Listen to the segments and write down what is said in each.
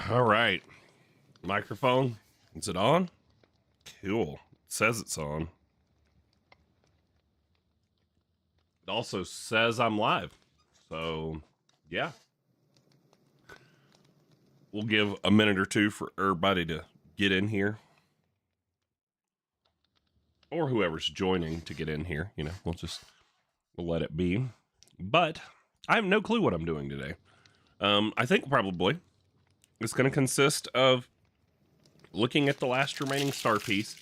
All right. Microphone. Is it on? Cool. It says it's on. It also says I'm live. So, yeah. We'll give a minute or two for everybody to get in here. Or whoever's joining to get in here. You know, we'll let it be. But I have no clue what I'm doing today. I think probably it's going to consist of looking at the last remaining star piece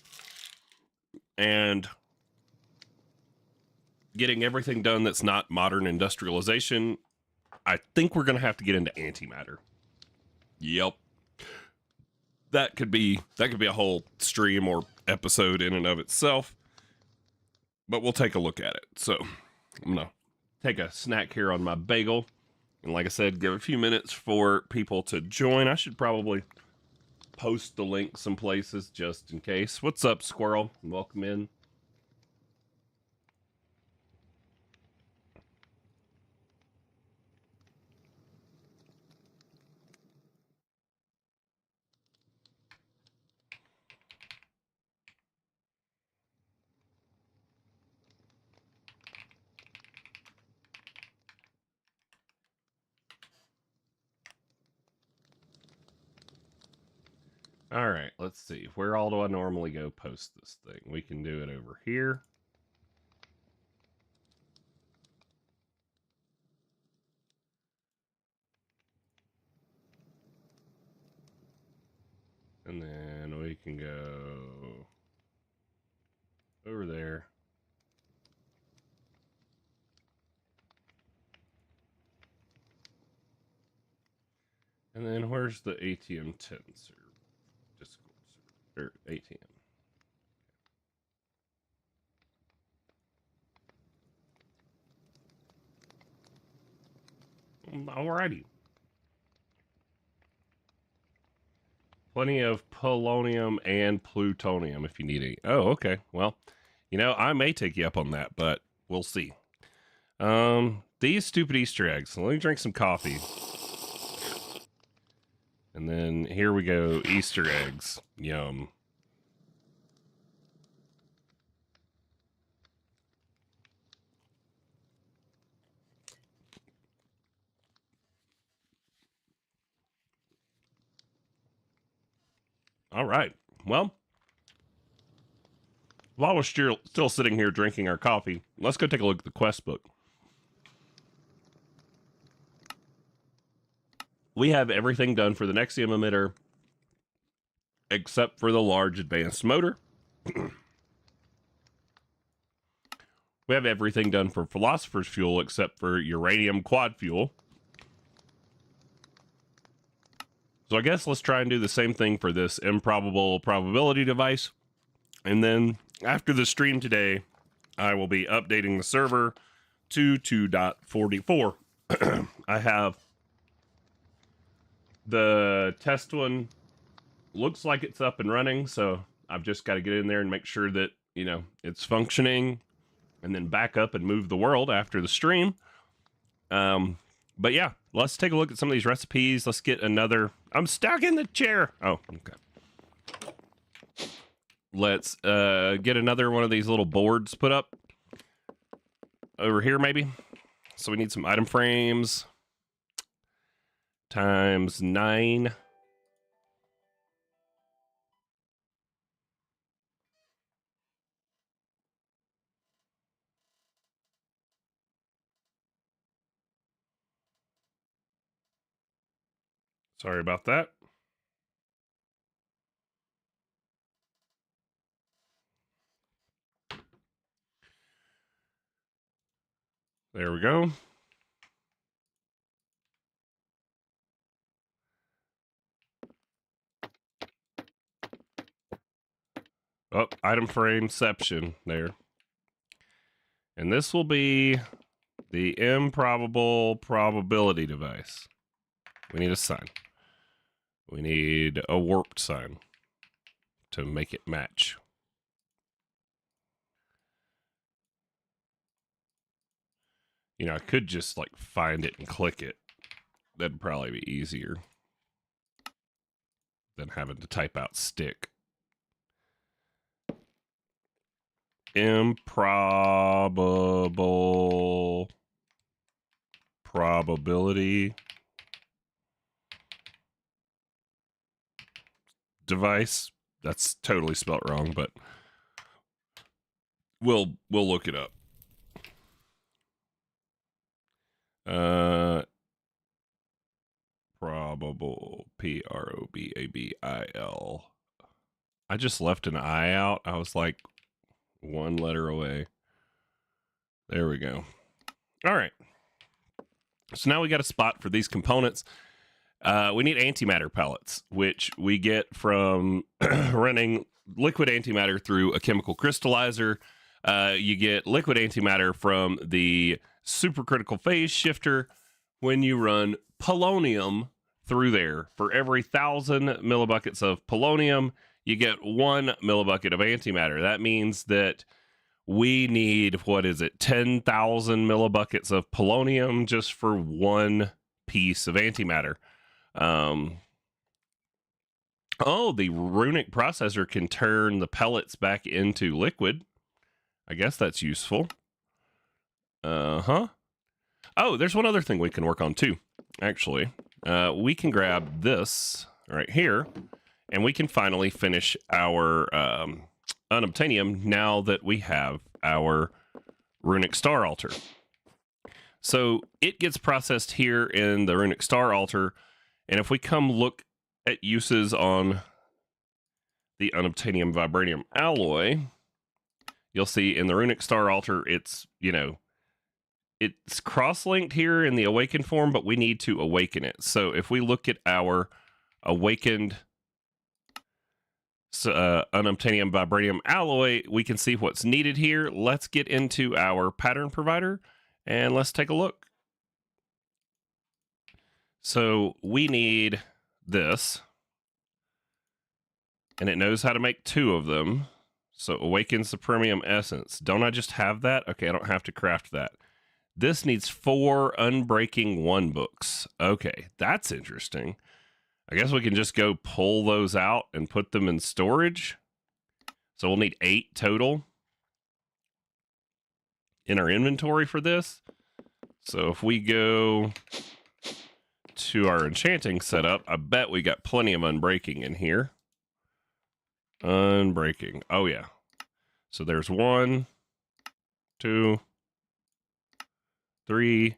and getting everything done that's not modern industrialization. I think we're going to have to get into antimatter. Yep. That could be a whole stream or episode in and of itself. But we'll take a look at it. So I'm going to take a snack here on my bagel. And like I said, give a few minutes for people to join. I should probably post the link some places just in case. What's up, Squirrel? Welcome in. All right, let's see. Where all do I normally go post this thing? We can do it over here. And then we can go over there. And then where's the ATM 10 server? Discord server, or ATM. Alrighty. Plenty of polonium and plutonium if you need any. Oh, okay. Well, you know, I may take you up on that, but we'll see. These stupid Easter eggs. Let me drink some coffee. And then here we go, Easter eggs. Yum. All right. Well, while we're still sitting here drinking our coffee, let's go take a look at the quest book. We have everything done for the Nexium emitter, except for the large advanced motor. We have everything done for Philosopher's Fuel, except for uranium quad fuel. So I guess let's try and do the same thing for this improbable probability device. And then after the stream today, I will be updating the server to 2.44. I have the test one, looks like it's up and running, so I've just got to get in there and make sure that, you know, it's functioning, and then back up and move the world after the stream. But yeah, let's take a look at some of these recipes. Let's get another... I'm stuck in the chair. Oh, okay. Let's get another one of these little boards put up over here, maybe. So we need some item frames. Times 9. Sorry about that. There we go. Oh, item frameception there. And this will be the improbable probability device. We need a sign. We need a warped sign to make it match. You know, I could just like find it and click it. That'd probably be easier. than having to type out stick. Improbable probability device. That's totally spelt wrong, but we'll look it up. Probable, Probabil. I just left an I out. I was like one letter away. There we go. All right. So now we got a spot for these components. We need antimatter pellets, which we get from running liquid antimatter through a chemical crystallizer. You get liquid antimatter from the supercritical phase shifter when you run polonium through there. For every 1,000 millibuckets of polonium, you get 1 millibucket of antimatter. That means that we need, 10,000 millibuckets of polonium just for one piece of antimatter. Oh, the runic processor can turn the pellets back into liquid. I guess that's useful. Oh, there's one other thing we can work on too, actually. We can grab this right here, and we can finally finish our unobtainium now that we have our runic star altar. So it gets processed here in the runic star altar, and if we come look at uses on the unobtainium vibranium alloy, you'll see in the runic star altar, it's, it's cross-linked here in the awakened form, but we need to awaken it. So if we look at our awakened unobtainium vibranium alloy, we can see what's needed here. Let's get into our pattern provider and let's take a look. So we need this, and it knows how to make 2 of them. So awakens the premium essence. Don't I just have that? Okay, I don't have to craft that. This needs 4 unbreaking 1 books. Okay, that's interesting. I guess we can just go pull those out and put them in storage. So we'll need 8 total in our inventory for this. So if we go to our enchanting setup, I bet we got plenty of unbreaking in here. Unbreaking. Oh, yeah. So there's 1, 2, 3,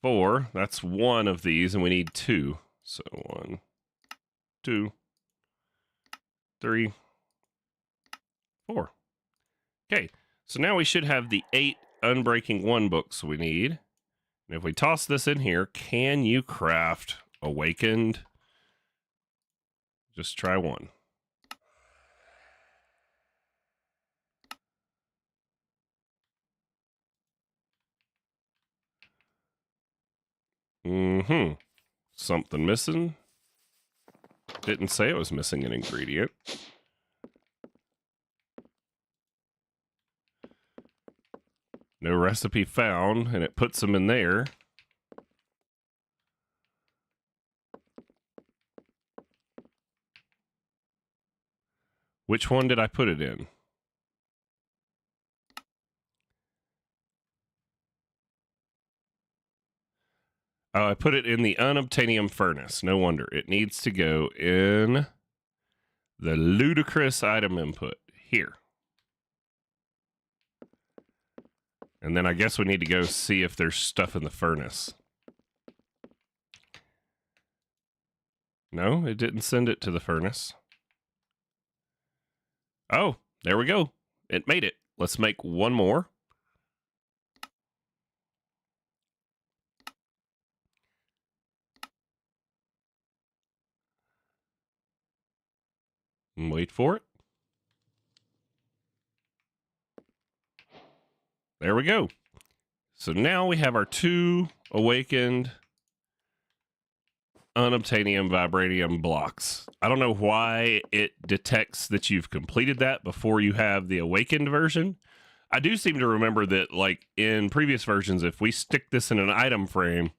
4. That's 1 of these, and we need 2. So 1, 2, 3, 4. Okay, so now we should have the 8 unbreaking 1 books we need. And if we toss this in here, can you craft awakened? Just try 1. Something missing. Didn't say it was missing an ingredient. No recipe found, and it puts them in there. Which one did I put it in? Oh, I put it in the unobtainium furnace. No wonder. It needs to go in the ludicrous item input here. And then I guess we need to go see if there's stuff in the furnace. No, it didn't send it to the furnace. Oh, there we go. It made it. Let's make 1 more. And wait for it. There we go. So now we have our 2 awakened unobtainium vibranium blocks. I don't know why it detects that you've completed that before you have the awakened version. I do seem to remember that, like in previous versions, if we stick this in an item frame,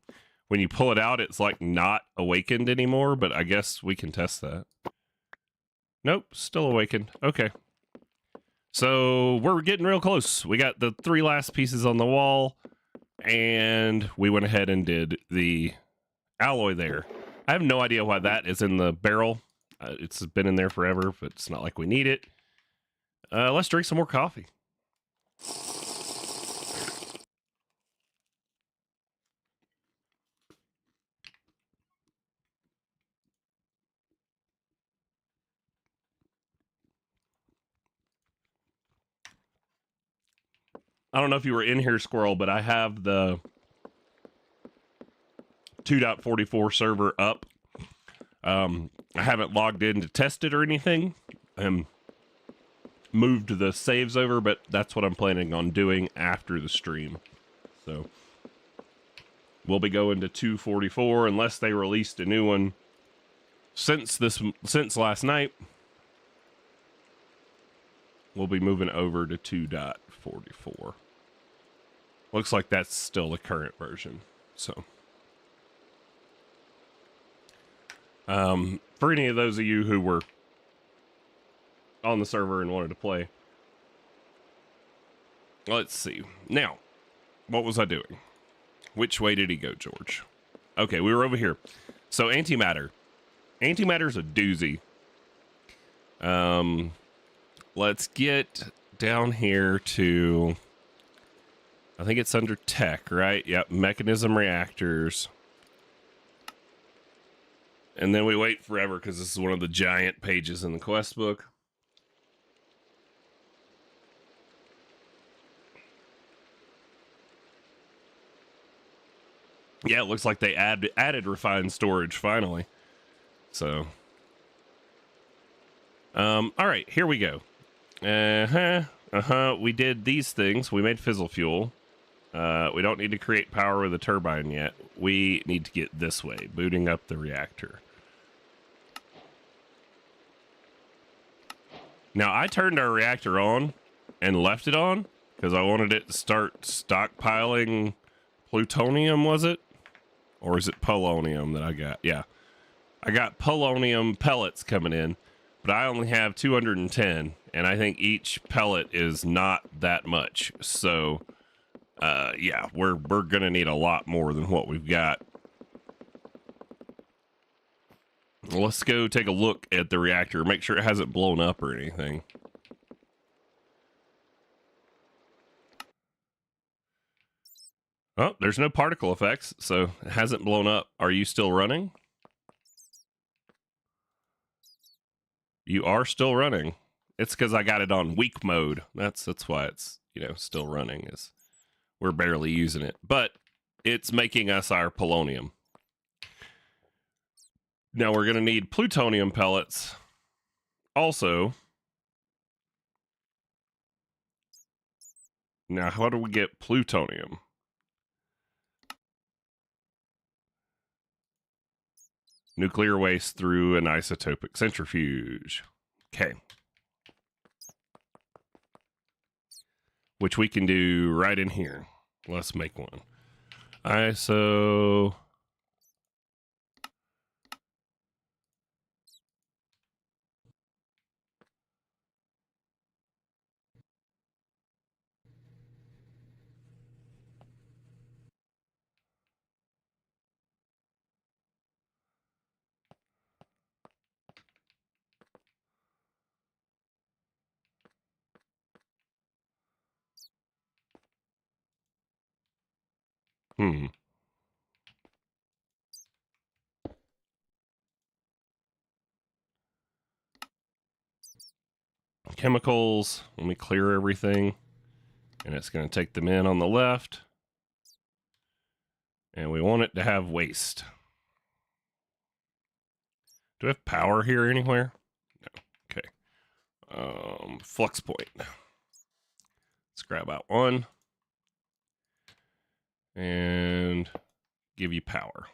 when you pull it out, it's like not awakened anymore, but I guess we can test that. Nope, still awakened. Okay. So we're getting real close. We got the 3 last pieces on the wall, and we went ahead and did the alloy there. I have no idea why that is in the barrel. It's been in there forever, but it's not like we need it. Let's drink some more coffee. I don't know if you were in here, Squirrel, but I have the 2.44 server up. I haven't logged in to test it or anything. Moved the saves over, but that's what I'm planning on doing after the stream. So we'll be going to 2.44 unless they released a new one since last night. We'll be moving over to 2.44. Looks like that's still the current version. So for any of those of you who were on the server and wanted to play, let's see. Now, what was I doing? Which way did he go, George? Okay, we were over here. So antimatter. Antimatter's a doozy. Let's get down here to, I think it's under tech, right? Yep, mechanism reactors. And then we wait forever because this is one of the giant pages in the quest book. Yeah, it looks like they added refined storage finally. So, all right, here we go. We did these things. We made fizzle fuel. We don't need to create power with a turbine yet. We need to get this way, booting up the reactor. Now, I turned our reactor on and left it on because I wanted it to start stockpiling plutonium, was it? Or is it polonium that I got? Yeah. I got polonium pellets coming in, but I only have 210, and I think each pellet is not that much. So, yeah, we're going to need a lot more than what we've got. Let's go take a look at the reactor, make sure it hasn't blown up or anything. Oh, there's no particle effects, so it hasn't blown up. Are you still running? You are still running. It's because I got it on weak mode. That's why it's, still running. Is we're barely using it, but it's making us our polonium. Now we're going to need plutonium pellets. Also, now how do we get plutonium? Nuclear waste through an isotopic centrifuge. Okay. Which we can do right in here. Let's make one. ISO. Chemicals. Let me clear everything. And it's going to take them in on the left. And we want it to have waste. Do we have power here anywhere? No. Okay. Flux point. Let's grab out one. And give you power.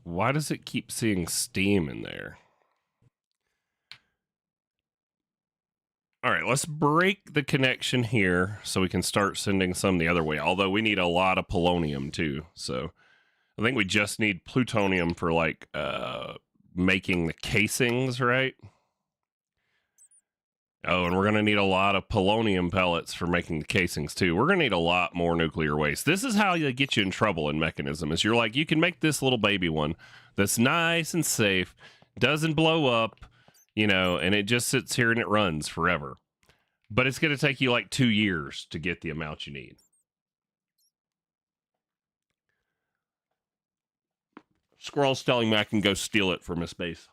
Why does it keep seeing steam in there? All right, let's break the connection here so we can start sending some the other way. Although we need a lot of polonium too. So I think we just need plutonium for like making the casings, right? Oh, and we're going to need a lot of polonium pellets for making the casings too. We're going to need a lot more nuclear waste. This is how they get you in trouble in Mechanism. Is you're like, you can make this little baby one that's nice and safe, doesn't blow up, you know, and it just sits here and it runs forever. But it's going to take you like 2 years to get the amount you need. Squirrel's telling me I can go steal it from his base.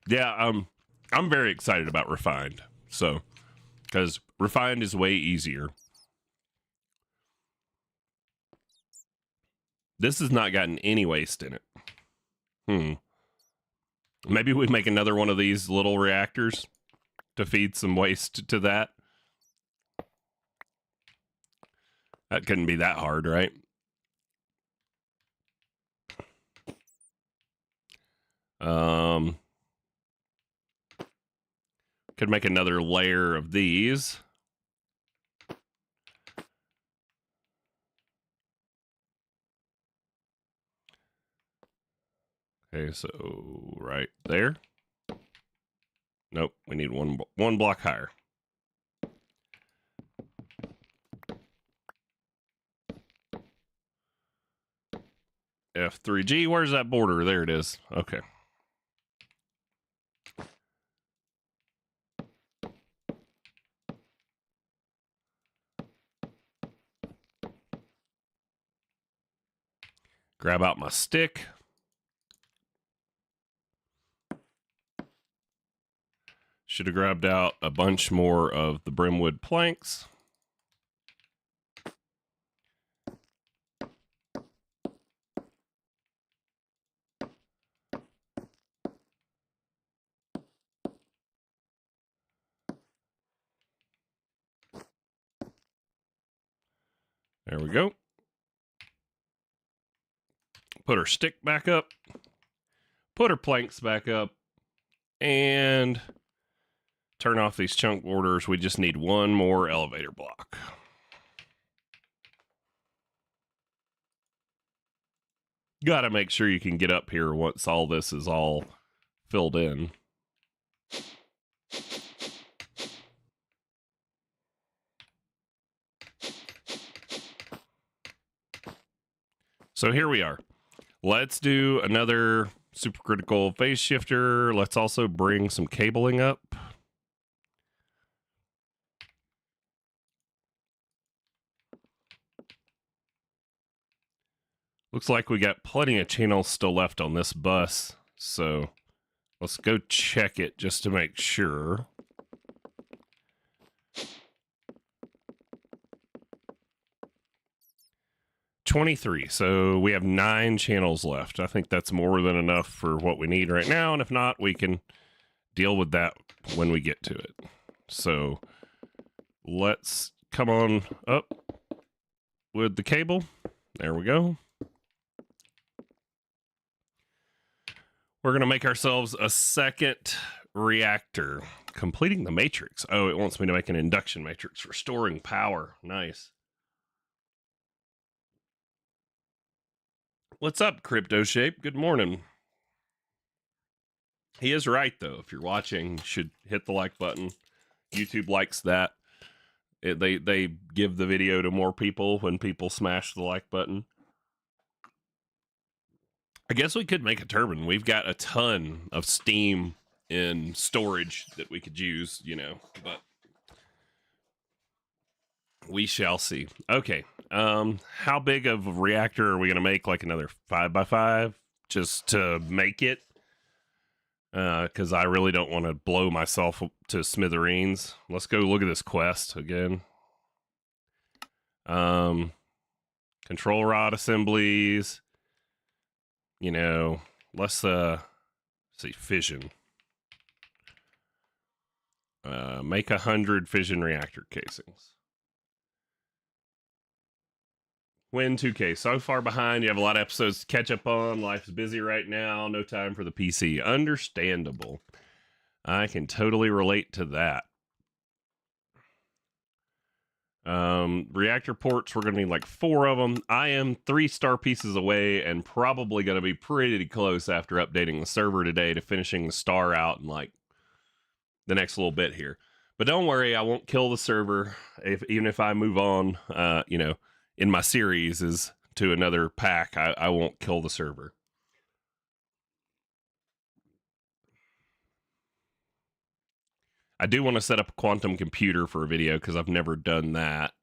Yeah, I'm very excited about refined. So, because refined is way easier. This has not gotten any waste in it. Maybe we make another one of these little reactors to feed some waste to that. That couldn't be that hard, right? Could make another layer of these. Okay, so right there. Nope, we need one block higher. F3G, where's that border? There it is. Okay. Grab out my stick. Should have grabbed out a bunch more of the Brimwood planks. There we go. Put her stick back up. Put her planks back up. And turn off these chunk borders. We just need one more elevator block. Got to make sure you can get up here once all this is all filled in. So here we are. Let's do another supercritical phase shifter. Let's also bring some cabling up. Looks like we got plenty of channels still left on this bus. So let's go check it just to make sure. $23. So we have 9 channels left. I think that's more than enough for what we need right now. And if not, we can deal with that when we get to it. So let's come on up with the cable. There we go. We're going to make ourselves a second reactor. Completing the matrix. Oh, it wants me to make an induction matrix for storing power. Nice. What's up, Crypto Shape? Good morning. He is right, though. If you're watching, you should hit the like button. YouTube likes that. They give the video to more people when people smash the like button. I guess we could make a turbine. We've got a ton of steam in storage that we could use, you know, but we shall see. Okay. How big of a reactor are we going to make? Like another 5x5 just to make it? Because I really don't want to blow myself to smithereens. Let's go look at this quest again. Control rod assemblies. You know, let's see, fission. Make 100 fission reactor casings. When 2K so far behind, you have a lot of episodes to catch up on. Life's busy right now. No time for the PC. Understandable. I can totally relate to that. Reactor ports, we're going to need like 4 of them. I am 3-star pieces away and probably going to be pretty close after updating the server today to finishing the star out in like the next little bit here. But don't worry, I won't kill the server even if I move on, in my series is to another pack. I won't kill the server. I do want to set up a quantum computer for a video because I've never done that.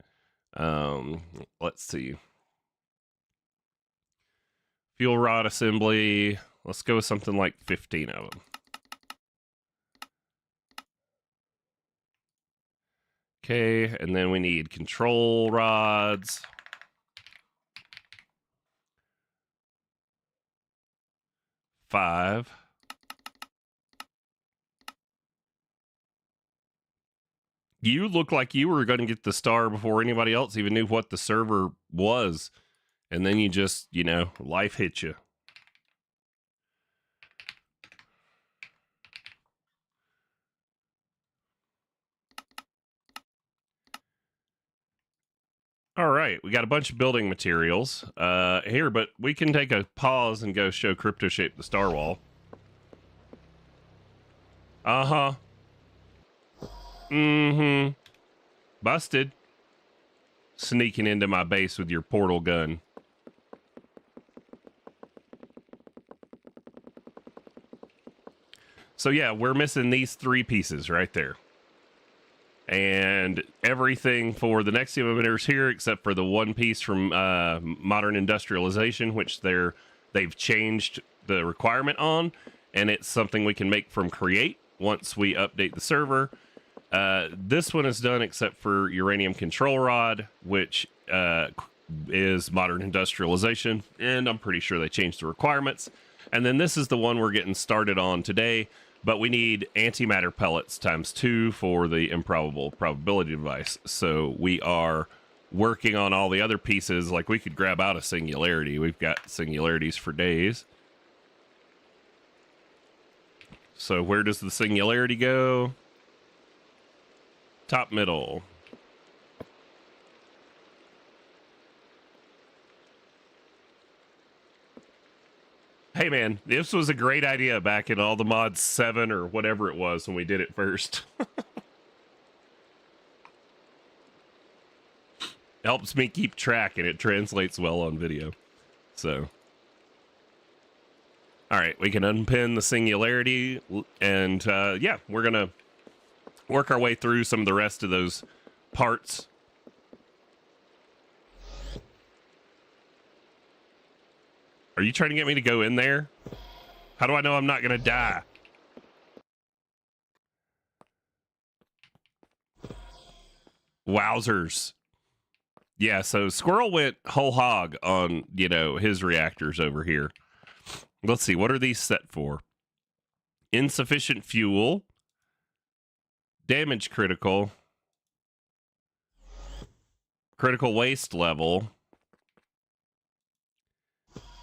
Let's see. Fuel rod assembly. Let's go with something like 15 of them. Okay, and then we need control rods. Five. You look like you were going to get the star before anybody else even knew what the server was. And then you just, life hit you. All right, we got a bunch of building materials here, but we can take a pause and go show Crypto Shape the star wall. Uh-huh. Mm-hmm. Busted. Sneaking into my base with your portal gun. So yeah, we're missing these 3 pieces right there. And everything for the next emitters here, except for the 1 piece from Modern Industrialization, which they've changed the requirement on, and it's something we can make from Create once we update the server. This one is done except for Uranium Control Rod, which is Modern Industrialization, and I'm pretty sure they changed the requirements. And then this is the one we're getting started on today, but we need antimatter pellets ×2 for the improbable probability device. So we are working on all the other pieces. Like, we could grab out a singularity. We've got singularities for days. So where does the singularity go? Top middle. Hey man, this was a great idea back in all the mods 7 or whatever it was when we did it first. Helps me keep track and it translates well on video. So, all right, we can unpin the singularity and yeah, we're gonna work our way through some of the rest of those parts. Are you trying to get me to go in there? How do I know I'm not gonna die? Wowzers. Yeah, so Squirrel went whole hog on, his reactors over here. Let's see, what are these set for? Insufficient fuel, damage critical waste level,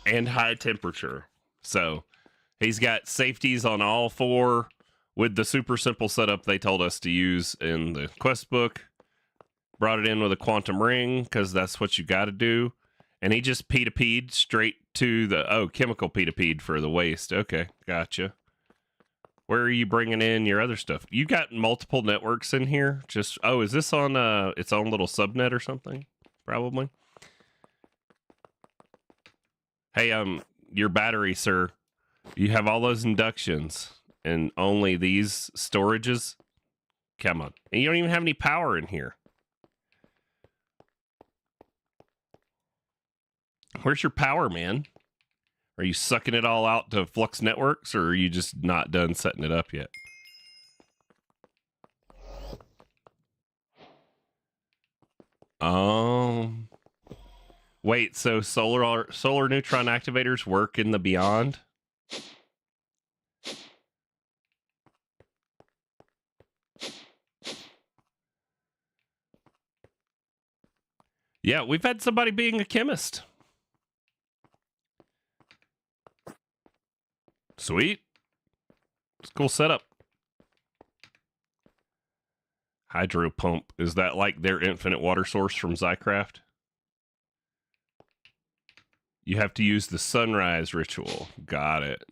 and high temperature. So he's got safeties on all 4 with the super simple setup they told us to use in the quest book. Brought it in with a quantum ring because that's what you got to do. And he just P2P'd straight to the, chemical P2P'd for the waste. Okay, gotcha. Where are you bringing in your other stuff? You got multiple networks in here? Is this on its own little subnet or something? Probably. Hey, your battery, sir. You have all those inductions and only these storages? Come on. And you don't even have any power in here. Where's your power, man? Are you sucking it all out to Flux Networks, or are you just not done setting it up yet? Wait, so solar neutron activators work in the beyond? Yeah, we've had somebody being a chemist. Sweet. It's a cool setup. Hydro pump. Is that like their infinite water source from Zycraft? You have to use the sunrise ritual. Got it.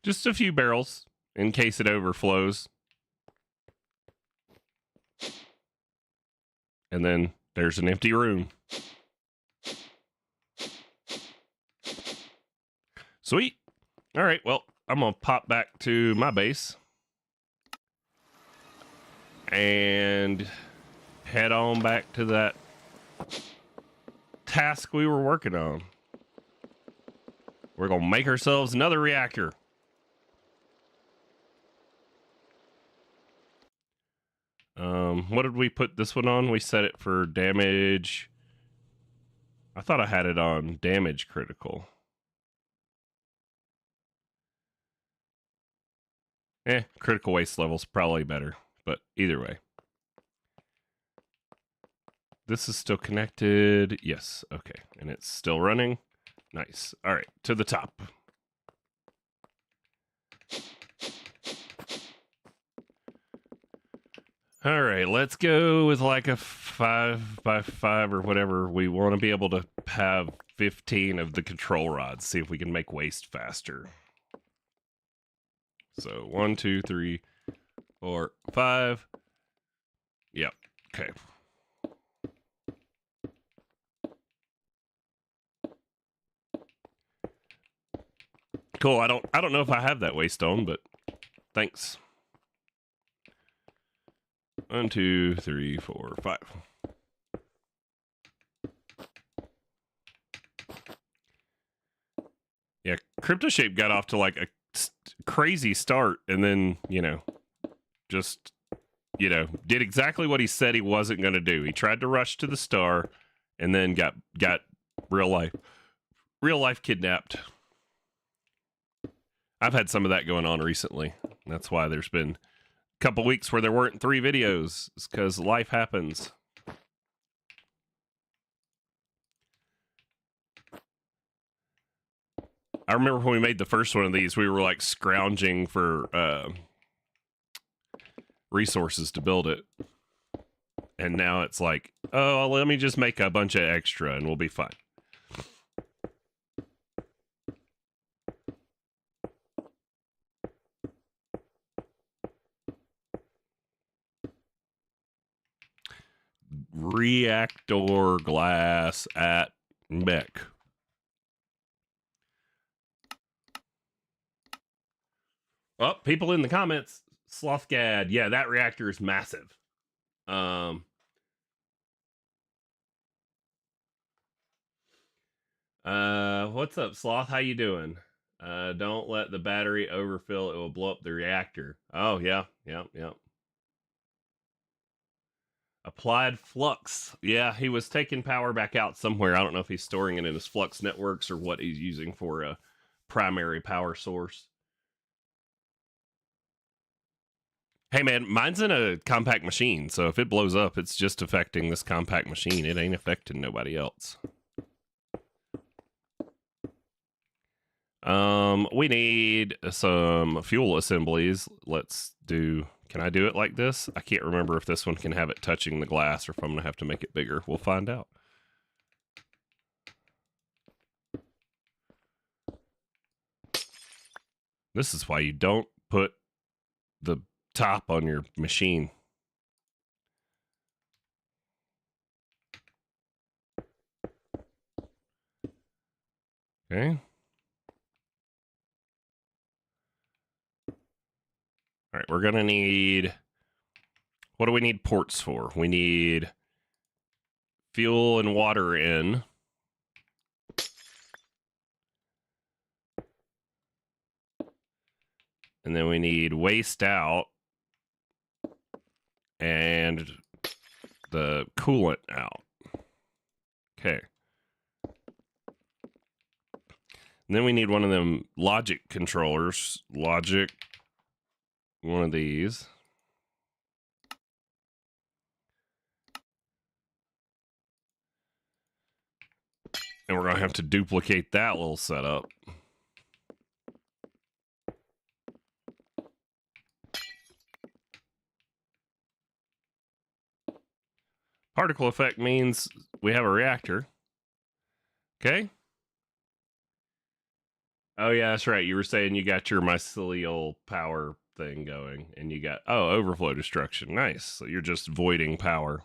Just a few barrels in case it overflows. And then there's an empty room. Sweet. All right, well, I'm going to pop back to my base and head on back to that task we were working on. We're going to make ourselves another reactor. What did we put this one on? We set it for damage. I thought I had it on damage critical. Critical waste level's probably better, but either way. This is still connected. Yes, okay. And it's still running. Nice. All right, to the top. All right, let's go with like a 5x5 or whatever. We want to be able to have 15 of the control rods. See if we can make waste faster. So 1, 2, 3, 4, 5. Yep. Okay. Cool. I don't know if I have that waste on, but thanks. 1, 2, 3, 4, 5. Yeah, CryptoShape got off to like a crazy start, and then just did exactly what he said he wasn't going to do. He tried to rush to the star, and then got real life kidnapped. I've had some of that going on recently. That's why there's been a couple weeks where there weren't 3 videos. It's because life happens. I remember when we made the first one of these, we were like scrounging for resources to build it. And now it's like, oh, let me just make a bunch of extra and we'll be fine. Reactor glass at Beck. Oh, people in the comments, Slothgad. Yeah, that reactor is massive. What's up, Sloth? How you doing? Don't let the battery overfill. It will blow up the reactor. Oh, yeah. Applied flux. Yeah, he was taking power back out somewhere. I don't know if he's storing it in his flux networks or what he's using for a primary power source. Hey, man, mine's in a compact machine, so if it blows up, it's just affecting this compact machine. It ain't affecting nobody else. We need some fuel assemblies. Let's do... Can I do it like this? I can't remember if this one can have it touching the glass or if I'm going to have to make it bigger. We'll find out. This is why you don't put the top on your machine. Okay. All right, we're going to need... What do we need ports for? We need fuel and water in. And then we need waste out. And the coolant out. Okay. And then we need one of them logic controllers. Logic, one of these. And we're going to have to duplicate that little setup. Particle effect means we have a reactor. Okay. Oh, yeah, that's right. You were saying you got your mycelial power thing going, and you got, overflow destruction. Nice. So you're just voiding power.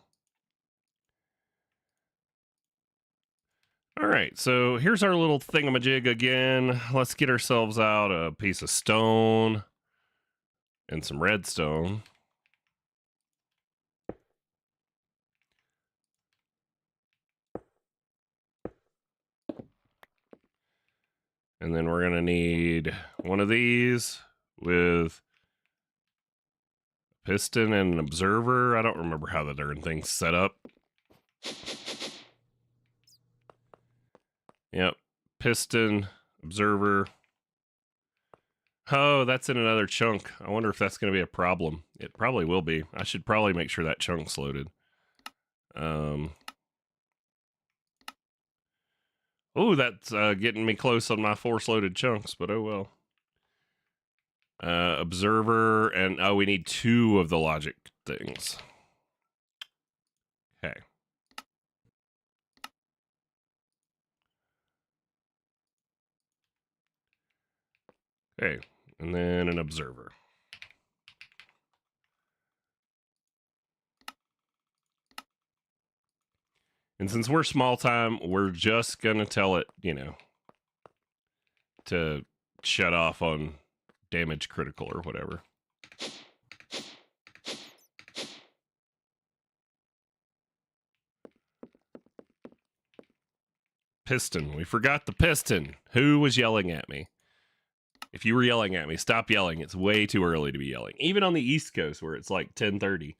All right, so here's our little thingamajig again. Let's get ourselves out a piece of stone and some redstone. And then we're going to need one of these with a piston and an observer. I don't remember how the darn thing's set up. Yep, piston, observer. Oh, that's in another chunk. I wonder if that's going to be a problem. It probably will be. I should probably make sure that chunk's loaded. Oh, that's getting me close on my force-loaded chunks, but oh well. Observer, and we need 2 of the logic things. Okay. Okay, and then an observer. And since we're small time, we're just gonna tell it, to shut off on damage critical or whatever. Piston. We forgot the piston. Who was yelling at me? If you were yelling at me, stop yelling. It's way too early to be yelling. Even on the East Coast where it's like 10:30.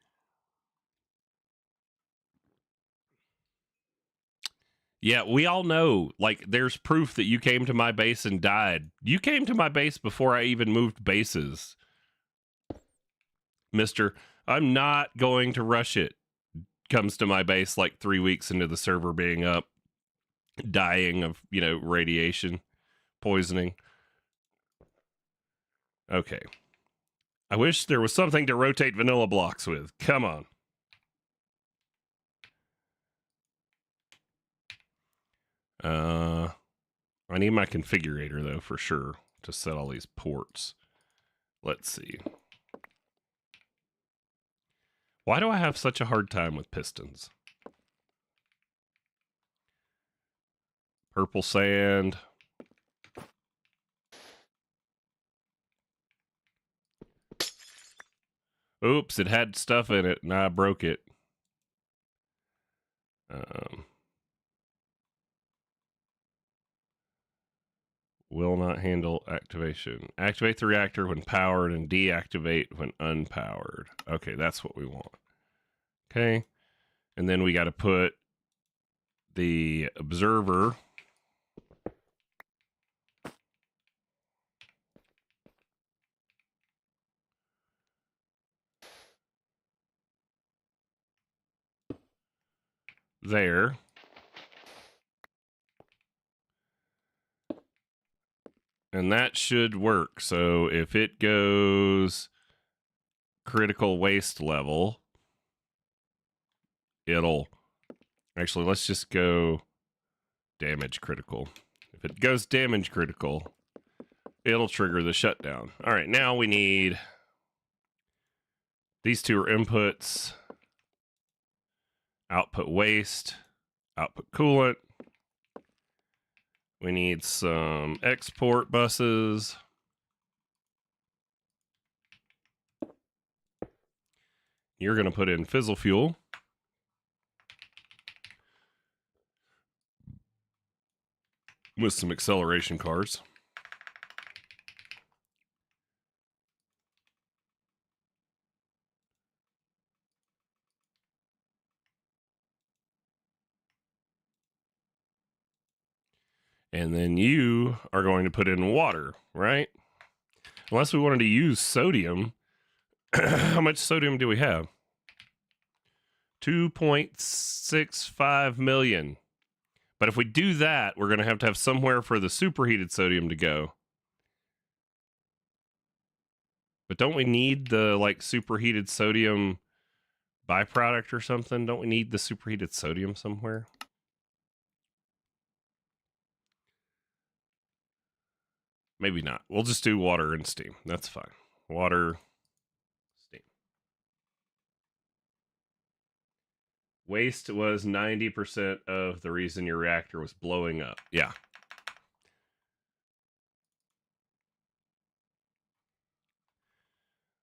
Yeah, we all know, like, there's proof that you came to my base and died. You came to my base before I even moved bases. Mister, I'm not going to rush it. Comes to my base like 3 weeks into the server being up, dying of, radiation poisoning. Okay. I wish there was something to rotate vanilla blocks with. Come on. I need my configurator, though, for sure, to set all these ports. Let's see. Why do I have such a hard time with pistons? Purple sand. Oops, it had stuff in it, and I broke it. Will not handle activation. Activate the reactor when powered and deactivate when unpowered. Okay, that's what we want. Okay. And then we got to put the observer there. And that should work. So if it goes critical waste level, it'll actually, let's just go damage critical. If it goes damage critical, it'll trigger the shutdown. All right, now we need these 2 are inputs. Output waste, output coolant. We need some export buses. You're going to put in fizzle fuel. With some acceleration cars. And then you are going to put in water, right? Unless we wanted to use sodium. How much sodium do we have? 2.65 million. But if we do that, we're going to have somewhere for the superheated sodium to go. But don't we need the like superheated sodium byproduct or something? Don't we need the superheated sodium somewhere? Maybe not. We'll just do water and steam. That's fine. Water, steam. Waste was 90% of the reason your reactor was blowing up. Yeah.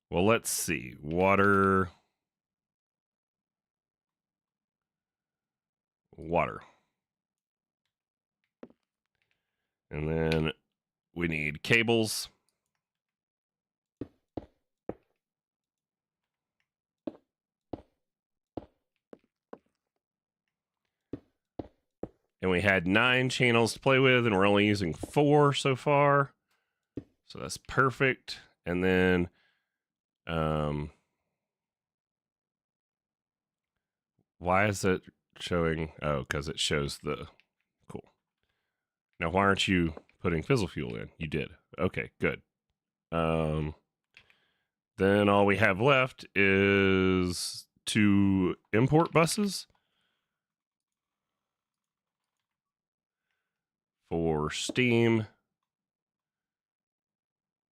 Well, let's see. Water. And then we need cables. And we had 9 channels to play with, and we're only using 4 so far. So that's perfect. And then why is it showing? Oh, because it shows the cool. Now, why aren't you putting fizzle fuel in? You did. Okay, good. Then all we have left is 2 import buses for steam.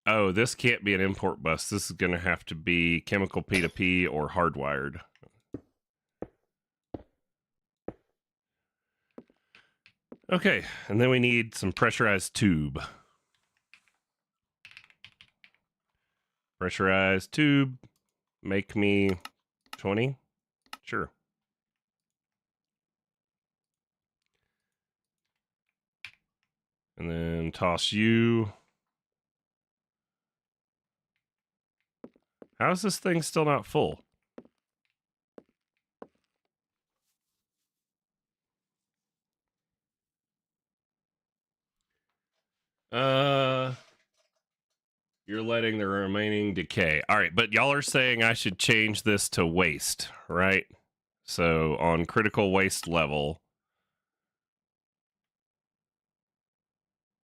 Oh, this can't be an import bus. This is going to have to be chemical P2P or hardwired. Okay, and then we need some pressurized tube. Pressurized tube. Make me 20. Sure. And then toss you. How is this thing still not full? You're letting the remaining decay. All right, but y'all are saying I should change this to waste, right? So on critical waste level.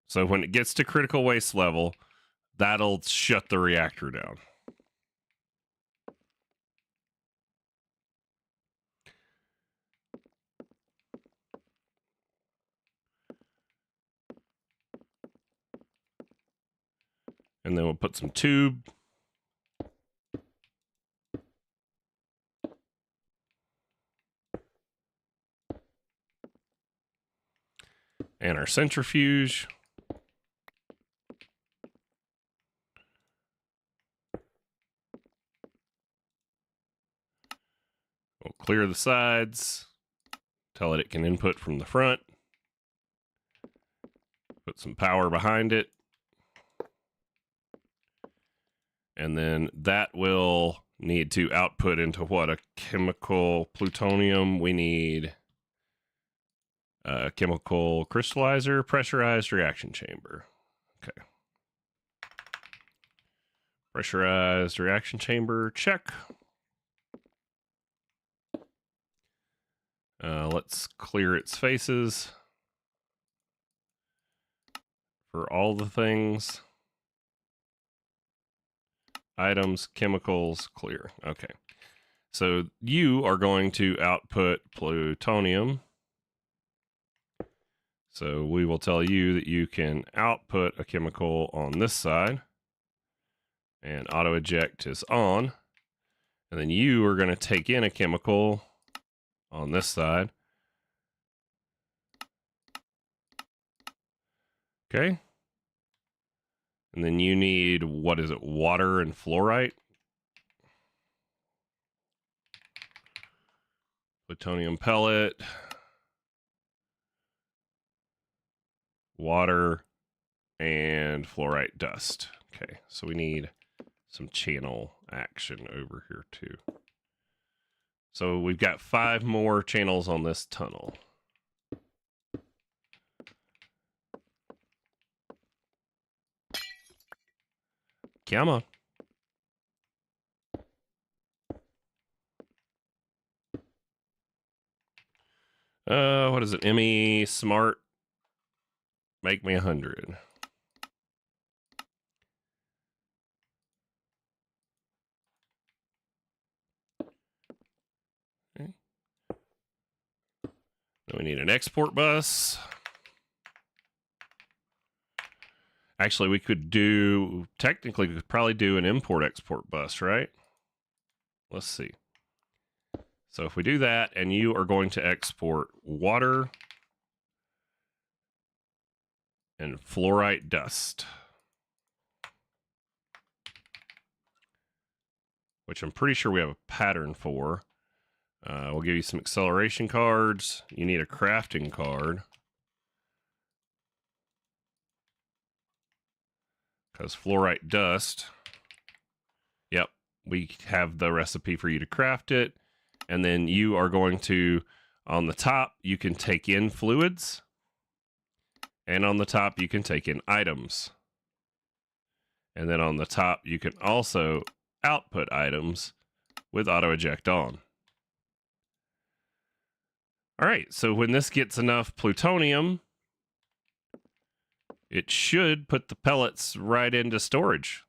So when it gets to critical waste level, that'll shut the reactor down. And then we'll put some tube. And our centrifuge. We'll clear the sides. Tell it can input from the front. Put some power behind it. And then that will need to output into what? A chemical plutonium. We need a chemical crystallizer, pressurized reaction chamber. Okay. Pressurized reaction chamber, check. Let's clear its faces for all the things. Items, chemicals, clear. Okay. So you are going to output plutonium. So we will tell you that you can output a chemical on this side. And auto eject is on. And then you are going to take in a chemical on this side. Okay. And then you need, what is it, water and fluorite? Plutonium pellet. Water and fluorite dust. Okay, so we need some channel action over here too. So we've got 5 more channels on this tunnel. Come on. What is it? ME Smart. Make me 100. Okay. Then we need an export bus. Actually, we could technically, we could probably do an import-export bus, right? Let's see. So if we do that, and you are going to export water and fluorite dust, which I'm pretty sure we have a pattern for. We'll give you some acceleration cards. You need a crafting card, because fluorite dust, yep, we have the recipe for you to craft it. And then you are going to, on the top, you can take in fluids. And on the top, you can take in items. And then on the top, you can also output items with auto eject on. All right, so when this gets enough plutonium, it should put the pellets right into storage.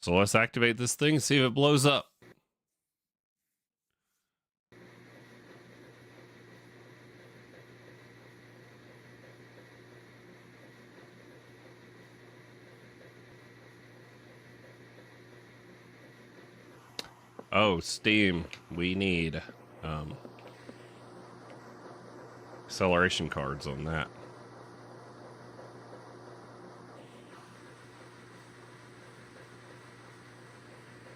So let's activate this thing and see if it blows up. Oh, Steam. We need acceleration cards on that.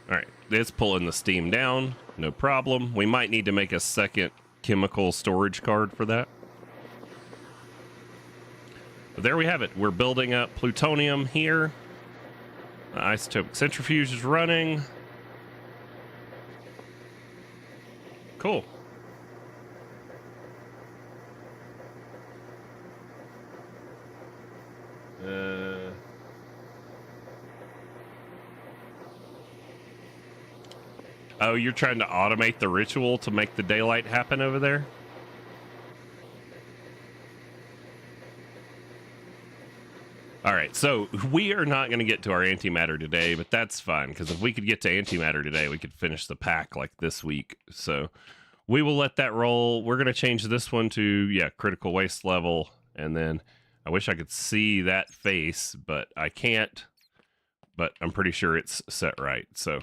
All right, it's pulling the steam down. No problem. We might need to make a second chemical storage card for that. But there we have it. We're building up plutonium here. The isotopic centrifuge is running. Cool. Oh, you're trying to automate the ritual to make the daylight happen over there? All right, so we are not going to get to our antimatter today, but that's fine, because if we could get to antimatter today, we could finish the pack like this week. So we will let that roll. We're going to change this one to, yeah, critical waste level, and then I wish I could see that face, but I can't, but I'm pretty sure it's set right, so...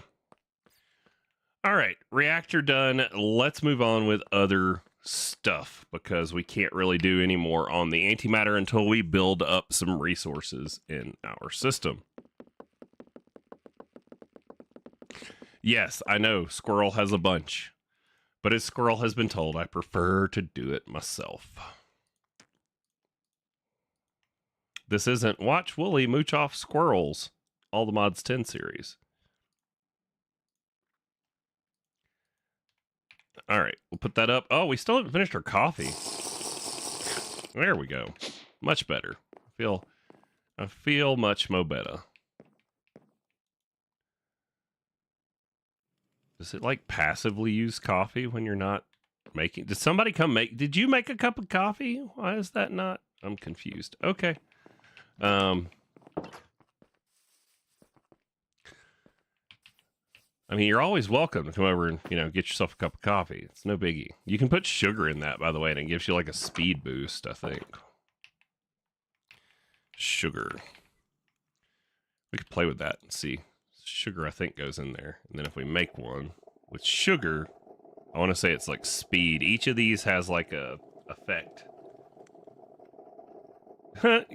All right, reactor done. Let's move on with other stuff, because we can't really do any more on the antimatter until we build up some resources in our system. Yes, I know, Squirrel has a bunch, but as Squirrel has been told, I prefer to do it myself. This isn't Watch Wooly Mooch Off Squirrels, All the Mods 10 series. All right, we'll put that up. Oh, we still haven't finished our coffee. There we go. Much better. I feel much mo better. Does it like passively use coffee when you're not making? Did somebody come make? Did you make a cup of coffee? Why is that not? I'm confused. Okay. I mean, you're always welcome to come over and, get yourself a cup of coffee. It's no biggie. You can put sugar in that, by the way, and it gives you like a speed boost, I think. Sugar. We could play with that and see. Sugar, I think, goes in there. And then if we make one with sugar, I want to say it's like speed. Each of these has like a effect.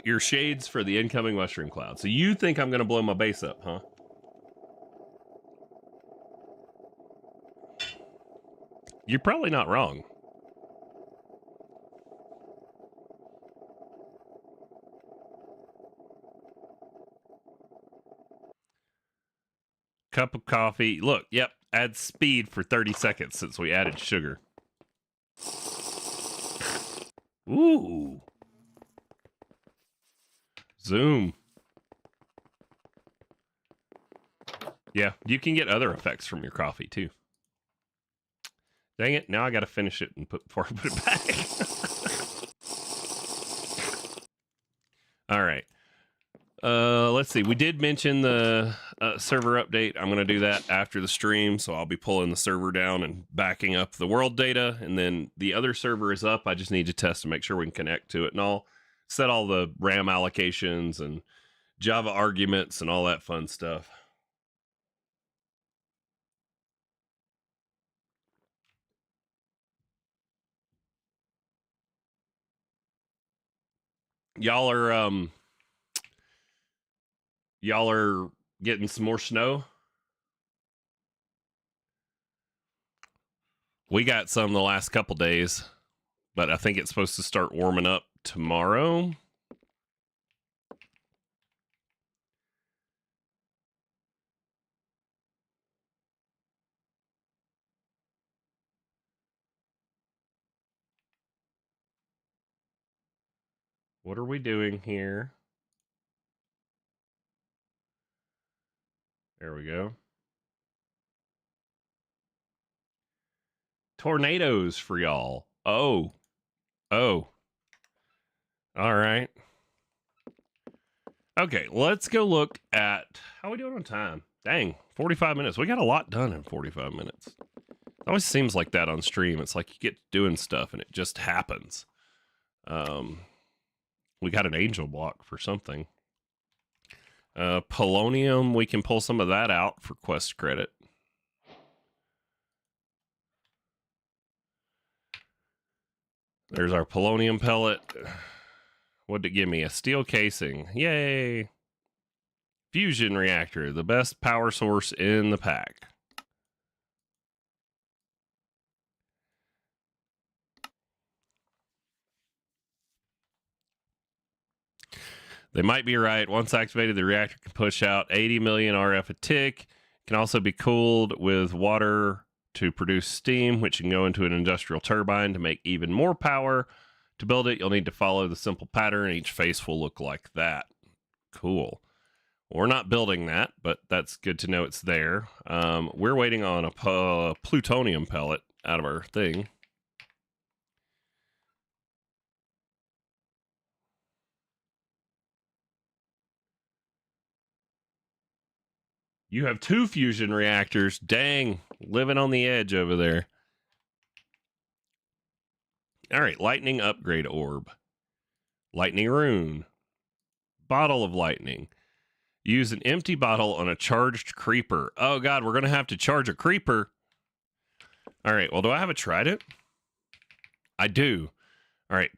Your shades for the incoming mushroom cloud. So you think I'm going to blow my base up, huh? You're probably not wrong. Cup of coffee. Look, yep, add speed for 30 seconds since we added sugar. Ooh. Zoom. Yeah, you can get other effects from your coffee too. Dang it, now I gotta finish it and before I put it back. All right. Let's see. We did mention the server update. I'm going to do that after the stream. So I'll be pulling the server down and backing up the world data. And then the other server is up. I just need to test to make sure we can connect to it. And I'll set all the RAM allocations and Java arguments and all that fun stuff. Y'all are getting some more snow. We got some the last couple days, but I think it's supposed to start warming up tomorrow. What are we doing here? There we go. Tornadoes for y'all. Oh. All right. Okay, let's go look at how we doing on time. Dang, 45 minutes. We got a lot done in 45 minutes. It always seems like that on stream. It's like you get doing stuff and it just happens. We got an angel block for something. Polonium, we can pull some of that out for quest credit. There's our polonium pellet. What'd it give me? A steel casing. Yay! Fusion reactor, the best power source in the pack. They might be right. Once activated, the reactor can push out 80 million RF a tick. It can also be cooled with water to produce steam, which can go into an industrial turbine to make even more power. To build it, you'll need to follow the simple pattern. Each face will look like that. Cool. We're not building that, but that's good to know it's there. We're waiting on a plutonium pellet out of our thing. You have 2 fusion reactors. Dang, living on the edge over there. All right, lightning upgrade orb. Lightning rune. Bottle of lightning. Use an empty bottle on a charged creeper. Oh god, we're going to have to charge a creeper. All right, well, do I have a trident? I do. All right,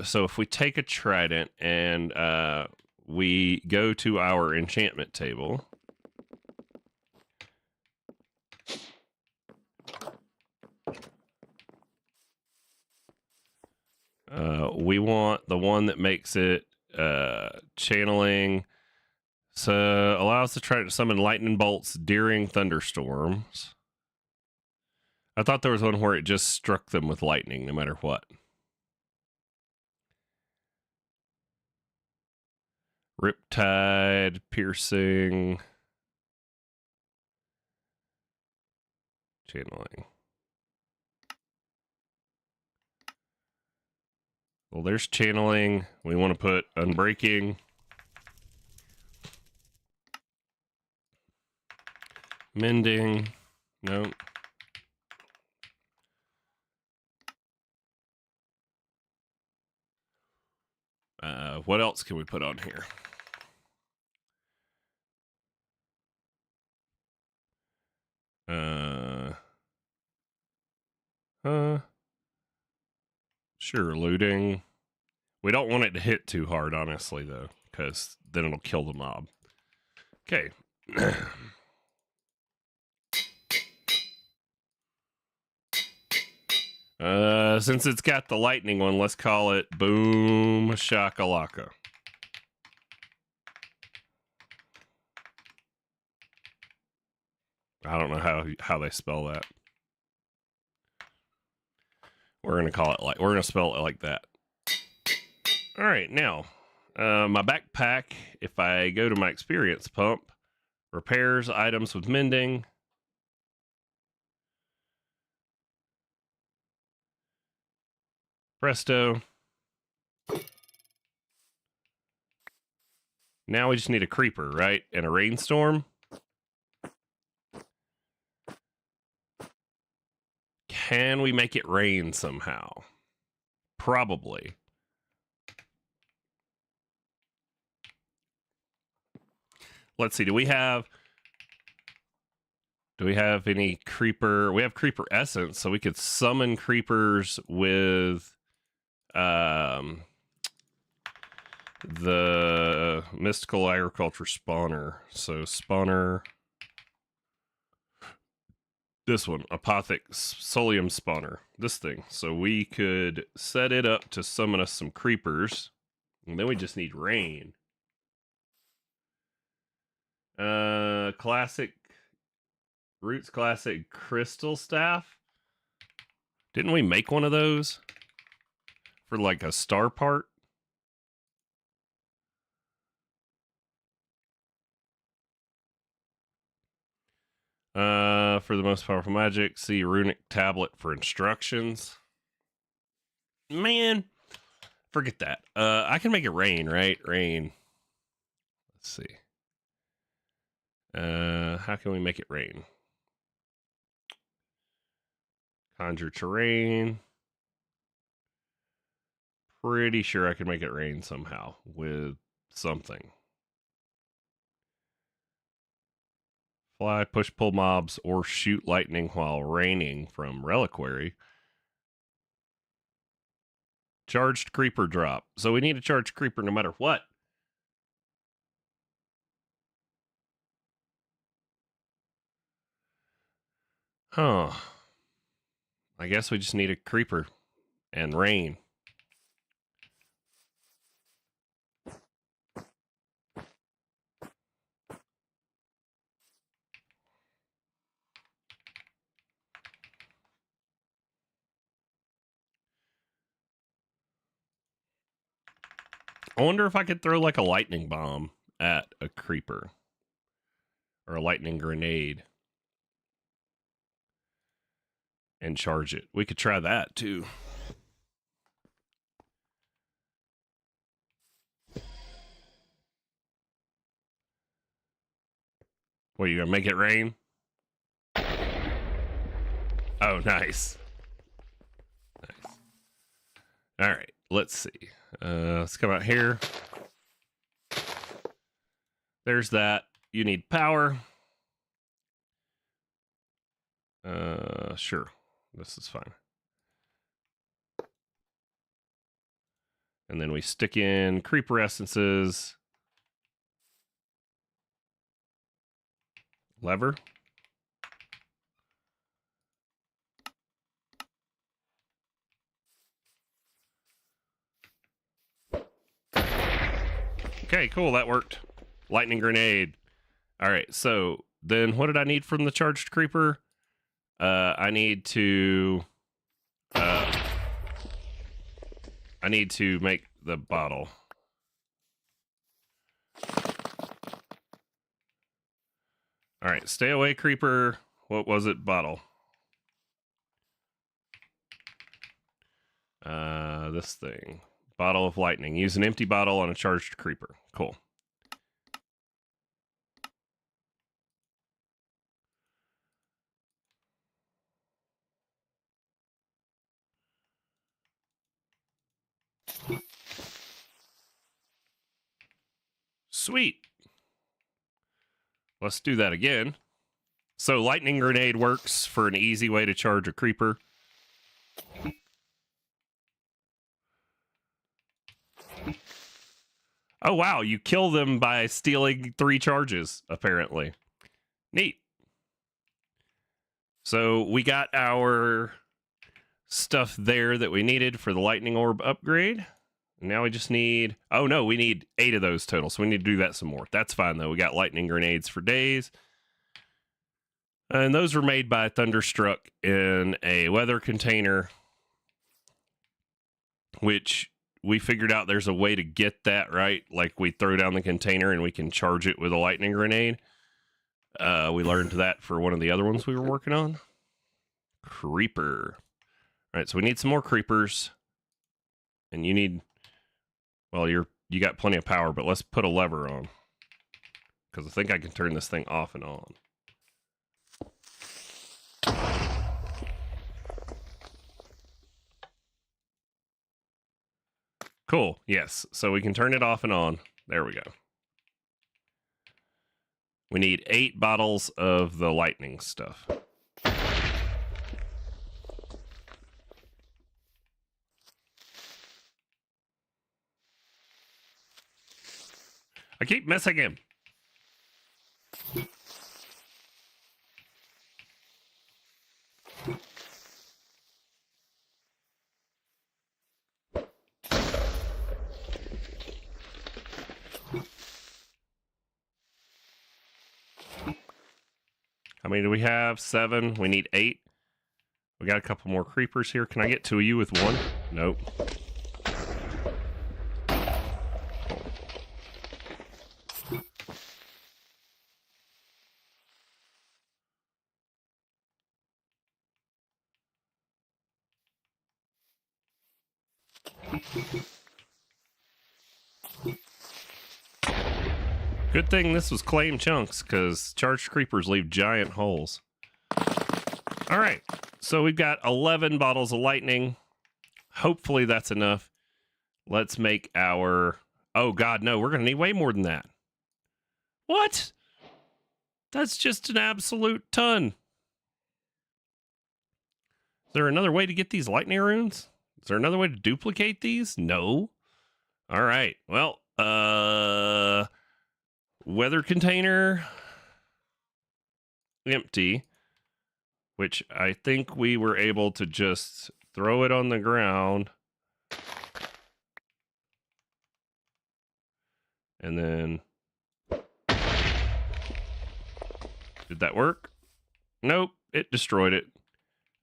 so if we take a trident and we go to our enchantment table. We want the one that makes it channeling. So allows the trident to summon lightning bolts during thunderstorms. I thought there was one where it just struck them with lightning no matter what. Riptide, piercing, channeling. Well, there's channeling. We want to put unbreaking. Mending. Nope. What else can we put on here? Sure, looting. We don't want it to hit too hard, honestly, though, because then it'll kill the mob. Okay. Since it's got the lightning one, let's call it Boom Shakalaka. I don't know how they spell that. We're gonna call it we're gonna spell it like that. All right, now My backpack, if I go to my experience pump, repairs items with mending. Presto. Now we just need a creeper, right? And a rainstorm. Can we make it rain somehow? Probably. Let's see. Do we have any creeper? We have creeper essence, so we could summon creepers with the mystical agriculture spawner. So spawner, this one, apothic solium spawner, this thing. So we could set it up to summon us some creepers, and then we just need rain. Classic Roots classic crystal staff. Didn't we make one of those for like a star part? For the most powerful magic, see runic tablet for instructions. Man, forget that. I can make it rain, right? Rain. Let's see. How can we make it rain? Conjure terrain. Pretty sure I can make it rain somehow with something. Fly, push, pull mobs, or shoot lightning while raining from reliquary. Charged creeper drop. So we need a charged creeper no matter what. Huh. I guess we just need a creeper and rain. I wonder if I could throw like a lightning bomb at a creeper or a lightning grenade and charge it. We could try that too. What, you gonna make it rain? Oh, nice. Nice. All right, let's see. Let's come out here. There's that. You need power. Sure. This is fine. And then we stick in creeper essences. Lever. Okay, cool. That worked. Lightning grenade. All right. So then what did I need from the charged creeper? I need to make the bottle. All right. Stay away, creeper. What was it? Bottle. This thing. Bottle of lightning. Use an empty bottle on a charged creeper. Cool. Sweet. Let's do that again. So lightning grenade works for an easy way to charge a creeper. Oh, wow. You kill them by stealing 3 charges, apparently. Neat. So we got our stuff there that we needed for the lightning orb upgrade. Now we just need... Oh, no. We need 8 of those total. So we need to do that some more. That's fine, though. We got lightning grenades for days. And those were made by Thunderstruck in a weather container, which we figured out there's a way to get that right. Like we throw down the container and we can charge it with a lightning grenade. We learned that for one of the other ones we were working on. Creeper. All right, so we need some more creepers. And you need, well, you got plenty of power, but let's put a lever on. Because I think I can turn this thing off and on. Cool, yes. So we can turn it off and on. There we go. We need 8 bottles of the lightning stuff. I keep missing him. How many do we have? 7. We need 8. We got a couple more creepers here. Can I get 2 of you with 1? Nope. Good thing this was claim chunks, because charged creepers leave giant holes. Alright, so we've got 11 bottles of lightning. Hopefully that's enough. Let's make our... Oh god, no, we're going to need way more than that. What? That's just an absolute ton. Is there another way to get these lightning runes? Is there another way to duplicate these? No. Alright, well, weather container empty, which I think we were able to just throw it on the ground and then did that work? Nope, it destroyed it.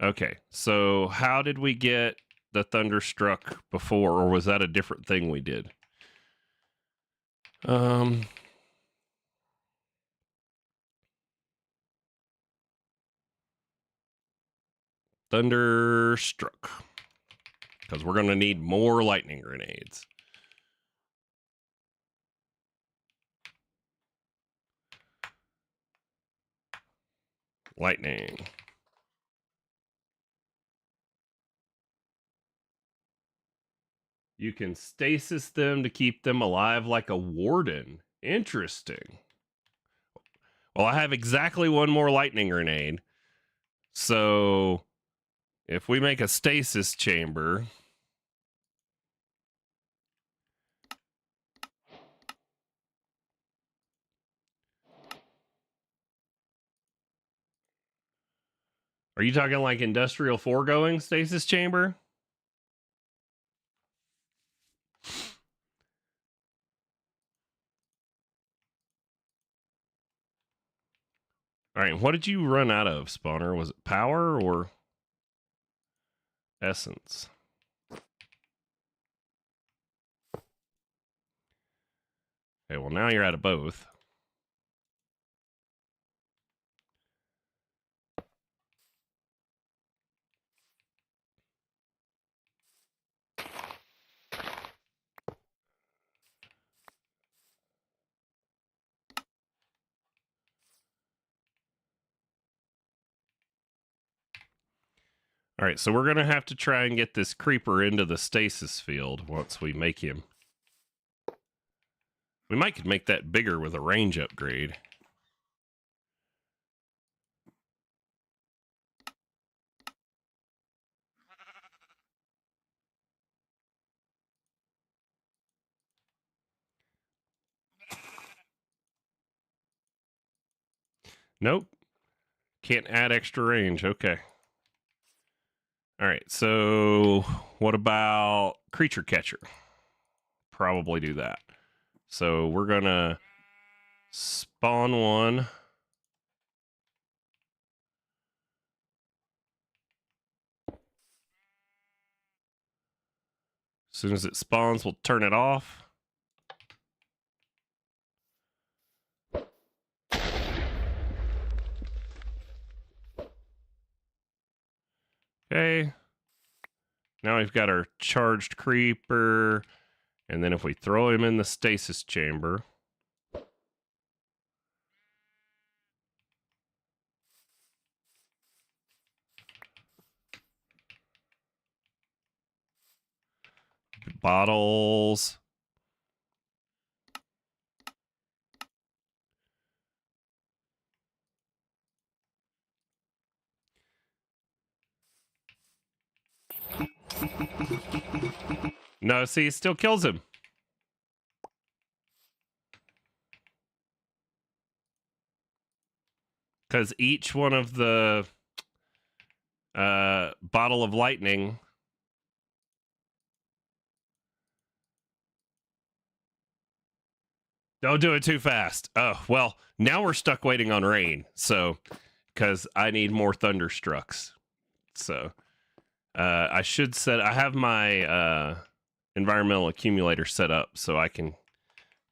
Okay, so how did we get the thunderstruck before, or was that a different thing we did? Thunderstruck, because we're going to need more lightning grenades. Lightning. You can stasis them to keep them alive like a warden. Interesting. Well, I have exactly 1 more lightning grenade. So if we make a stasis chamber, are you talking like industrial foregoing stasis chamber? All right, what did you run out of, Spawner? Was it power or essence? Okay, well, now you're out of both. All right, so we're going to have to try and get this creeper into the stasis field once we make him. We might could make that bigger with a range upgrade. Nope. Can't add extra range. Okay. All right, so what about creature catcher? Probably do that. So we're going to spawn one. As soon as it spawns, we'll turn it off. Okay. Now we've got our charged creeper. And then if we throw him in the stasis chamber. Bottles. No, see, it still kills him. Because each one of the bottle of lightning don't do it too fast. Oh, well, now we're stuck waiting on rain. So, because I need more thunderstrucks. So, I should set, I have my environmental accumulator set up so I can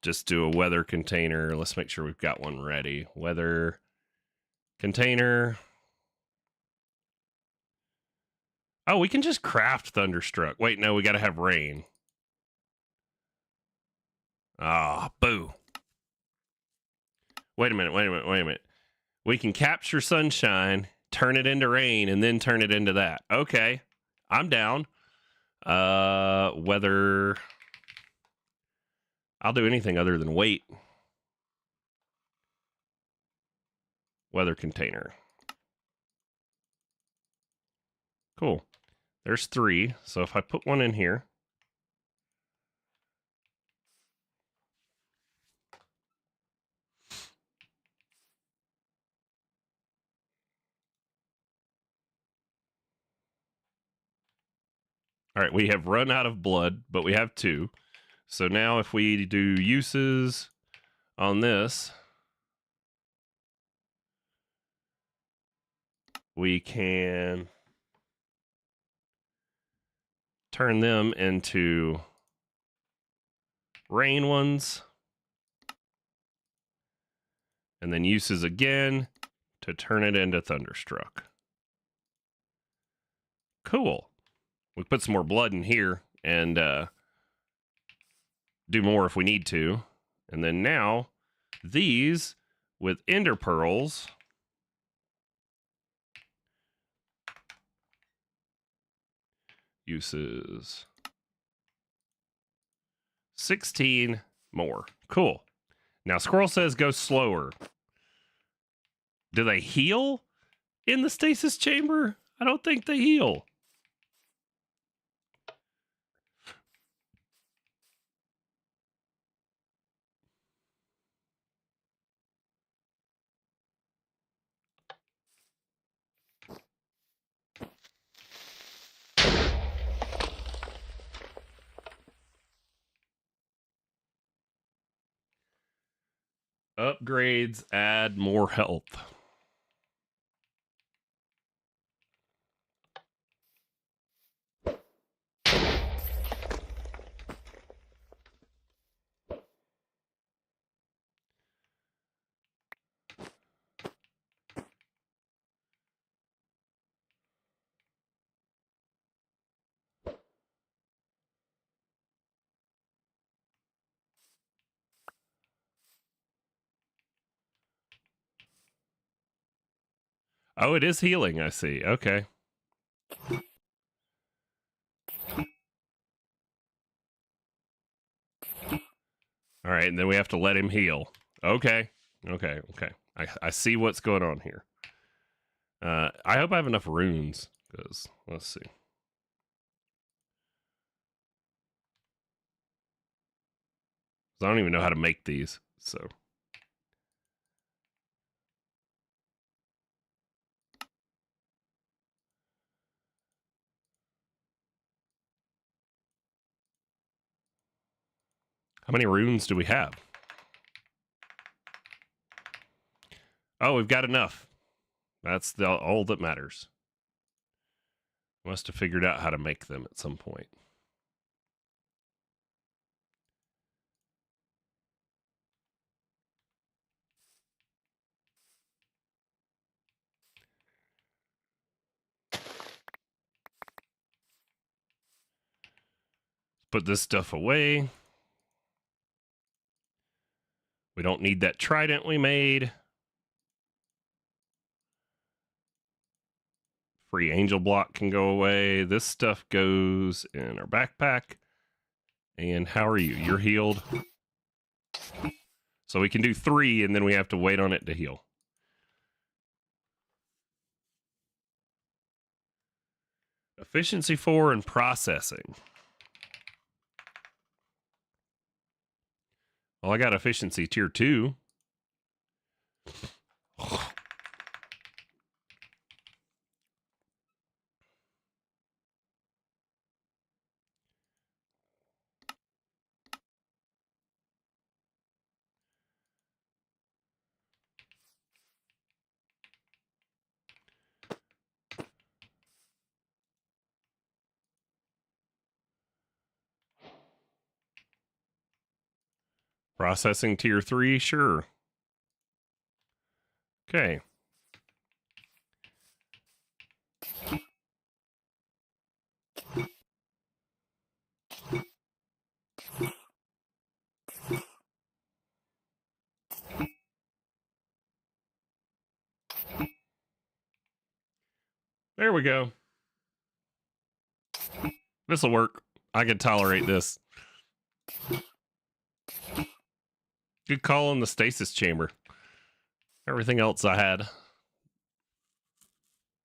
just do a weather container. Let's make sure we've got one ready. Weather container. Oh, we can just craft thunderstruck. Wait, no, we got to have rain. Ah, boo. Wait a minute. We can capture sunshine, turn it into rain, and then turn it into that. Okay, I'm down. Weather. I'll do anything other than wait. Weather container. Cool. There's 3. So if I put one in here. All right, we have run out of blood, but we have 2. So now if we do uses on this, we can turn them into rain ones. And then uses again to turn it into thunderstruck. Cool. We put some more blood in here and do more if we need to. And then now these with ender pearls uses 16 more. Cool. Now Squirrel says go slower. Do they heal in the stasis chamber? I don't think they heal. Upgrades add more health. Oh, it is healing, I see. Okay. All right, and then we have to let him heal. Okay. I see what's going on here. I hope I have enough runes, because let's see. I don't even know how to make these, so. How many runes do we have? Oh, we've got enough. That's all that matters. Must have figured out how to make them at some point. put this stuff away. We don't need that trident we made. Free angel block can go away. This stuff goes in our backpack. And how are you? You're healed. So we can do 3, and then we have to wait on it to heal. Efficiency 4 and processing. Well, I got efficiency tier 2. Processing tier 3, sure. Okay. There we go. This'll work. I can tolerate this. Good call on the stasis chamber. Everything else I had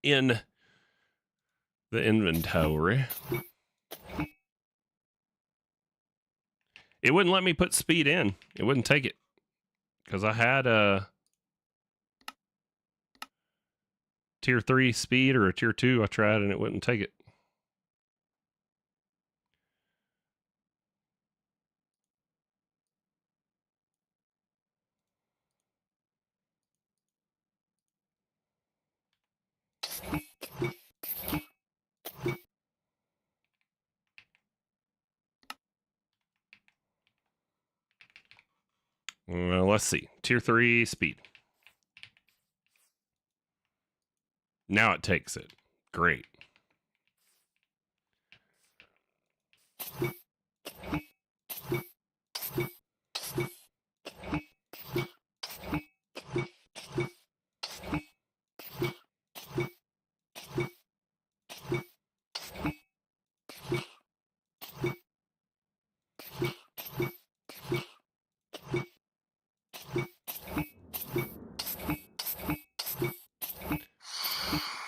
in the inventory. It wouldn't let me put speed in. It wouldn't take it. Because I had a tier 3 speed or a tier 2. I tried and it wouldn't take it. Well, let's see. Tier 3 speed. Now it takes it. Great.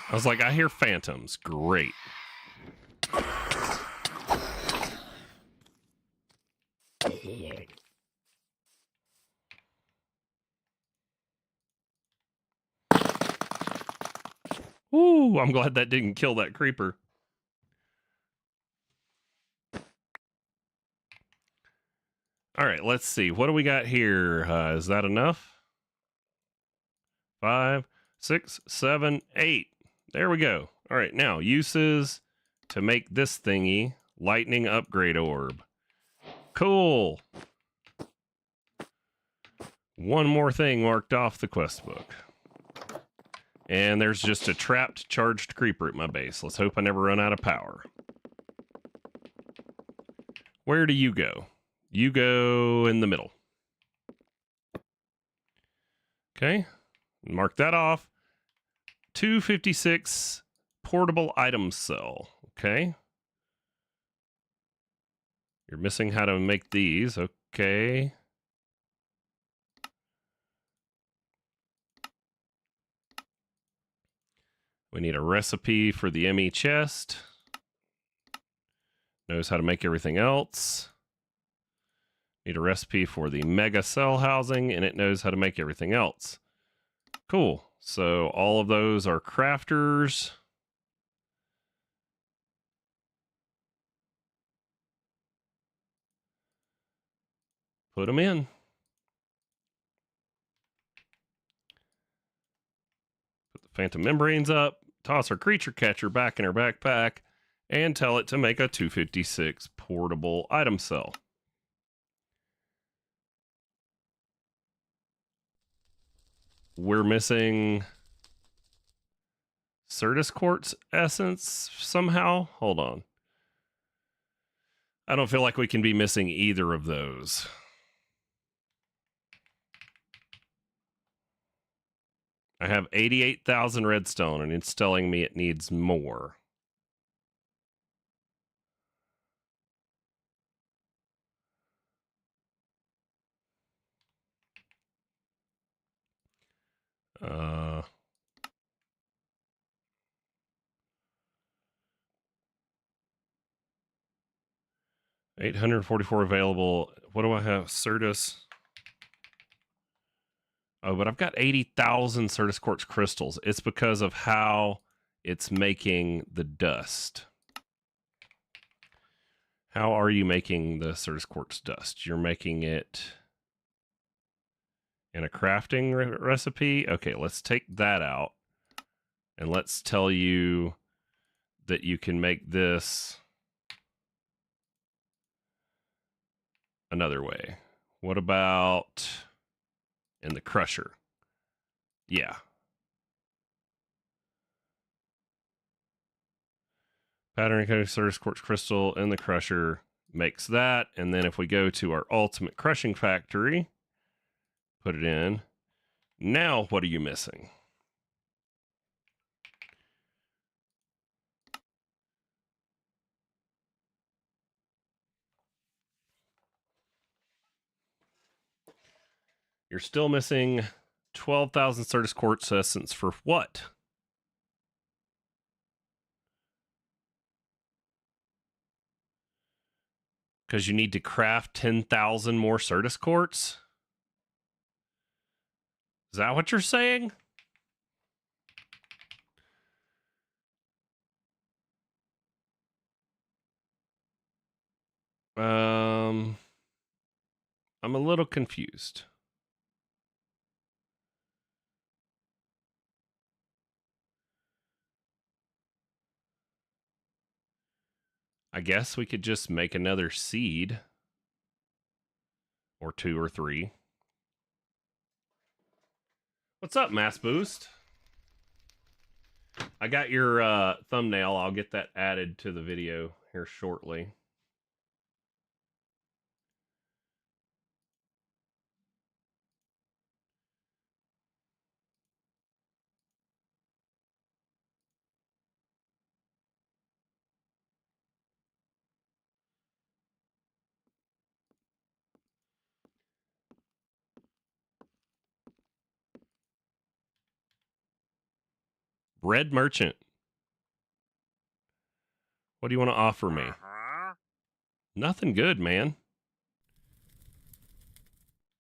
I was like, I hear phantoms. Great. Ooh, I'm glad that didn't kill that creeper. All right, let's see. What do we got here? Is that enough? 5, 6, 7, 8. There we go. All right, now uses to make this thingy. Lightning upgrade orb. Cool. One more thing marked off the quest book. And there's just a trapped charged creeper at my base. Let's hope I never run out of power. Where do you go? You go in the middle. Okay. Mark that off. 256 portable item cell. Okay. You're missing how to make these. Okay. We need a recipe for the ME chest. Knows how to make everything else. Need a recipe for the mega cell housing, and it knows how to make everything else. Cool. So all of those are crafters. Put them in. Put the phantom membranes up. Toss our creature catcher back in our backpack. And tell it to make a 256 portable item cell. We're missing Certus Quartz essence somehow. Hold on. I don't feel like we can be missing either of those. I have 88,000 redstone, and it's telling me it needs more. Uh, 844 available. What do I have? Certus. Oh, but I've got 80,000 Certus quartz crystals. It's because of how it's making the dust. How are you making the Certus quartz dust? You're making it in a crafting recipe. Okay, let's take that out. And let's tell you that you can make this another way. What about in the crusher? Yeah. Pattern encoded Certus quartz crystal in the crusher makes that. And then if we go to our ultimate crushing factory, put it in. Now, what are you missing? You're still missing 12,000 Certus quartz essence for what? Because you need to craft 10,000 more Certus quartz? Is that what you're saying? I'm a little confused. I guess we could just make another seed. Or 2 or 3. What's up, Mass Boost? I got your thumbnail. I'll get that added to the video here shortly. Red Merchant. What do you want to offer me? Nothing good, man.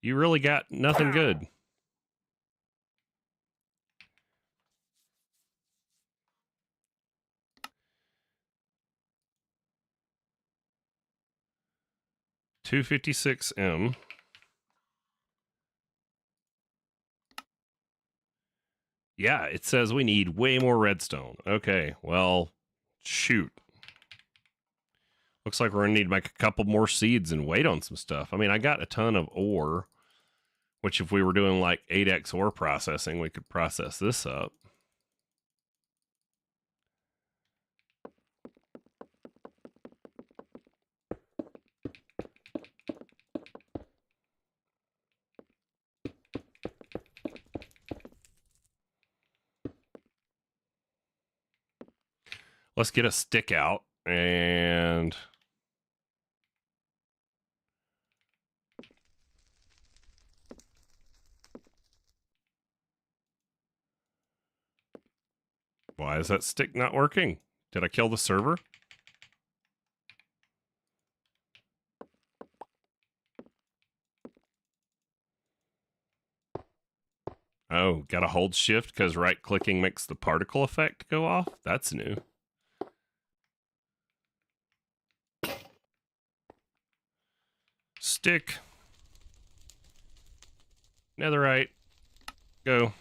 You really got nothing good. $256M. Yeah, it says we need way more redstone. Okay, well, shoot. Looks like we're going to need to make a couple more seeds and wait on some stuff. I mean, I got a ton of ore, which if we were doing like 8x ore processing, we could process this up. Let's get a stick out and why is that stick not working? Did I kill the server? Oh, gotta hold shift because right clicking makes the particle effect go off? That's new. Stick. Netherite. Go.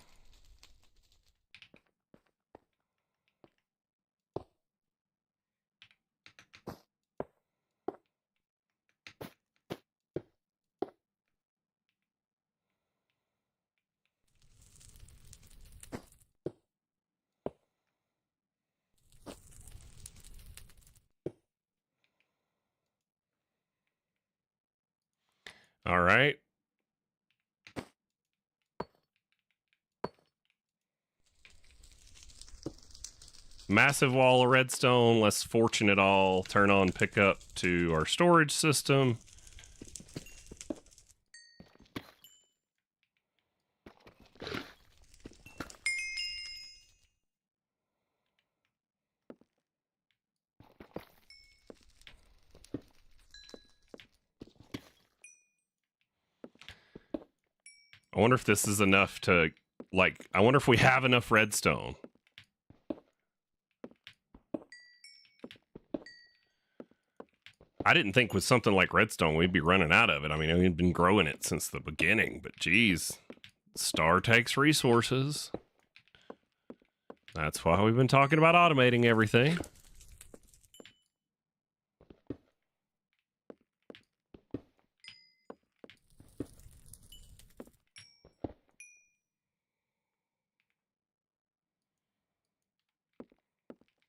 All right. Massive wall of redstone. Let's fortune it all. Turn on pickup to our storage system. I wonder if this is enough to, like, I wonder if we have enough redstone. I didn't think with something like redstone we'd be running out of it. I mean, we've been growing it since the beginning, but geez, Star takes resources. That's why we've been talking about automating everything.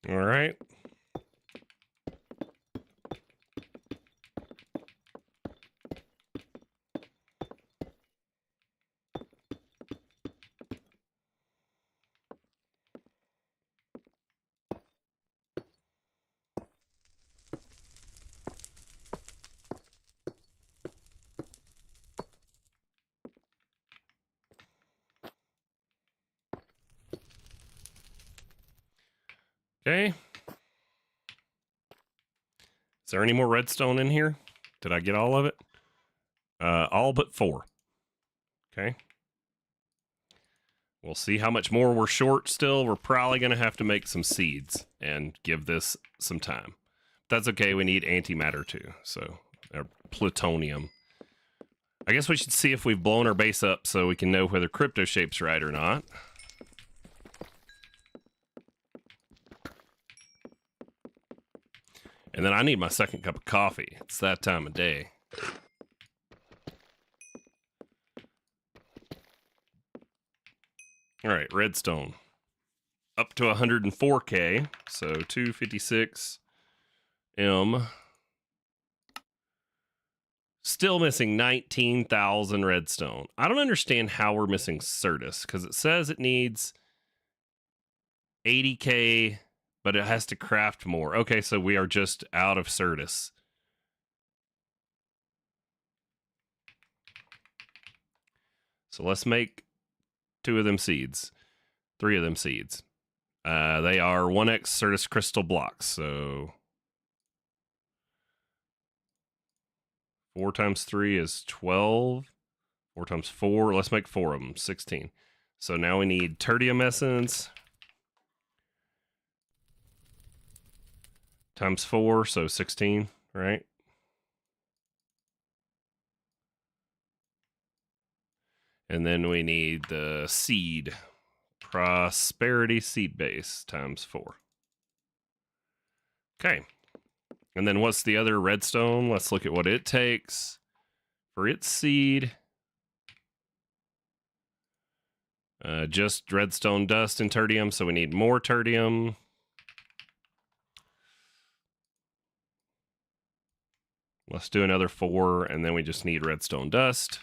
All right. Okay. Is there any more redstone in here? Did I get all of it? All but 4. Okay. We'll see how much more we're short still. We're probably going to have to make some seeds and give this some time. That's okay. We need antimatter too. So, plutonium. I guess we should see if we've blown our base up so we can know whether crypto shape's right or not. And then I need my second cup of coffee. It's that time of day. All right, redstone. Up to 104K, so 256 M. Still missing 19,000 redstone. I don't understand how we're missing Certus, because it says it needs 80K, but it has to craft more. Okay, so we are just out of Certus. So let's make 2 of them seeds. 3 of them seeds. They are 1x Certus crystal blocks, so 4 times 3 is 12. 4 times 4, let's make 4 of them, 16. So now we need tertium essence times 4, so 16, right? And then we need the seed, prosperity seed base times 4. Okay. And then what's the other redstone? Let's look at what it takes for its seed. Just redstone dust and tertium, so we need more tertium. Let's do another 4, and then we just need redstone dust.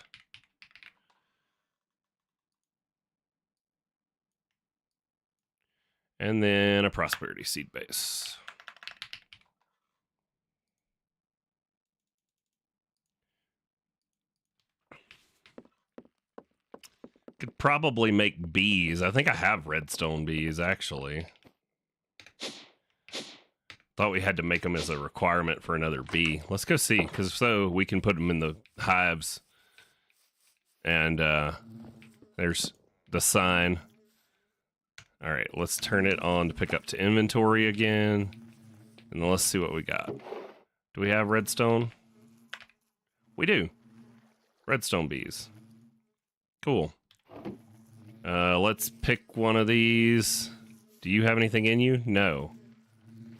And then a prosperity seed base. Could probably make bees. I think I have redstone bees, actually. Thought we had to make them as a requirement for another bee. Let's go see, because so we can put them in the hives. And there's the sign. All right, let's turn it on to pick up to inventory again. And then let's see what we got. Do we have redstone? We do. Redstone bees. Cool. Let's pick one of these. Do you have anything in you? No.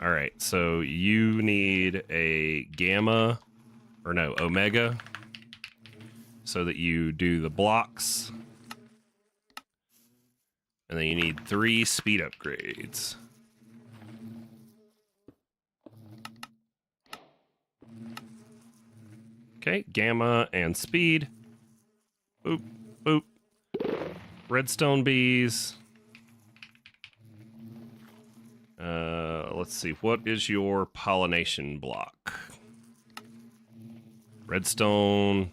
All right, so you need a gamma, or no, omega, so that you do the blocks. And then you need 3 speed upgrades. Okay, gamma and speed. Boop, boop. Redstone bees. Let's see. What is your pollination block? Redstone.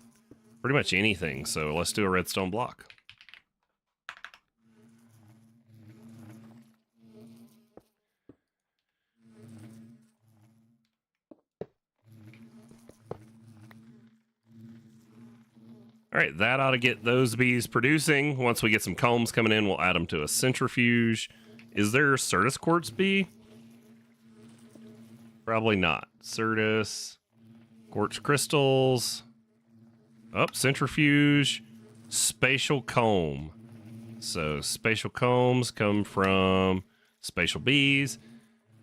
Pretty much anything. So let's do a redstone block. All right, that ought to get those bees producing. Once we get some combs coming in, we'll add them to a centrifuge. Is there Certus quartz bee? Probably not. Certus, quartz crystals. Up, centrifuge, spatial comb. So spatial combs come from spatial bees.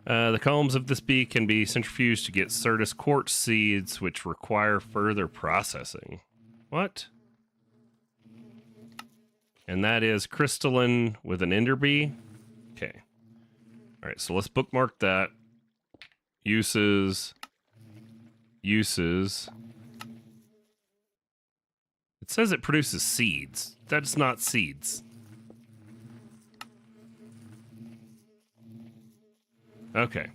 The combs of this bee can be centrifuged to get Certus quartz seeds, which require further processing. What? And that is crystalline with an ender bee. Okay. All right, so let's bookmark that. Uses. It says it produces seeds. That's not seeds. Okay.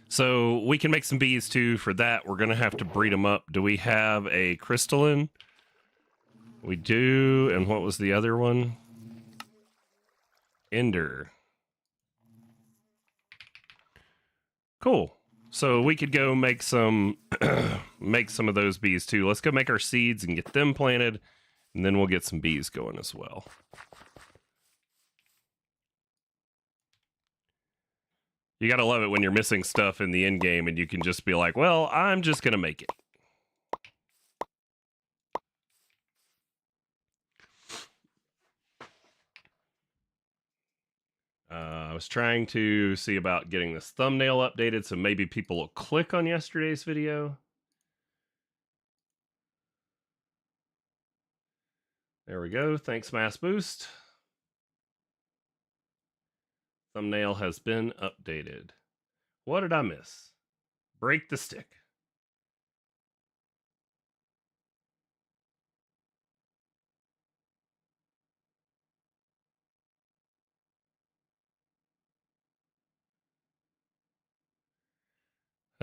So we can make some bees too. For that, we're going to have to breed them up. Do we have a crystalline? We do. And what was the other one? Ender. Cool. So we could go make some make some of those bees too. Let's go make our seeds and get them planted, and then we'll get some bees going as well. You gotta love it when you're missing stuff in the end game and you can just be like, well, I'm just gonna make it. I was trying to see about getting this thumbnail updated so maybe people will click on yesterday's video. There we go. Thanks, Mass Boost. Thumbnail has been updated. What did I miss? Break the stick.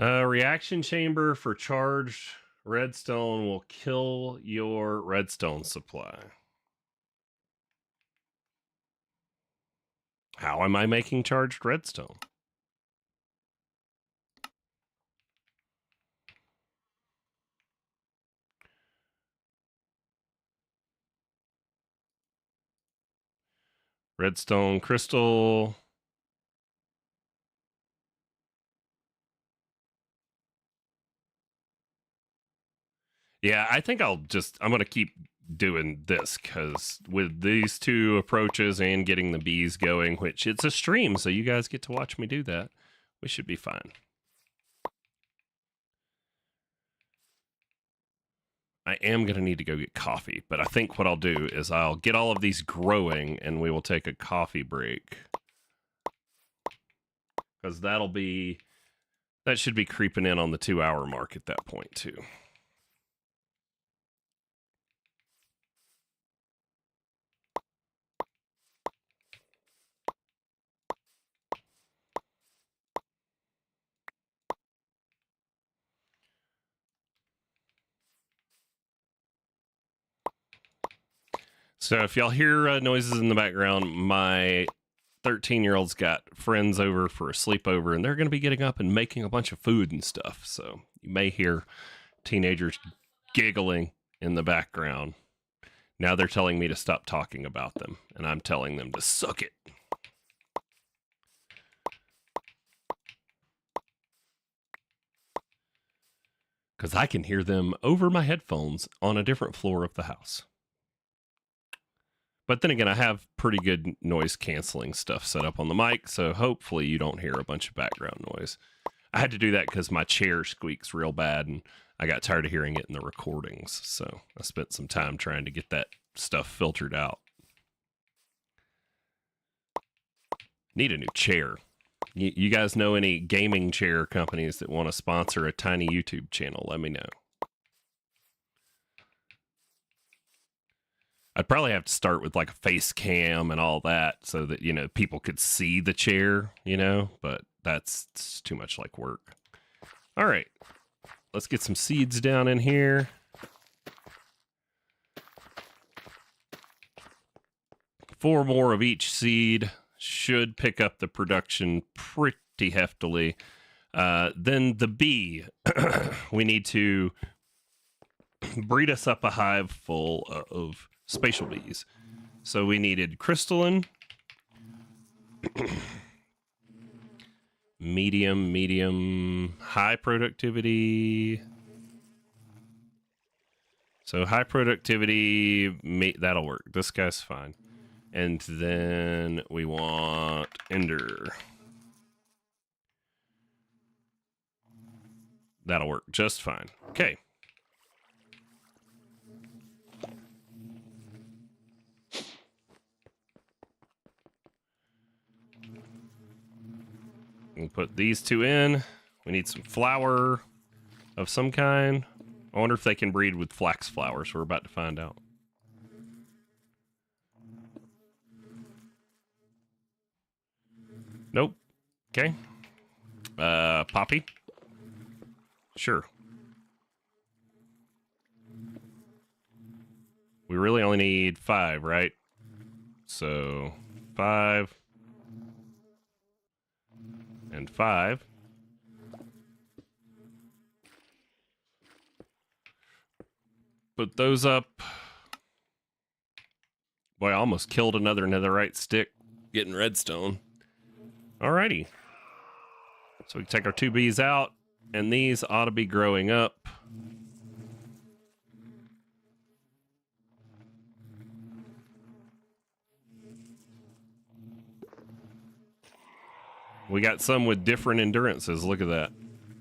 Reaction chamber for charged redstone will kill your redstone supply. How am I making charged redstone? Redstone crystal. Yeah, I think I'm going to keep doing this because with these two approaches and getting the bees going, which it's a stream, so you guys get to watch me do that, we should be fine. I am going to need to go get coffee, but I think what I'll do is I'll get all of these growing and we will take a coffee break. Because that should be creeping in on the 2-hour mark at that point too. So if y'all hear noises in the background, my 13-year-old's got friends over for a sleepover, and they're going to be getting up and making a bunch of food and stuff. So you may hear teenagers giggling in the background. Now they're telling me to stop talking about them, and I'm telling them to suck it. Because I can hear them over my headphones on a different floor of the house. But then again, I have pretty good noise canceling stuff set up on the mic, so hopefully you don't hear a bunch of background noise. I had to do that because my chair squeaks real bad, and I got tired of hearing it in the recordings, so I spent some time trying to get that stuff filtered out. Need a new chair. You guys know any gaming chair companies that want to sponsor a tiny YouTube channel? Let me know. I'd probably have to start with like a face cam and all that so that, you know, people could see the chair, you know, but that's too much like work. All right, let's get some seeds down in here. Four more of each seed should pick up the production pretty heftily. Then the bee, we need to breed us up a hive full of spatial bees. So we needed crystalline, medium, high productivity. So high productivity, that'll work. This guy's fine. And then we want ender. That'll work just fine. Okay. We'll put these two in. We need some flour of some kind. I wonder if they can breed with flax flowers. We're about to find out. Nope. Okay. Poppy. Sure. We really only need 5, right? So 5 and 5. Put those up. Boy, I almost killed another netherite stick getting redstone. Alrighty. So we can take our 2 bees out, and these ought to be growing up. We got some with different endurances. Look at that.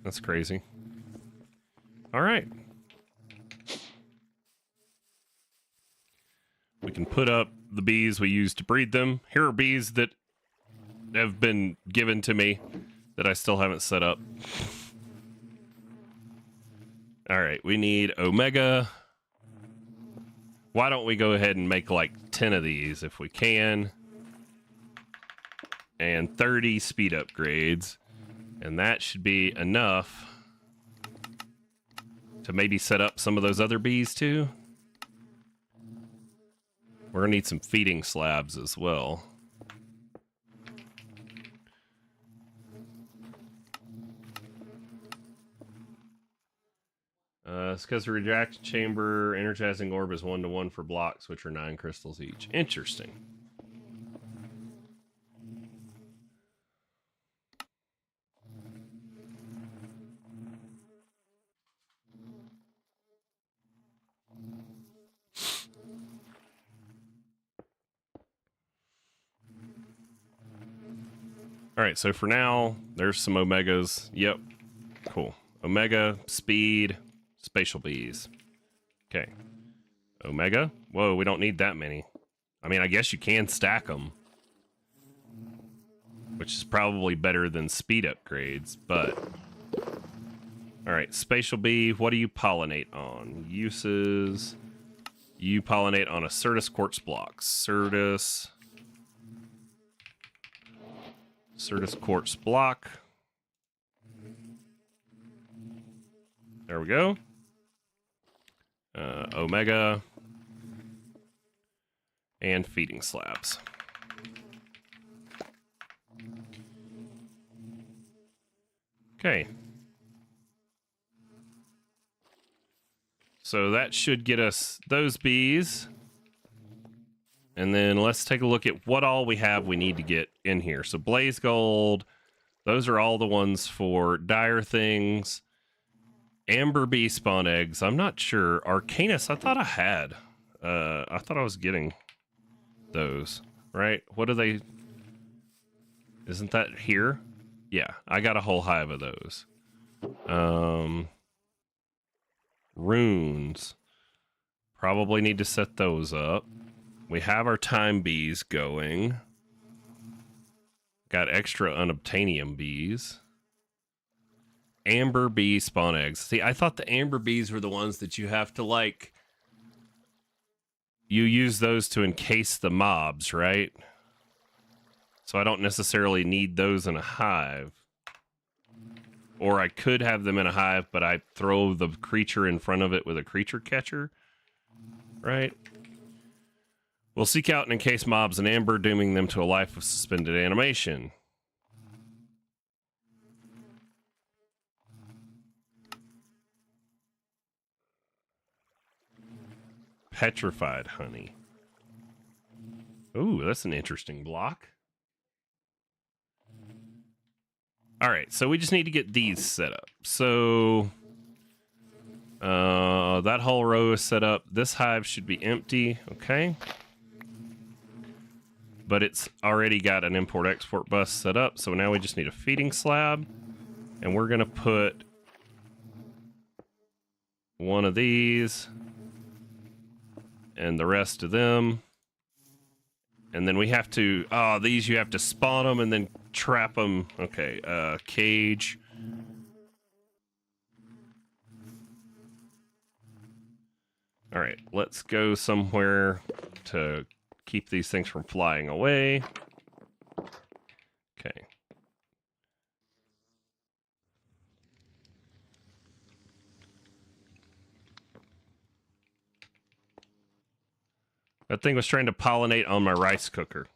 That's crazy. All right. We can put up the bees we used to breed them. Here are bees that have been given to me that I still haven't set up. All right, we need omega. Why don't we go ahead and make like 10 of these if we can? And 30 speed upgrades. And that should be enough to maybe set up some of those other bees too. We're gonna need some feeding slabs as well. It's because the reaction chamber energizing orb is 1-to-1 for blocks, which are 9 crystals each. Interesting. All right, so for now, there's some omegas. Yep, cool. Omega, speed, spatial bees. Okay. Omega. Whoa, we don't need that many. I mean, I guess you can stack them, which is probably better than speed upgrades, but... All right, spatial bee, what do you pollinate on? Uses... You pollinate on a Certus quartz block. Certus quartz block. There we go. Omega. And feeding slabs. Okay. So that should get us those bees. And then let's take a look at what all we have we need to get in here. So blaze gold, those are all the ones for dire things. Amber bee spawn eggs, I'm not sure. Arcanus, I thought I had. I thought I was getting those, right? What are they? Isn't that here? Yeah, I got a whole hive of those. Runes. Probably need to set those up. We have our time bees going. Got extra unobtainium bees. Amber bee spawn eggs. See, I thought the amber bees were the ones that you have to, like, you use those to encase the mobs, right? So I don't necessarily need those in a hive. Or I could have them in a hive, but I throw the creature in front of it with a creature catcher, right? We'll seek out and encase mobs in amber, dooming them to a life of suspended animation. Petrified honey. Ooh, that's an interesting block. All right, so we just need to get these set up. So that whole row is set up. This hive should be empty, okay. But it's already got an import-export bus set up, so now we just need a feeding slab. And we're gonna put one of these and the rest of them. And then we have to, these you have to spawn them and then trap them. Okay, cage. All right, let's go somewhere to keep these things from flying away. Okay. That thing was trying to pollinate on my rice cooker.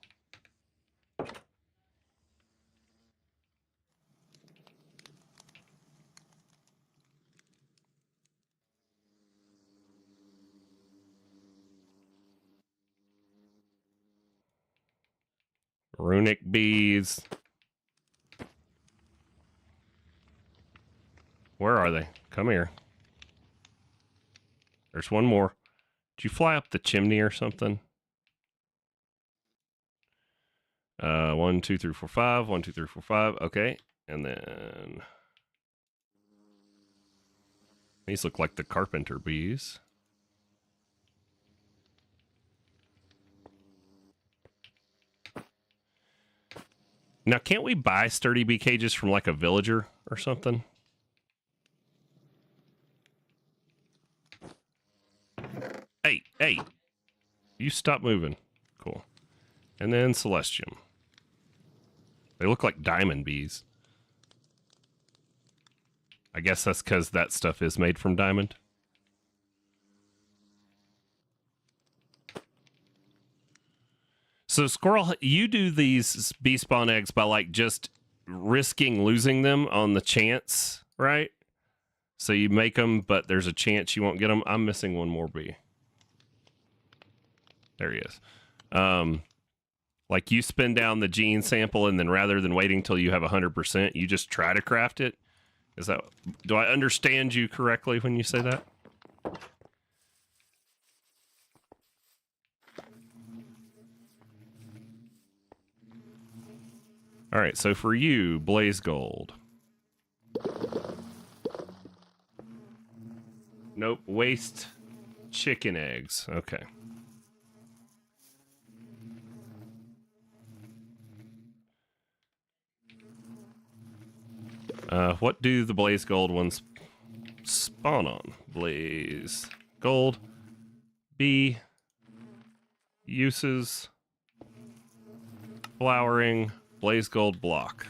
Runic bees. Where are they? Come here. There's one more. Did you fly up the chimney or something? 1, 2, 3, 4, 5. 1, 2, 3, 4, 5. Okay. And then these look like the carpenter bees. Now, can't we buy sturdy bee cages from like a villager or something? Hey, you stop moving. Cool. And then Celestium. They look like diamond bees. I guess that's because that stuff is made from diamond. So, Squirrel, you do these bee spawn eggs by, like, just risking losing them on the chance, right? So you make them, but there's a chance you won't get them. I'm missing one more bee. There he is. Like, you spin down the gene sample, and then rather than waiting till you have 100%, you just try to craft it. Is that, do I understand you correctly when you say that? All right, so for you, Blaze Gold. Nope, waste chicken eggs. Okay. What do the Blaze Gold ones spawn on? Blaze Gold. Bee. Uses. Flowering. Blaze Gold block.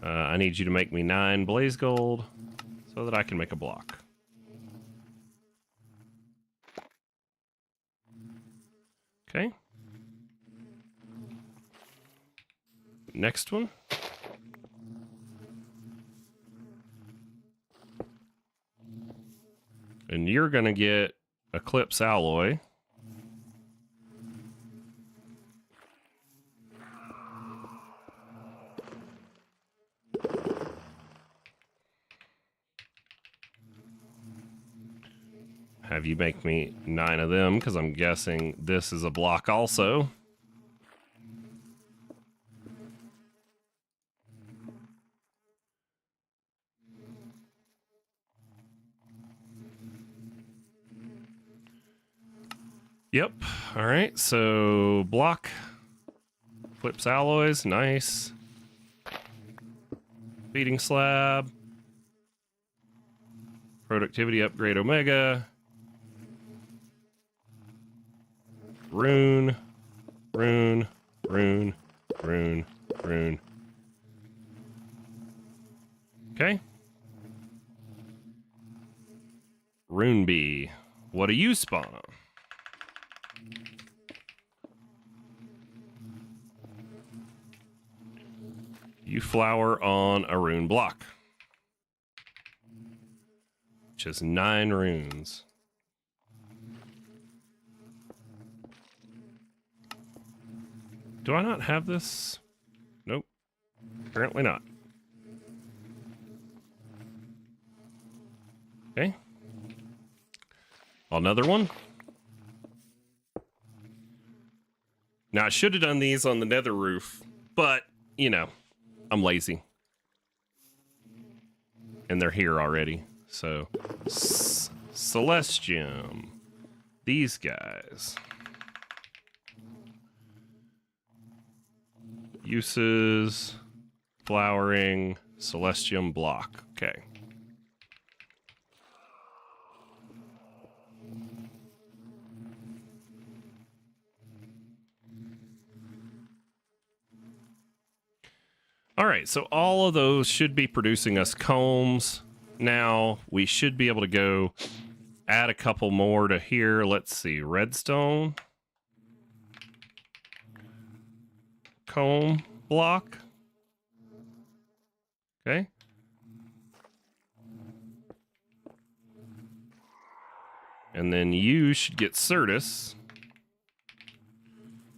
I need you to make me 9 Blaze Gold so that I can make a block. Okay. Next one. And you're going to get Eclipse Alloy. Have you make me 9 of them, because I'm guessing this is a block also. Yep. All right, so block. Clips alloys, nice. Feeding slab. Productivity upgrade omega. Rune. Rune. Rune. Rune. Rune. Okay. Rune bee. What do you spawn? You flower on a rune block, which is 9 runes. Do I not have this? Nope. Apparently not. Okay. Another one. Now, I should have done these on the nether roof, but, you know, I'm lazy. And they're here already. So, Celestium. These guys. Uses. Flowering. Celestium block. Okay. All right, so all of those should be producing us combs. Now we should be able to go add a couple more to here. Let's see, redstone. Comb block. Okay. And then you should get Certus.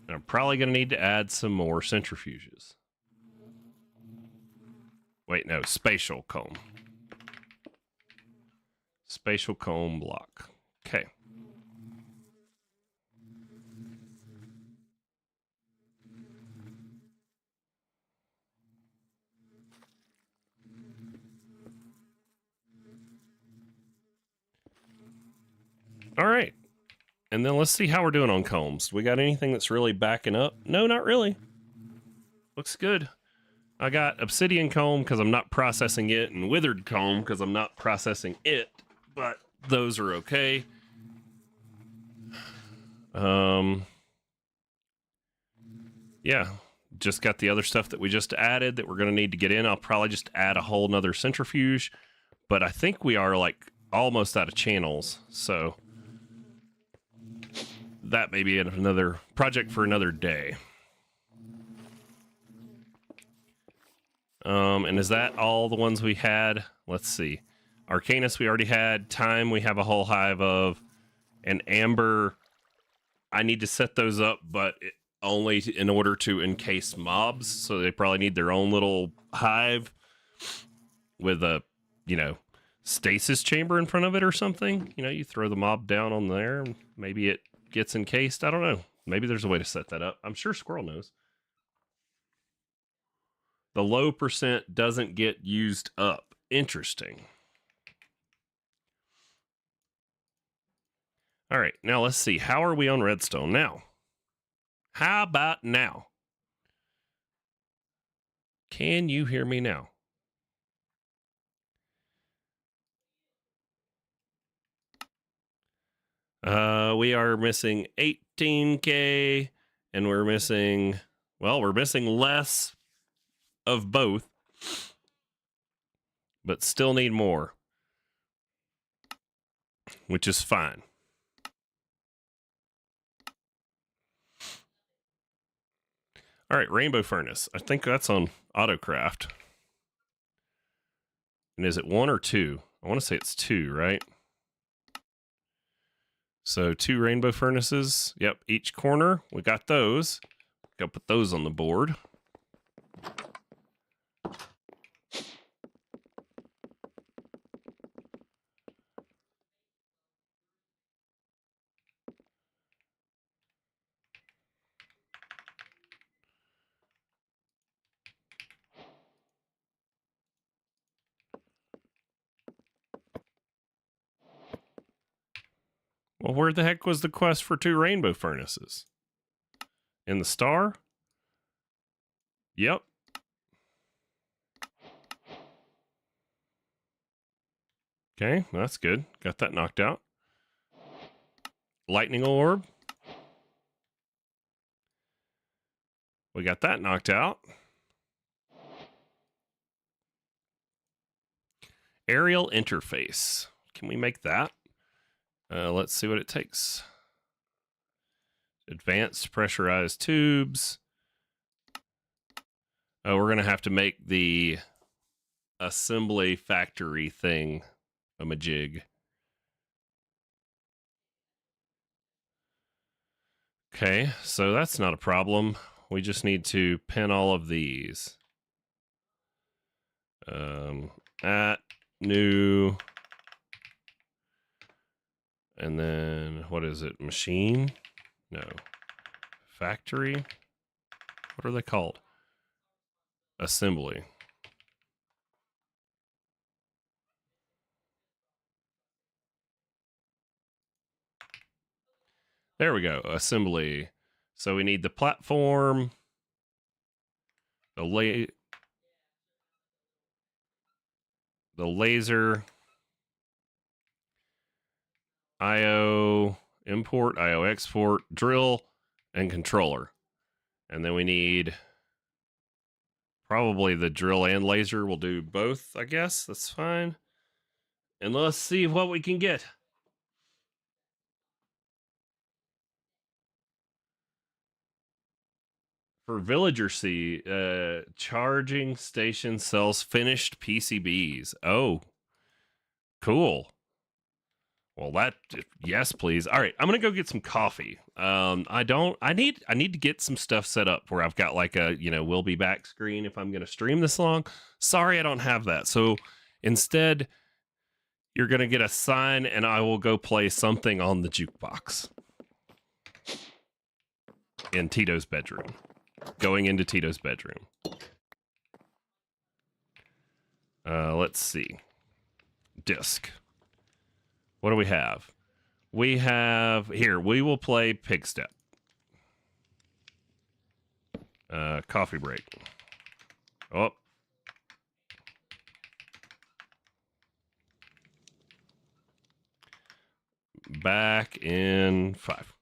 And I'm probably going to need to add some more centrifuges. Wait, no, spatial comb. Spatial comb block. Okay. All right. And then let's see how we're doing on combs. We got anything that's really backing up? No, not really. Looks good. I got obsidian comb because I'm not processing it, and withered comb because I'm not processing it, but those are okay. Yeah, just got the other stuff that we just added that we're going to need to get in. I'll probably just add a whole nother centrifuge, but I think we are like almost out of channels, so that may be another project for another day. And is that all the ones we had? Let's see. Arcanus we already had. Time we have a whole hive of. And Amber, I need to set those up, but only in order to encase mobs. So they probably need their own little hive with a, you know, stasis chamber in front of it or something. You know, you throw the mob down on there, and maybe it gets encased. I don't know. Maybe there's a way to set that up. I'm sure Squirrel knows. The low percent doesn't get used up. Interesting. All right, now let's see. How are we on redstone now? How about now? Can you hear me now? We are missing 18K, and we're missing, well, we're missing less of both, but still need more, which is fine. All right, Rainbow Furnace. I think that's on AutoCraft. And is it 1 or 2? I want to say it's 2, right? So 2 Rainbow Furnaces. Yep, each corner. We got those. Go put those on the board. Well, where the heck was the quest for 2 Rainbow Furnaces? In the star? Yep. Okay, that's good. Got that knocked out. Lightning orb. We got that knocked out. Aerial interface. Can we make that? Let's see what it takes. Advanced pressurized tubes. Oh, we're going to have to make the assembly factory thing a majig. Okay, so that's not a problem. We just need to pin all of these. At new, and then what is it? Machine? No. Factory? What are they called? Assembly. There we go. Assembly. So we need the platform, the laser, IO import, IO export, drill, and controller. And then we need probably the drill and laser. We'll do both, I guess. That's fine. And let's see what we can get. For Villager C, charging station sells finished PCBs. Oh, cool. Well, yes, please. All right, I'm gonna go get some coffee. I need to get some stuff set up where I've got like a, we'll be back screen if I'm gonna stream this long. Sorry, I don't have that. So instead, you're gonna get a sign, and I will go play something on the jukebox in Tito's bedroom. Going into Tito's bedroom. Let's see. Disc. What do we have? We have here. We will play Pig Step. Coffee break. Oh. Back in 5.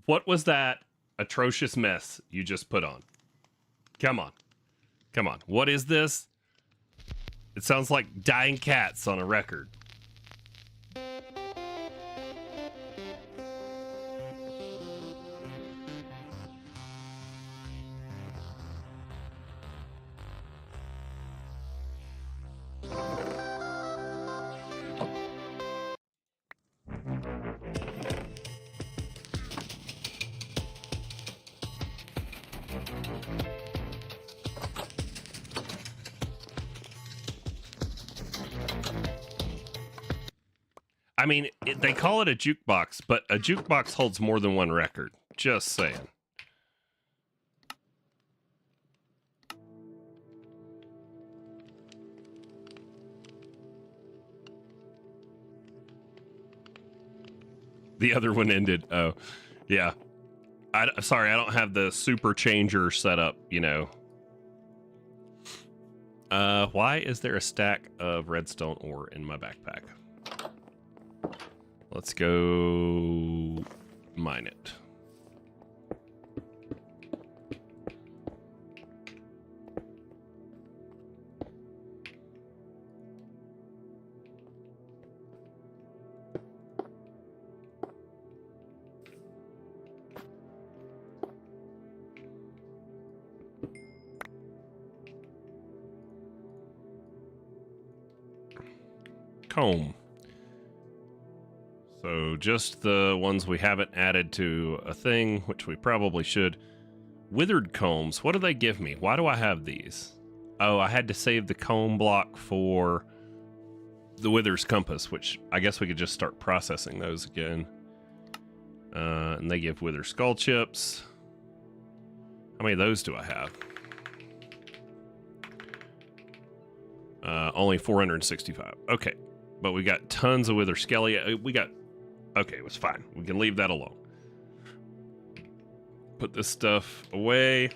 What was that atrocious mess you just put on? Come on. Come on. What is this? It sounds like dying cats on a record. I mean, they call it a jukebox, but a jukebox holds more than one record. Just saying. The other one ended. Oh, yeah. Sorry, I don't have the super changer set up, you know. Why is there a stack of redstone ore in my backpack? Let's go mine it. Comb. So just the ones we haven't added to a thing, which we probably should. Withered combs. What do they give me? Why do I have these? Oh, I had to save the comb block for the Wither's compass, which I guess we could just start processing those again. And they give Wither skull chips. How many of those do I have? Only 465. Okay. But we got tons of Wither skelly. We got... Okay, it was fine. We can leave that alone. Put this stuff away.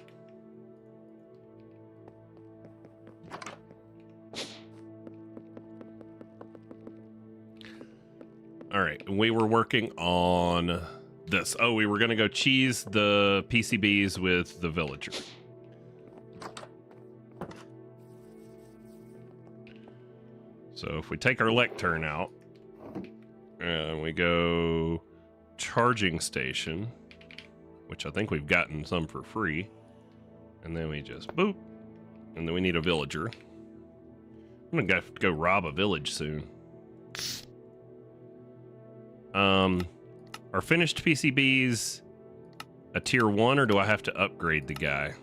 All right, and we were working on this. Oh, we were going to go cheese the PCBs with the villager. So if we take our lectern out and we go charging station, which I think we've gotten some for free, and then we just boop, and then we need a villager. I'm gonna have to go rob a village soon. Are finished PCBs a tier 1, or do I have to upgrade the guy?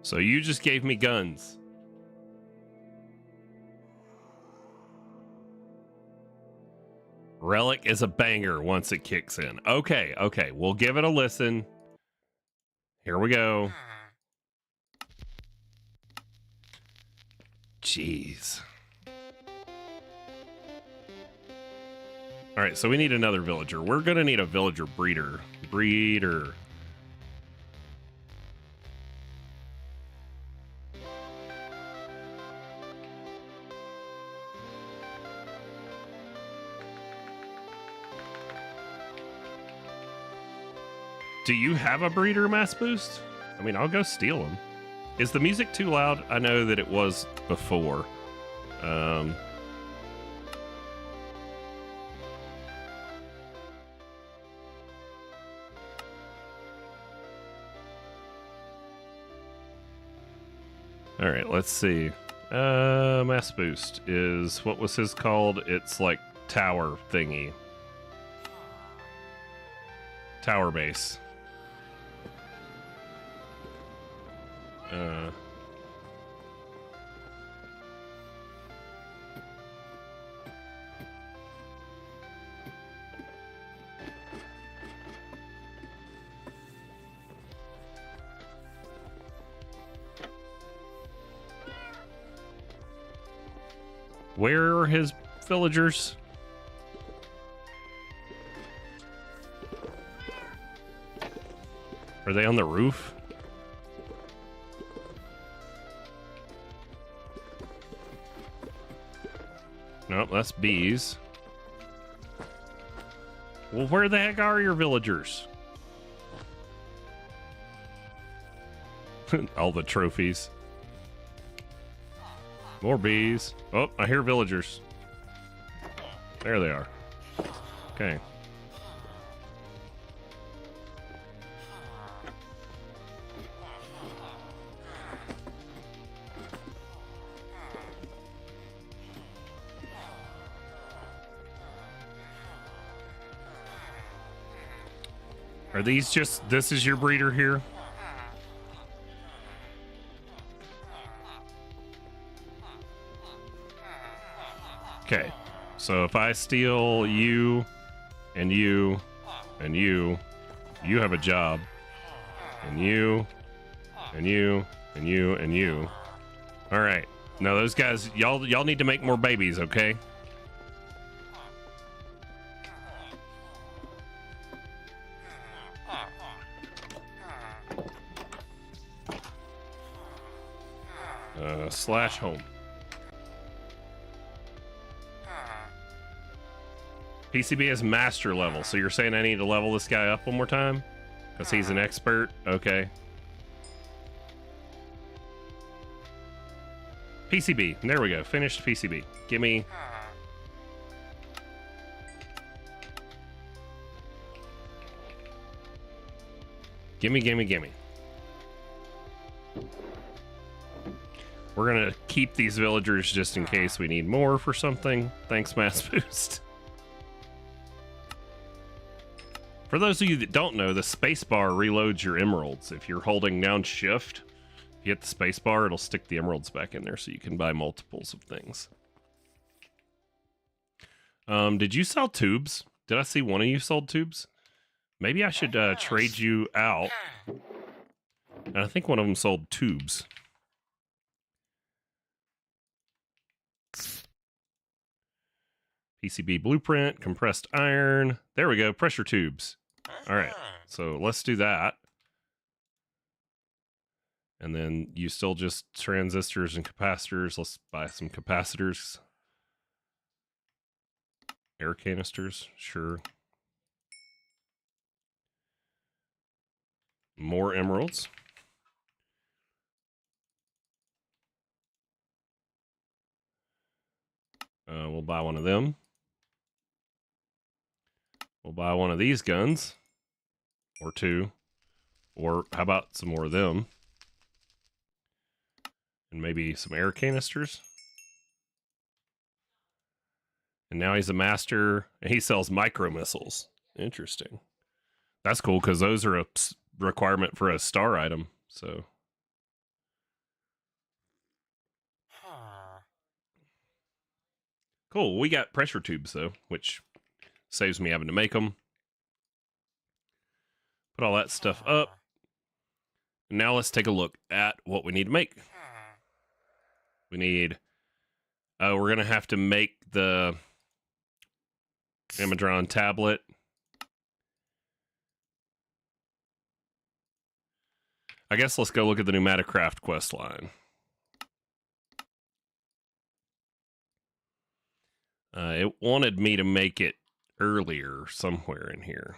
So you just gave me guns. Relic is a banger once it kicks in. Okay, okay, we'll give it a listen. Here we go. Jeez. All right, so we need another villager. We're gonna need a villager breeder. Breeder. Do you have a breeder, Mass Boost? I mean, I'll go steal them. Is the music too loud? I know that it was before. All right, let's see. Mass Boost is, what was his called? It's like tower thingy. Tower base. Where are his villagers? Are they on the roof? Nope, that's bees. Well, where the heck are your villagers? All the trophies. More bees. Oh, I hear villagers. There they are. Okay. Are these just, this is your breeder here? Okay, so if I steal you, and you, and you, you have a job, and you, and you, and you, and you. All right, now those guys, y'all need to make more babies, okay? Slash home. PCB is master level, so you're saying I need to level this guy up one more time? Because he's an expert? Okay. PCB. There we go. Finished PCB. Gimme. Gimme. We're gonna keep these villagers just in case we need more for something. Thanks, Mass Boost. For those of you that don't know, the spacebar reloads your emeralds. If you're holding down shift, if you hit the spacebar, it'll stick the emeralds back in there so you can buy multiples of things. Did you sell tubes? Did I see one of you sold tubes? Maybe I should trade you out. And I think one of them sold tubes. PCB blueprint, compressed iron. There we go, pressure tubes. All right, so let's do that. And then you still just transistors and capacitors. Let's buy some capacitors. Air canisters, sure. More emeralds. We'll buy one of them. We'll buy one of these guns. Or two. Or how about some more of them? And maybe some air canisters. And now he's a master. And he sells micro missiles. Interesting. That's cool because those are a requirement for a star item. So. Cool. We got pressure tubes though, which saves me having to make them. Put all that stuff up. And now let's take a look at what we need to make. We need, we're going to have to make the Amidron tablet. I guess let's go look at the Pneumaticraft quest line. It wanted me to make it earlier somewhere in here.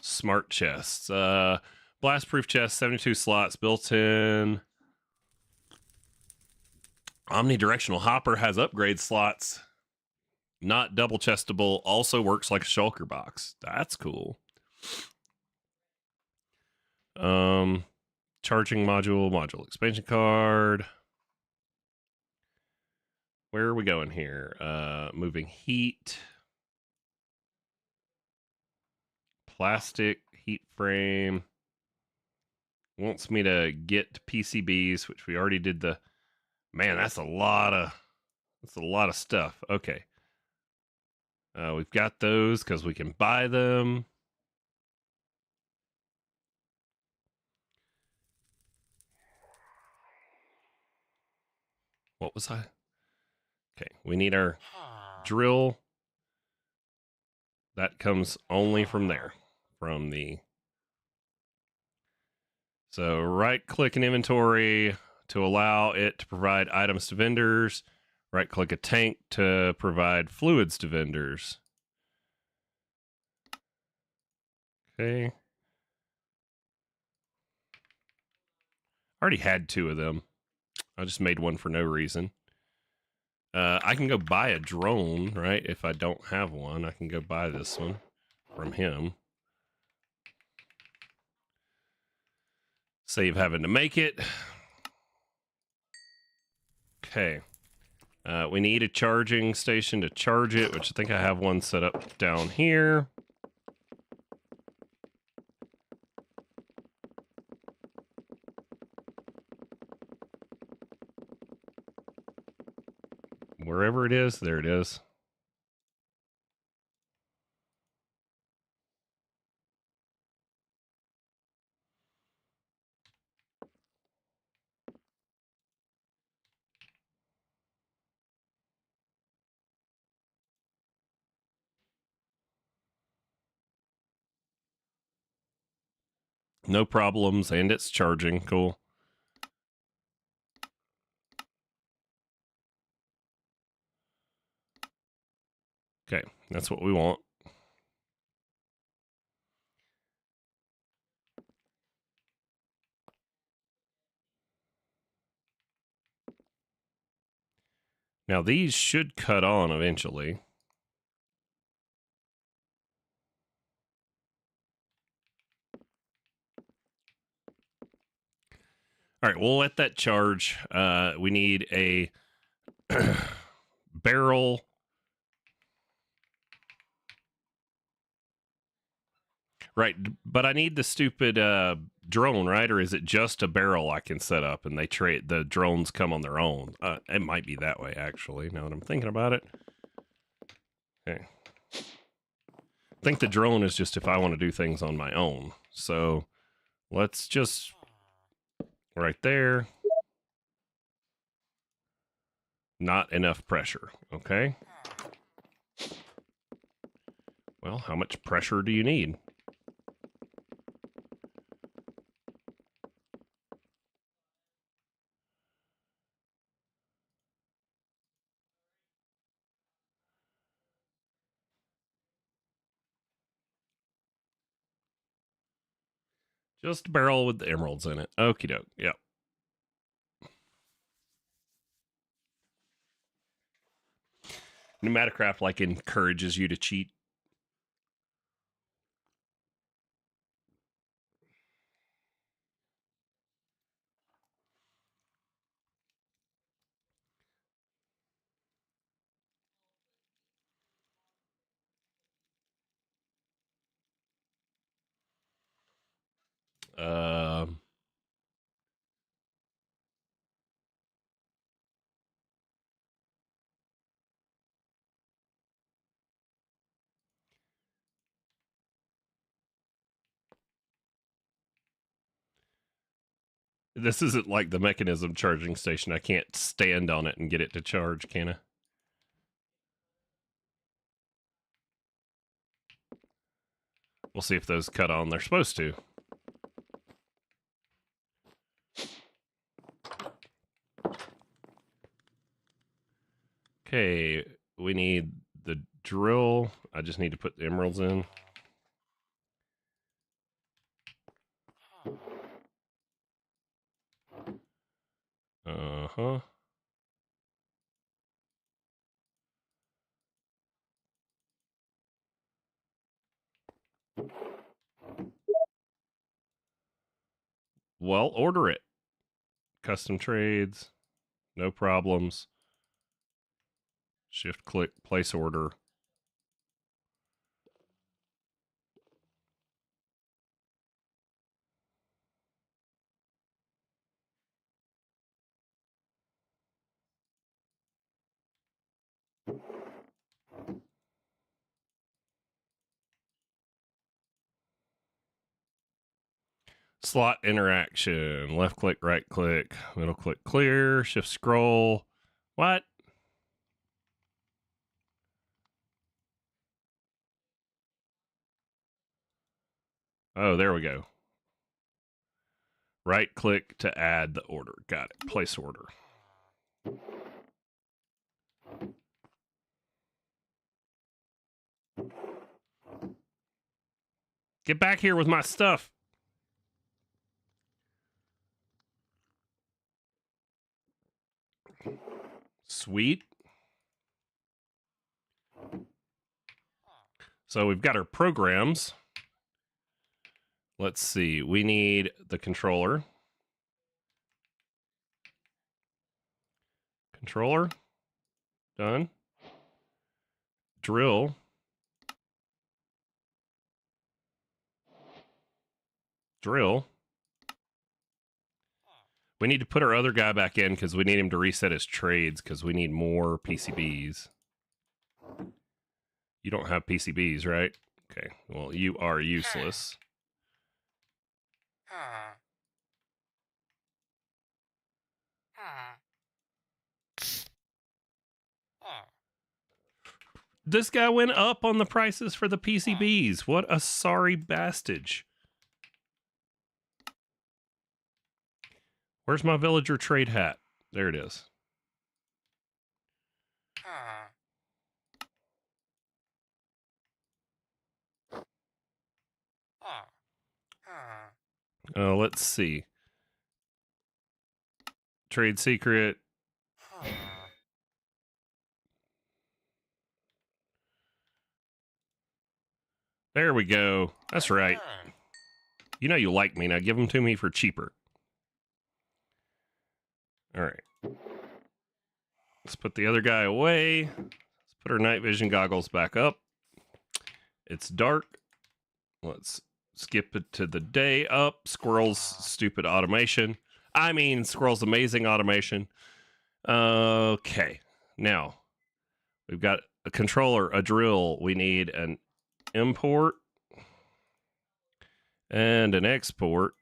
Smart chests. Blast-proof chest, 72 slots built in. Omnidirectional hopper has upgrade slots. Not double chestable. Also works like a shulker box. That's cool. Charging module expansion card. Where are we going here? Moving heat. Plastic heat frame. Wants me to get PCBs, which we already did the. Man, that's a lot of stuff. Okay. We've got those because we can buy them. Whoa. what was I? Okay, we need our drill. That comes only from there, from the. So right click in inventory to allow it to provide items to vendors. Right click a tank to provide fluids to vendors. Okay. I already had 2 of them. I just made one for no reason. I can go buy a drone, right? If I don't have one, I can go buy this one from him. Save having to make it. Okay. We need a charging station to charge it, which I think I have one set up down here. Wherever it is, there it is. No problems, and it's charging. Cool. Okay, that's what we want. Now these should cut on eventually. All right, we'll let that charge. We need a barrel. Right, but I need the stupid drone, right? Or is it just a barrel I can set up and they trade the drones come on their own? It might be that way, actually, now that I'm thinking about it. Okay. I think the drone is just if I want to do things on my own. So let's just right there. Not enough pressure. Okay. Well, how much pressure do you need? Just a barrel with the emeralds in it. Okie doke. Yep. Pneumaticraft like encourages you to cheat. This isn't like the mechanism charging station. I can't stand on it and get it to charge, can I? We'll see if those cut on. They're supposed to. Okay, we need the drill. I just need to put the emeralds in. Uh-huh. Well, order it. Custom trades. No problems. Shift click, place order. Slot interaction. Left click, right click, middle click, clear. Shift scroll. What? Oh, there we go. Right click to add the order. Got it. Place order. Get back here with my stuff. Sweet. So we've got our programs. Let's see. We need the controller. Controller. Done. Drill. Drill. We need to put our other guy back in because we need him to reset his trades because we need more PCBs. You don't have PCBs, right? Okay. Well, you are useless. This guy went up on the prices for the PCBs. What a sorry bastard. Where's my villager trade hat? There it is. Let's see. Trade secret. There we go. That's right. You know you like me. Now give them to me for cheaper. All right. Let's put the other guy away. Let's put our night vision goggles back up. It's dark. Let's skip it to the day up. Squirrel's stupid automation. I mean, Squirrel's amazing automation. Okay. Now, we've got a controller, a drill. We need an import and an export.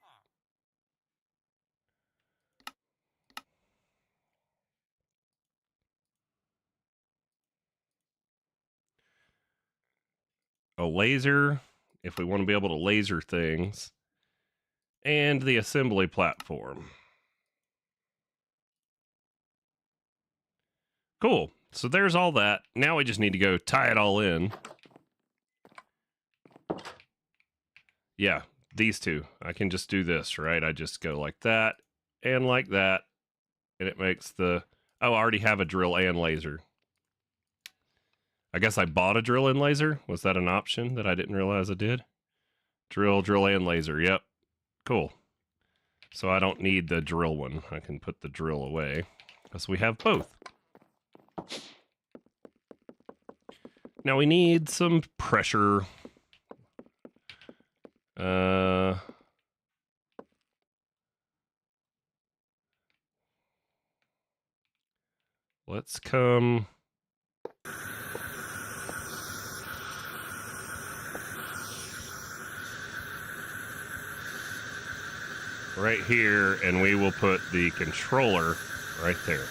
A laser, if we want to be able to laser things, and the assembly platform. Cool. So there's all that. Now we just need to go tie it all in. Yeah, these two. I can just do this, right? I just go like that and like that, and it makes the... Oh, I already have a drill and laser. I guess I bought a drill and laser. Was that an option that I didn't realize I did? Drill, and laser. Yep. Cool. So I don't need the drill one. I can put the drill away because we have both. Now we need some pressure. Let's come... right here, and we will put the controller right there.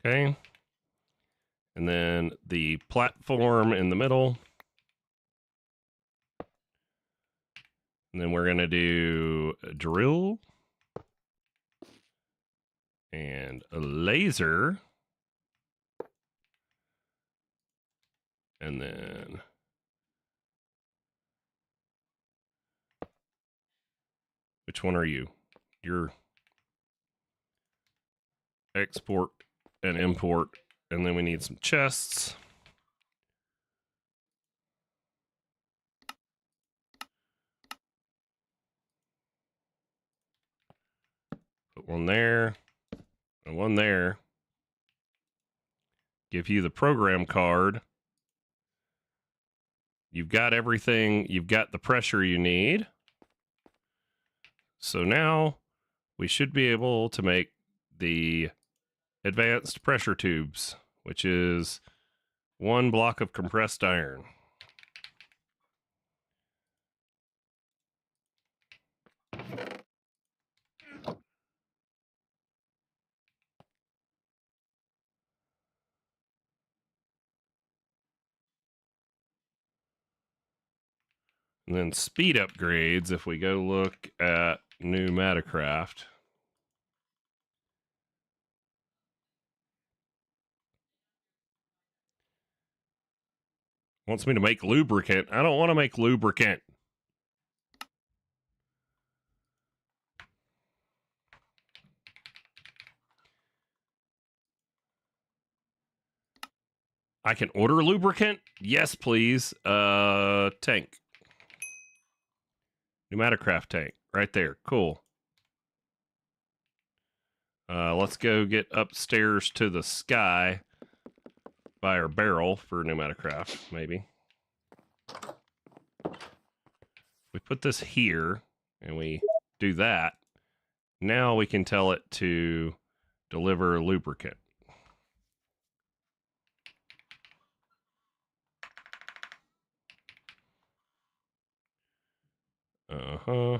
Okay. And then the platform in the middle. And then we're going to do a drill and a laser. And then which one are you? You're export and import. And then we need some chests. Put one there and one there. Give you the program card. You've got everything. You've got the pressure you need. So now we should be able to make the advanced pressure tubes, which is one block of compressed iron. And then speed upgrades, if we go look at new Metacraft. Wants me to make lubricant. I don't want to make lubricant. I can order lubricant? Yes, please. Tank. Pneumaticraft tank. Right there. Cool. Let's go get upstairs to the sky by our barrel for Pneumaticraft, maybe. We put this here, and we do that. Now we can tell it to deliver lubricant. Uh-huh.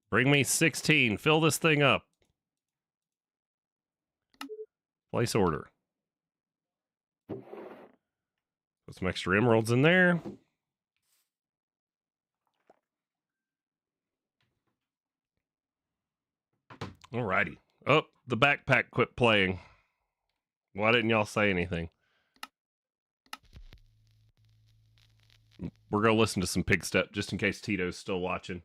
Bring me 16. Fill this thing up. Place order. Put some extra emeralds in there. Alrighty. Oh, the backpack quit playing. Why didn't y'all say anything? We're going to listen to some pig step just in case Tito's still watching.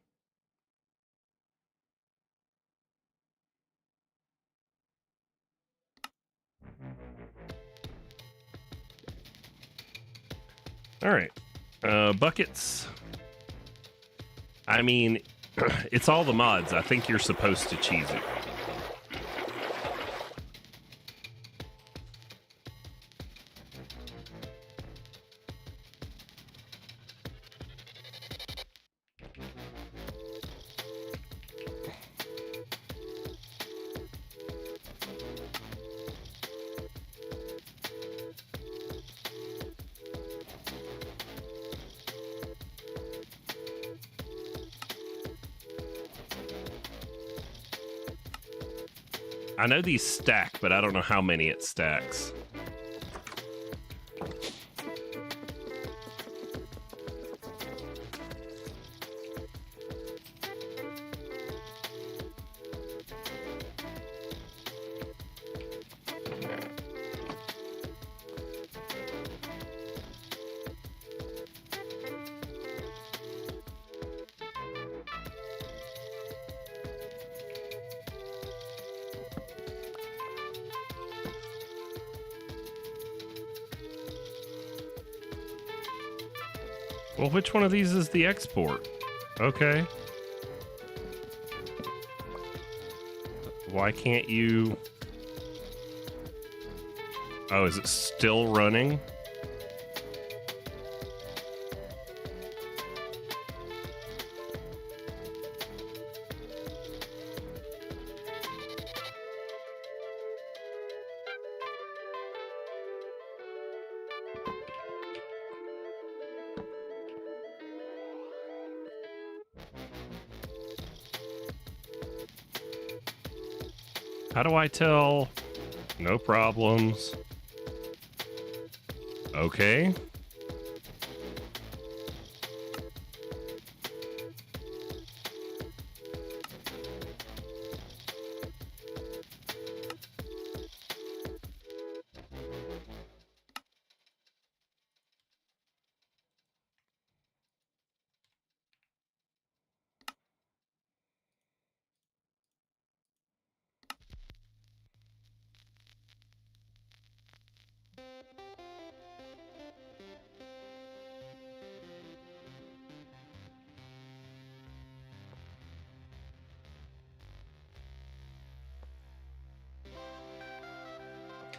All right. Buckets. I mean, it's all the mods. I think you're supposed to cheese it. I know these stack, but I don't know how many it stacks. Well, which one of these is the export? Okay. Why can't you... Oh, is it still running? How do I tell? No problems. Okay.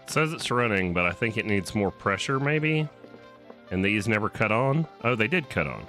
It says it's running, but I think it needs more pressure, maybe? And these never cut on? Oh, they did cut on.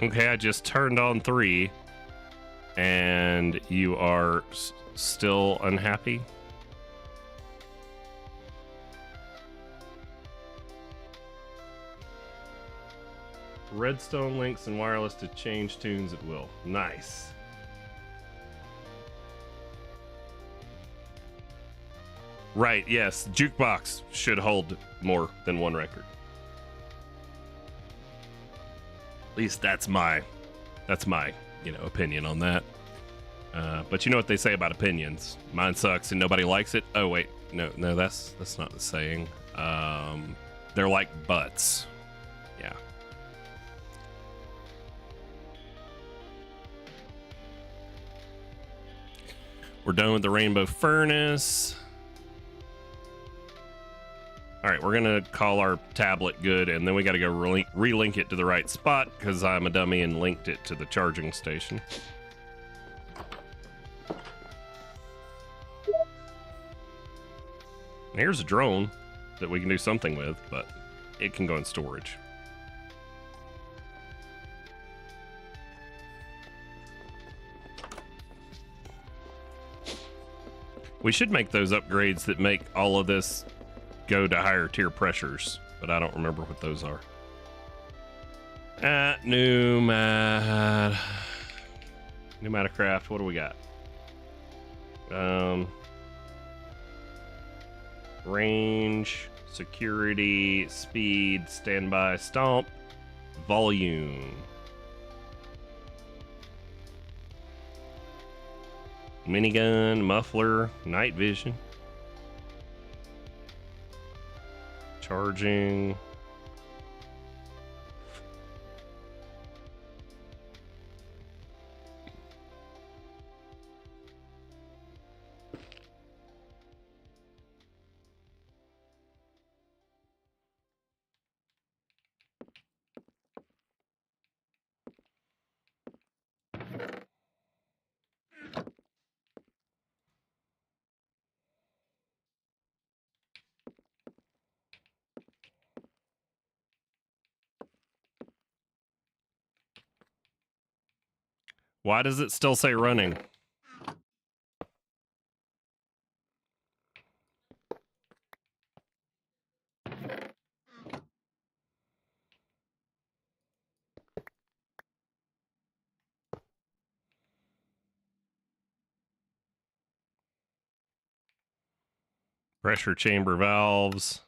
Okay, I just turned on 3, and you are still unhappy? Redstone links and wireless to change tunes at will. Nice. Right, yes. Jukebox should hold more than one record. At least that's my opinion on that. But you know what they say about opinions. Mine sucks and nobody likes it. Oh wait, no, that's not the saying. They're like butts. Yeah. We're done with the rainbow furnace. All right, we're gonna call our tablet good, and then we gotta go relink it to the right spot because I'm a dummy and linked it to the charging station. Here's a drone that we can do something with, but it can go in storage. We should make those upgrades that make all of this go to higher tier pressures, but I don't remember what those are. Pneumaticraft, what do we got? Range, security, speed, standby, stomp, volume. Minigun, muffler, night vision. Charging. Why does it still say running? Pressure chamber valves.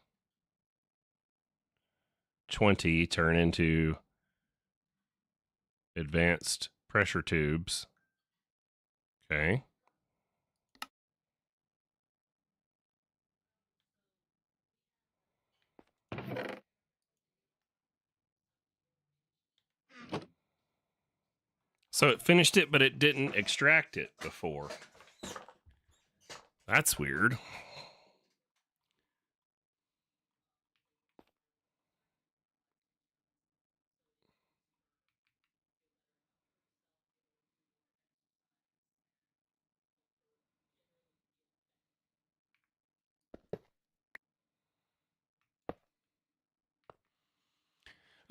20 turn into advanced pressure tubes. Okay. So it finished it, but it didn't extract it before. That's weird.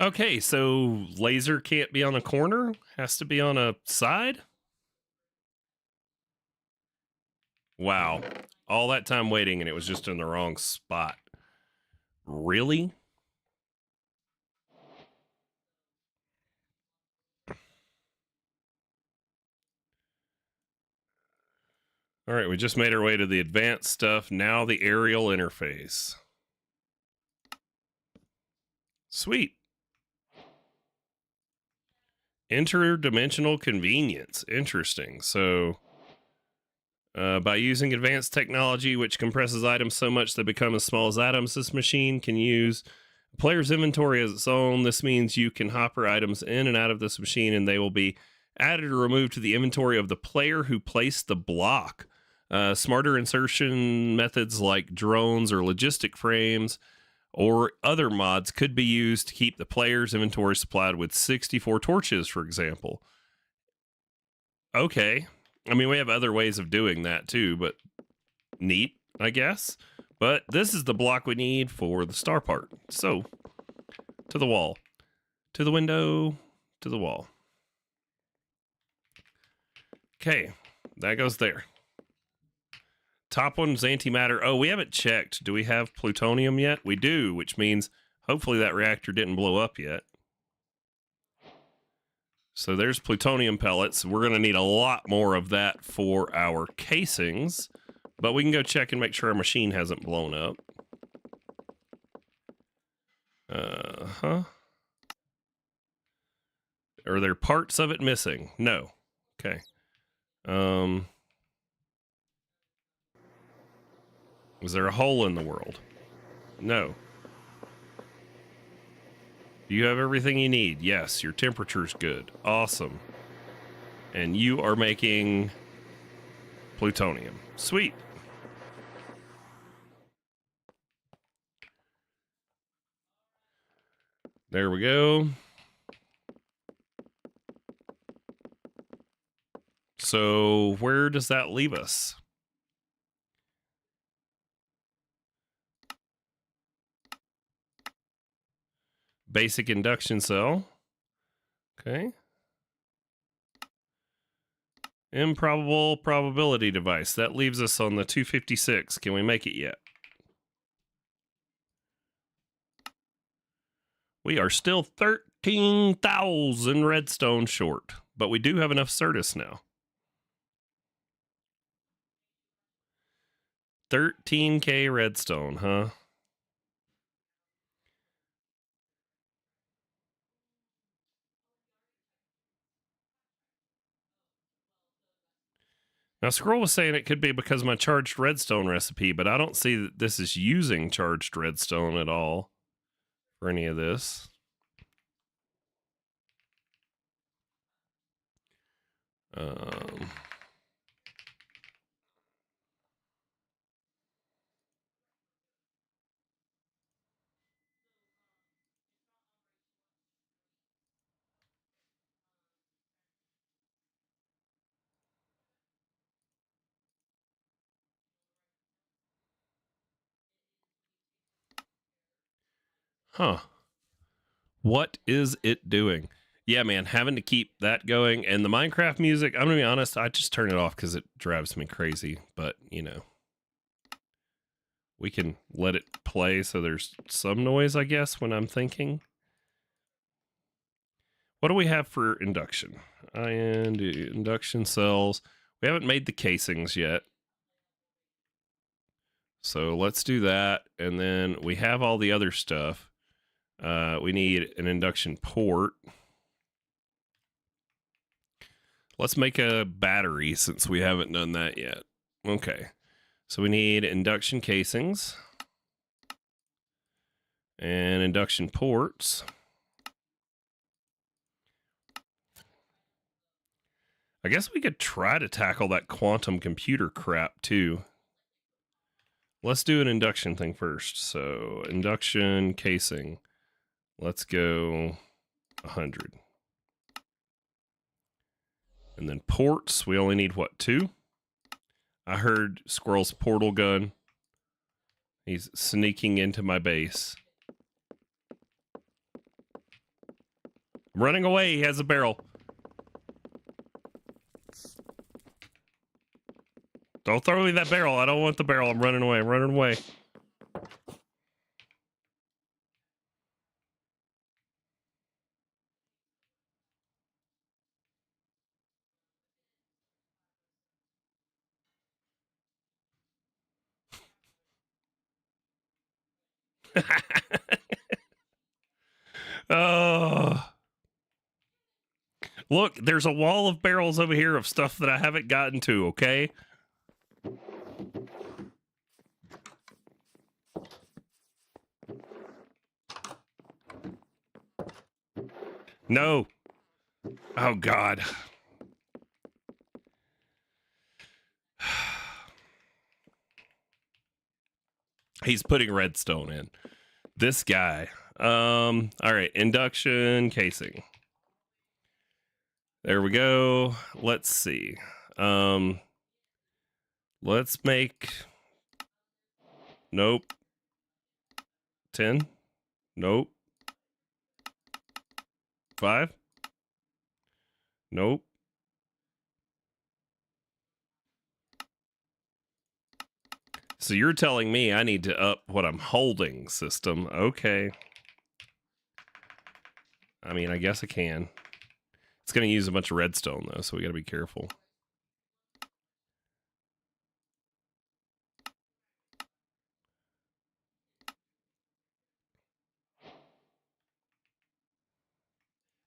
Okay, so laser can't be on a corner, has to be on a side? Wow. All that time waiting and it was just in the wrong spot. Really? All right, we just made our way to the advanced stuff. Now the aerial interface. Sweet. Interdimensional convenience. Interesting. So, by using advanced technology, which compresses items so much they become as small as atoms, this machine can use a player's inventory as its own. This means you can hopper items in and out of this machine, and they will be added or removed to the inventory of the player who placed the block. Smarter insertion methods like drones or logistic frames or other mods could be used to keep the player's inventory supplied with 64 torches, for example. Okay. I mean, we have other ways of doing that too, but neat, I guess. But this is the block we need for the star part. So, to the wall. To the window. To the wall. Okay, that goes there. Top one's antimatter. Oh, we haven't checked. Do we have plutonium yet? We do, which means hopefully that reactor didn't blow up yet. So there's plutonium pellets. We're going to need a lot more of that for our casings, but we can go check and make sure our machine hasn't blown up. Are there parts of it missing? No. Okay. Is there a hole in the world? No. Do you have everything you need? Yes. Your temperature's good. Awesome. And you are making plutonium. Sweet. There we go. So where does that leave us? Basic induction cell. Okay. Improbable probability device. That leaves us on the 256. Can we make it yet? We are still 13,000 redstone short, but we do have enough Certus now. 13K redstone, huh? Now, Scroll was saying it could be because of my charged redstone recipe, but I don't see that this is using charged redstone at all for any of this. Huh. What is it doing? Yeah, man, having to keep that going. And the Minecraft music, I'm going to be honest, I just turn it off because it drives me crazy. But, you know, we can let it play so there's some noise, I guess, when I'm thinking. What do we have for induction? Induction cells. We haven't made the casings yet. So let's do that. And then we have all the other stuff. We need an induction port. Let's make a battery since we haven't done that yet. Okay. So we need induction casings and induction ports. I guess we could try to tackle that quantum computer crap too. Let's do an induction thing first. So induction casing. Let's go 100. And then ports, we only need what, 2? I heard Squirrel's portal gun. He's sneaking into my base. I'm running away. He has a barrel. Don't throw me that barrel. I don't want the barrel. I'm running away. I'm running away. Oh. Look, there's a wall of barrels over here of stuff that I haven't gotten to, okay? No. Oh, God. He's putting redstone in. This guy. All right, induction casing. There we go. Let's see. Let's make... Nope. 10. Nope. 5. Nope. So you're telling me I need to up what I'm holding, system. Okay. I mean, I guess I can. It's going to use a bunch of redstone, though, so we got to be careful.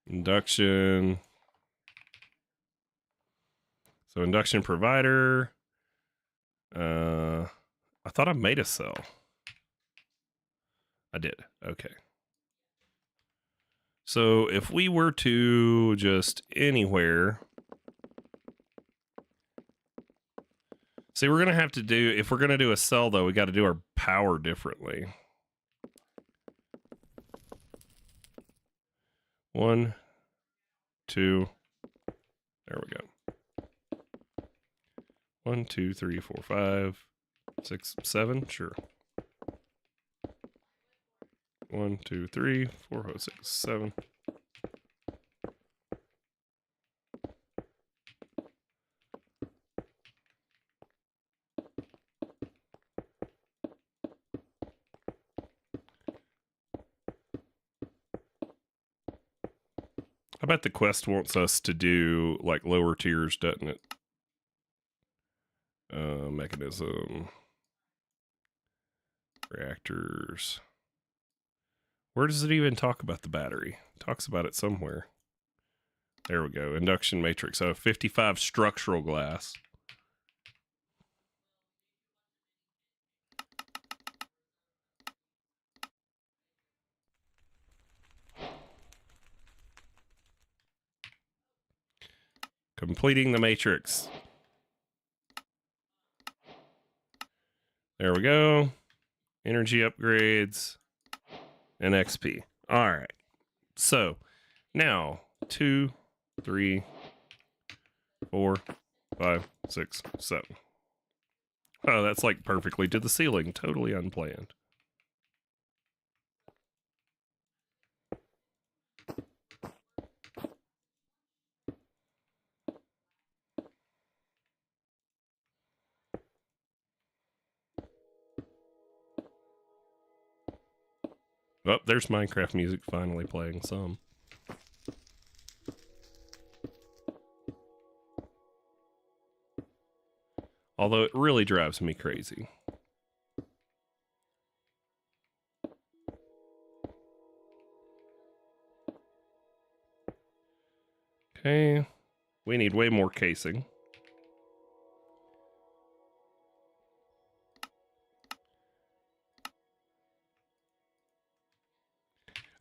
Induction. So induction provider. I thought I made a cell. I did. Okay. So if we were to just anywhere. See, we're going to have to do, if we're going to do a cell, though, we got to do our power differently. 1, 2. There we go. 1, 2, 3, 4, 5, 6, 7. Sure. 1, 2, 3, 4, 5, 6, 7. I bet the quest wants us to do like lower tiers, doesn't it? Mechanism. Reactors. Where does it even talk about the battery? It talks about it somewhere. There we go. Induction matrix. So 55 structural glass. Completing the matrix. There we go. Energy upgrades and XP. All right. So now 2, 3, 4, 5, 6, 7. Oh, that's like perfectly to the ceiling. Totally unplanned. Oh, there's Minecraft music finally playing some. Although it really drives me crazy. Okay. We need way more casing.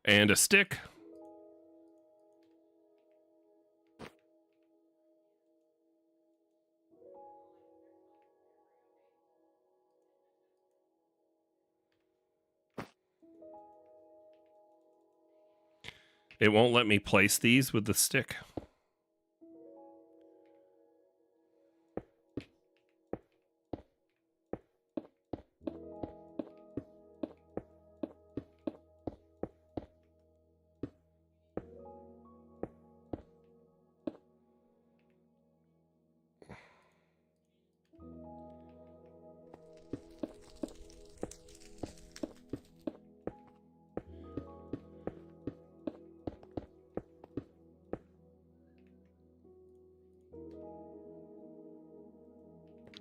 And a stick. It won't let me place these with the stick.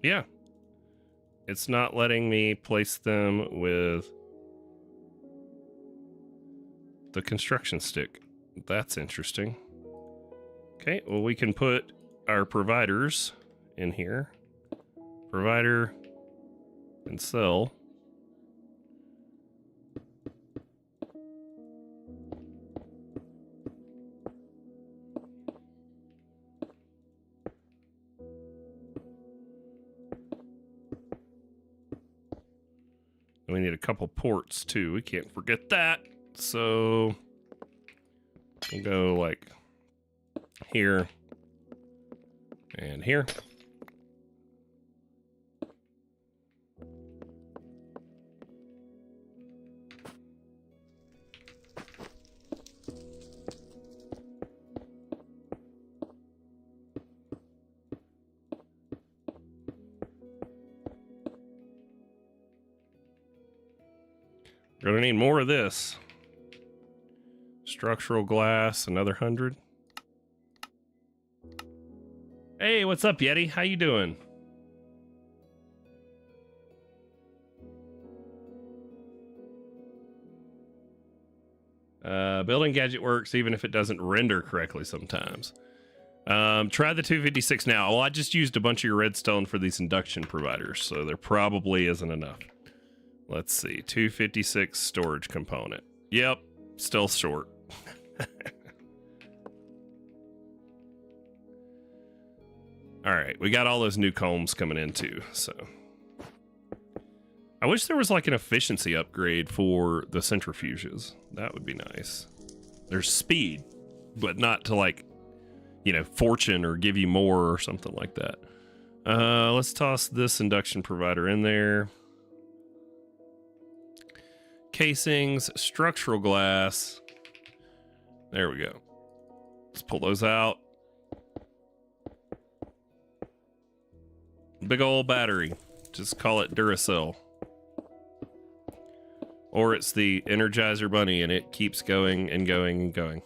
Yeah. It's not letting me place them with the construction stick. That's interesting. Okay, well, we can put our providers in here. Provider and cell. We need a couple ports too. We can't forget that. So we'll go like here and here. Gonna need more of this. Structural glass, another 100. Hey, what's up, Yeti? How you doing? Building gadget works even if it doesn't render correctly sometimes. Try the 256 now. Well, I just used a bunch of your redstone for these induction providers, so there probably isn't enough. Let's see. 256 storage component. Yep, still short. All right, we got all those new combs coming in too, so. I wish there was like an efficiency upgrade for the centrifuges. That would be nice. There's speed, but not to like, you know, fortune or give you more or something like that. Let's toss this induction provider in there. Casings, structural glass. There we go. Let's pull those out. Big old battery. Just call it Duracell. Or it's the Energizer Bunny and it keeps going and going and going.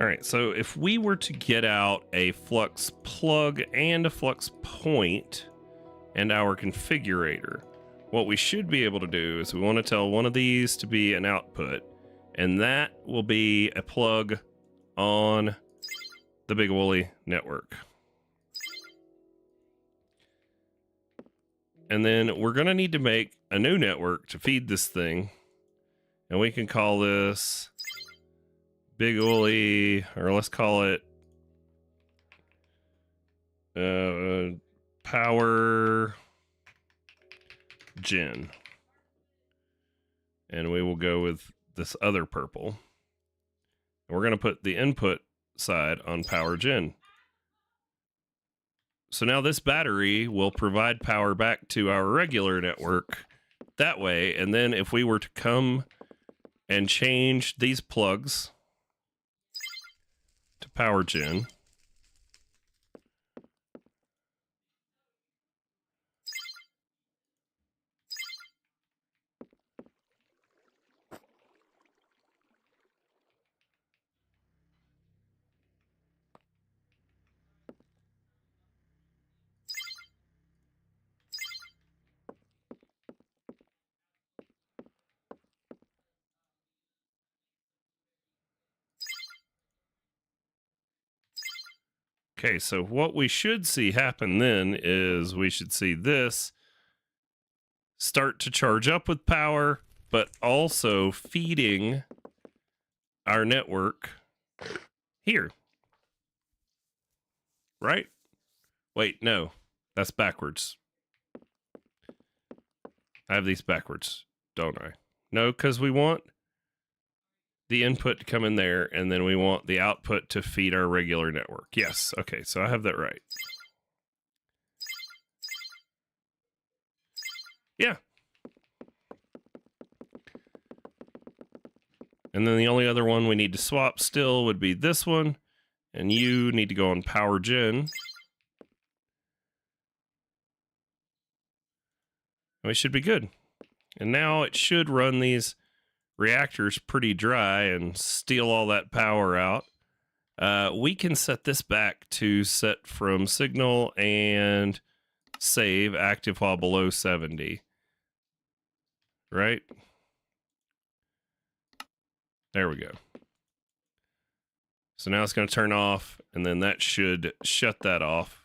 All right, so if we were to get out a flux plug and a flux point and our configurator, what we should be able to do is we want to tell one of these to be an output, and that will be a plug on the Big Wooly network. And then we're going to need to make a new network to feed this thing, and we can call this Big Wooly, or let's call it Power Gen. And we will go with this other purple. And we're going to put the input side on Power Gen. So now this battery will provide power back to our regular network that way. And then if we were to come and change these plugs to Power Gen, okay, so what we should see happen then is we should see this start to charge up with power, but also feeding our network here. Right? Wait, no, that's backwards. I have these backwards, don't I? No, because we want the input to come in there, and then we want the output to feed our regular network. Yes, okay, so I have that right. Yeah. And then the only other one we need to swap still would be this one, and you need to go on Power Gen. We should be good. And now it should run these reactors pretty dry and steal all that power out. We can set this back to set from signal and save active while below 70. Right? There we go. So now it's going to turn off, and then that should shut that off.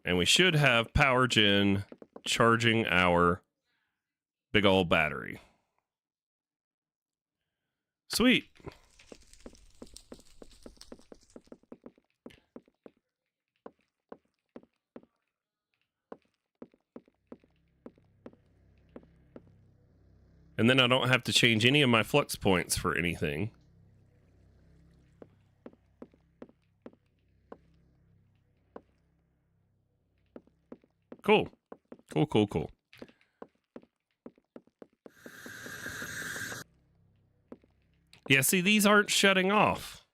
And we should have Power Gen charging our big old battery. Sweet. And then I don't have to change any of my flux points for anything. Cool. Cool, cool, cool. Yeah, see, these aren't shutting off.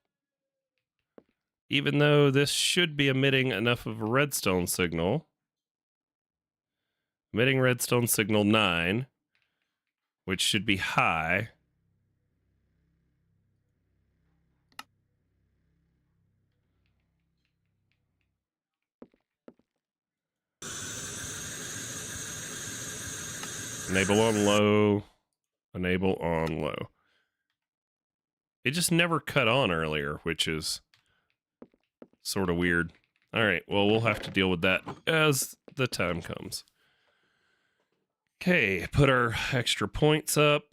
Even though this should be emitting enough of a redstone signal. Emitting redstone signal 9, which should be high. Enable on low. Enable on low. It just never cut on earlier, which is sort of weird. All right, well, we'll have to deal with that as the time comes. Okay, put our extra points up.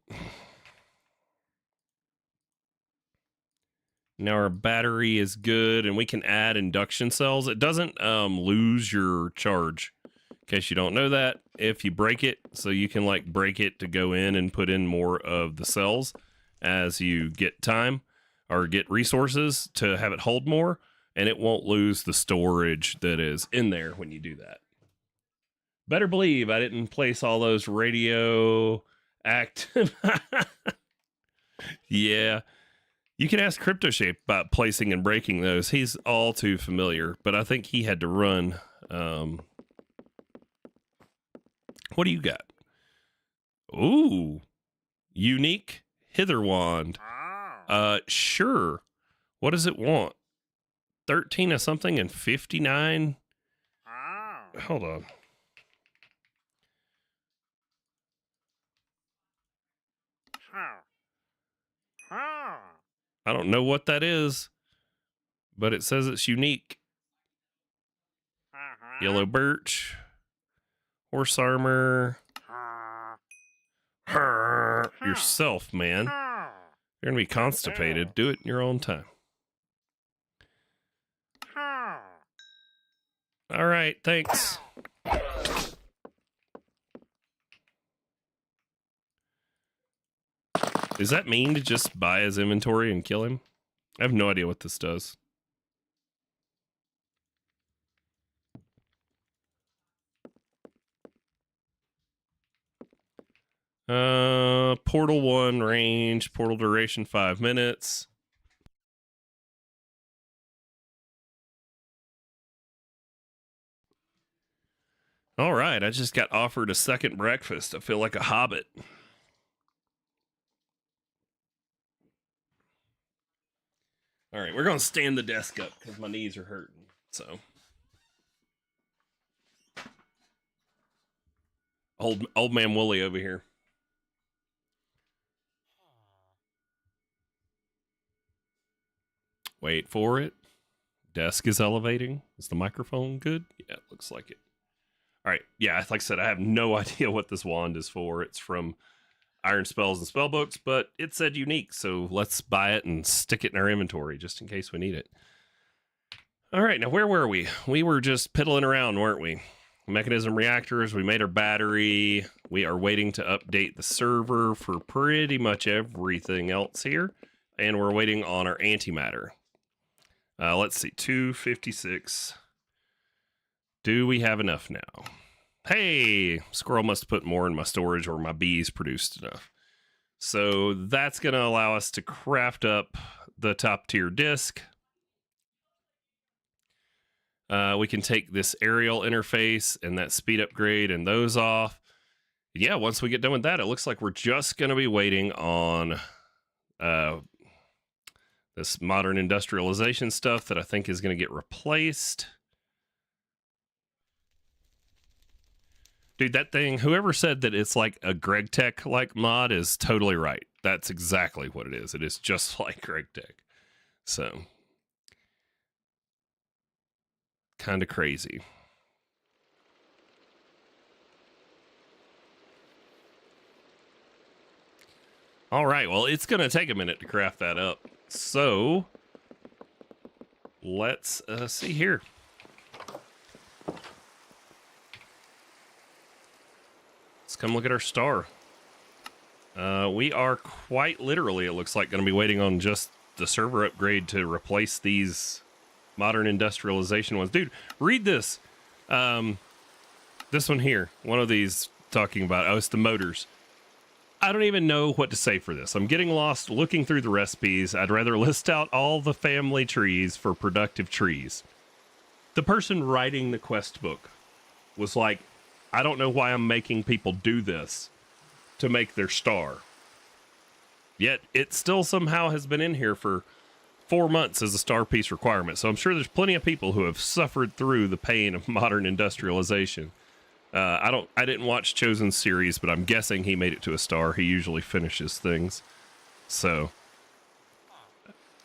Now our battery is good, and we can add induction cells. It doesn't lose your charge. In case you don't know that, if you break it, so you can like break it to go in and put in more of the cells as you get time or get resources to have it hold more, and it won't lose the storage that is in there when you do that. Better believe I didn't place all those radio active. Yeah. You can ask CryptoShape about placing and breaking those. He's all too familiar, but I think he had to run. What do you got? Ooh, unique hither wand. Sure. What does it want? 13 of something and 59? Hold on. I don't know what that is, but it says it's unique. Yellow birch. Horse armor. Yourself, man. You're going to be constipated. Do it in your own time. All right, thanks. Does that mean to just buy his inventory and kill him? I have no idea what this does. Portal 1 range, portal duration 5 minutes. All right, I just got offered a second breakfast. I feel like a hobbit. All right, we're going to stand the desk up because my knees are hurting. So, old man Wooly over here. Wait for it. Desk is elevating. Is the microphone good? Yeah, it looks like it. All right. Yeah, like I said, I have no idea what this wand is for. It's from Iron Spells and Spellbooks, but it said unique, so let's buy it and stick it in our inventory just in case we need it. All right, now where were we? We were just piddling around, weren't we? Mechanism reactors, we made our battery. We are waiting to update the server for pretty much everything else here, and we're waiting on our antimatter. Let's see, 256. Do we have enough now? Hey, squirrel must have put more in my storage or my bees produced enough. So that's going to allow us to craft up the top tier disc. We can take this aerial interface and that speed upgrade and those off. Yeah, once we get done with that, it looks like we're just going to be waiting on this modern industrialization stuff that I think is going to get replaced. Dude, that thing, whoever said that it's like a Greg Tech like mod is totally right. That's exactly what it is. It is just like Greg Tech. So, kind of crazy. All right, well, it's going to take a minute to craft that up. So, let's see here. Let's come look at our star. We are quite literally, it looks like, going to be waiting on just the server upgrade to replace these modern industrialization ones. Dude, read this. This one here. One of these talking about, oh, it's the motors. I don't even know what to say for this. I'm getting lost looking through the recipes. I'd rather list out all the family trees for productive trees. The person writing the quest book was like, I don't know why I'm making people do this to make their star. Yet it still somehow has been in here for 4 months as a star piece requirement. So I'm sure there's plenty of people who have suffered through the pain of modern industrialization. I didn't watch Chosen's series, but I'm guessing he made it to a star. He usually finishes things. So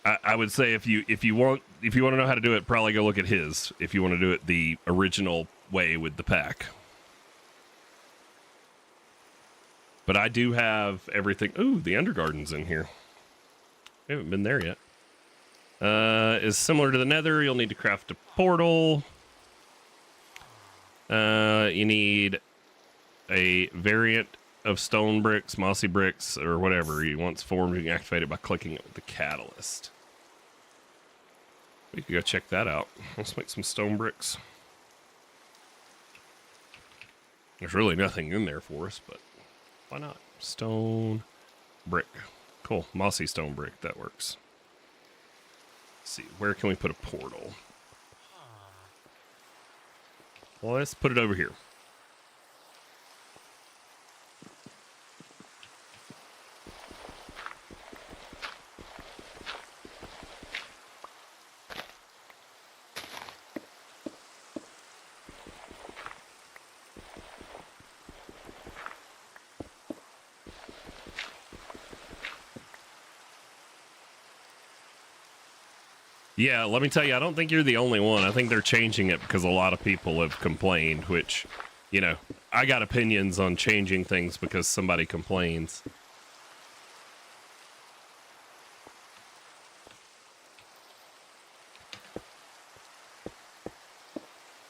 I would say if you want to know how to do it, probably go look at his. If you want to do it the original way with the pack. But I do have everything. Ooh, the Undergarden's in here. We haven't been there yet. Is similar to the Nether. You'll need to craft a portal. You need a variant of stone bricks, mossy bricks, or whatever. Once formed, you can activate it by clicking it with the catalyst. We could go check that out. Let's make some stone bricks. There's really nothing in there for us, but why not? Stone brick. Cool. Mossy stone brick. That works. Let's see. Where can we put a portal? Well, let's put it over here. Yeah, let me tell you, I don't think you're the only one. I think they're changing it because a lot of people have complained, which, you know, I got opinions on changing things because somebody complains.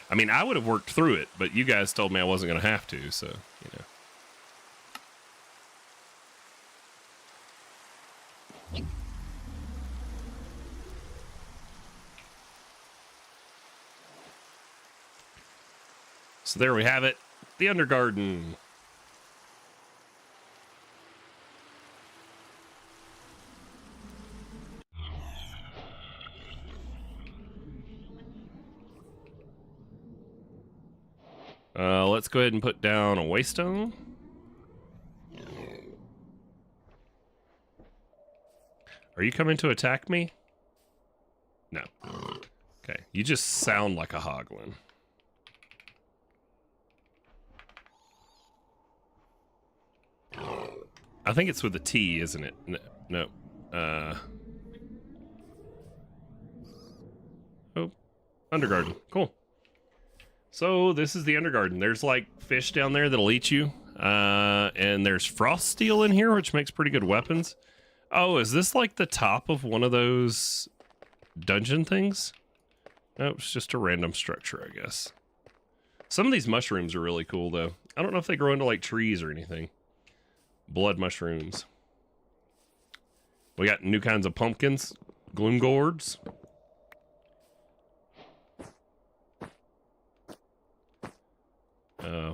I mean, I would have worked through it, but you guys told me I wasn't going to have to, so, you know. So there we have it, the Undergarden. Let's go ahead and put down a waystone. Are you coming to attack me? No. Okay, you just sound like a hoglin. I think it's with a T, isn't it? No. Oh, Undergarden. Cool. So this is the Undergarden. There's like fish down there that'll eat you. And there's frost steel in here, which makes pretty good weapons. Oh, is this like the top of one of those dungeon things? No, it's just a random structure, I guess. Some of these mushrooms are really cool, though. I don't know if they grow into like trees or anything. Blood mushrooms. We got new kinds of pumpkins. Gloom gourds.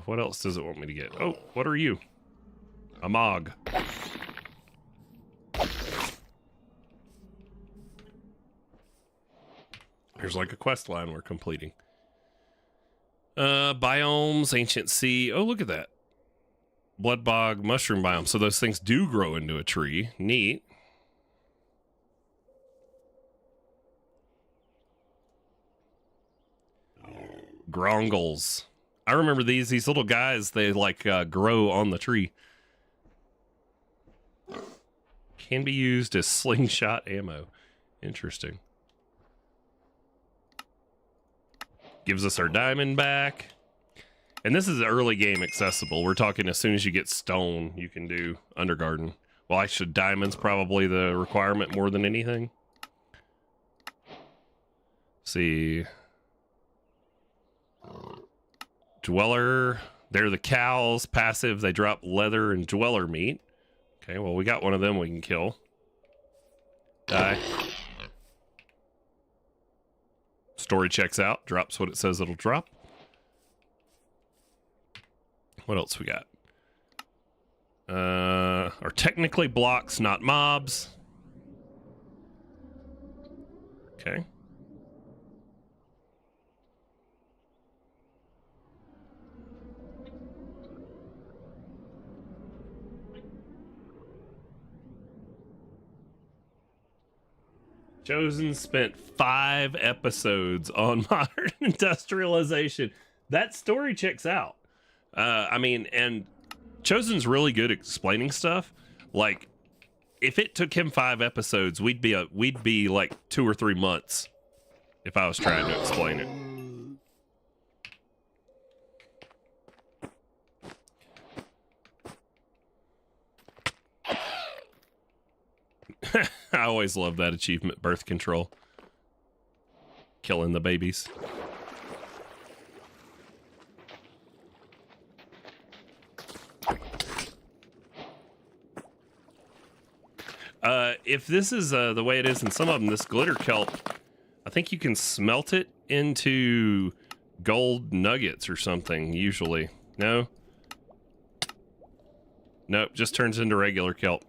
What else does it want me to get? Oh, what are you? A Mog. Here's like a quest line we're completing. Biomes, ancient sea. Oh, look at that. Blood bog, mushroom biome. So those things do grow into a tree. Neat. Grongles. I remember these little guys, they like grow on the tree. Can be used as slingshot ammo. Interesting. Gives us our diamond back. And this is early game accessible. We're talking as soon as you get stone, you can do Undergarden. Well, actually, diamond's probably the requirement more than anything. Let's see. Dweller. They're the cows. Passive. They drop leather and dweller meat. Okay, well, we got one of them we can kill. Die. Story checks out. Drops what it says it'll drop. What else we got? Are technically blocks, not mobs. Okay. Chosen spent 5 episodes on modern industrialization. That story checks out. I mean, and Chosen's really good at explaining stuff. Like, if it took him 5 episodes, we'd be like 2 or 3 months if I was trying to explain it. I always love that achievement, birth control. Killing the babies. If this is the way it is in some of them, this glitter kelp, I think you can smelt it into gold nuggets or something, usually. No? Nope, just turns into regular kelp.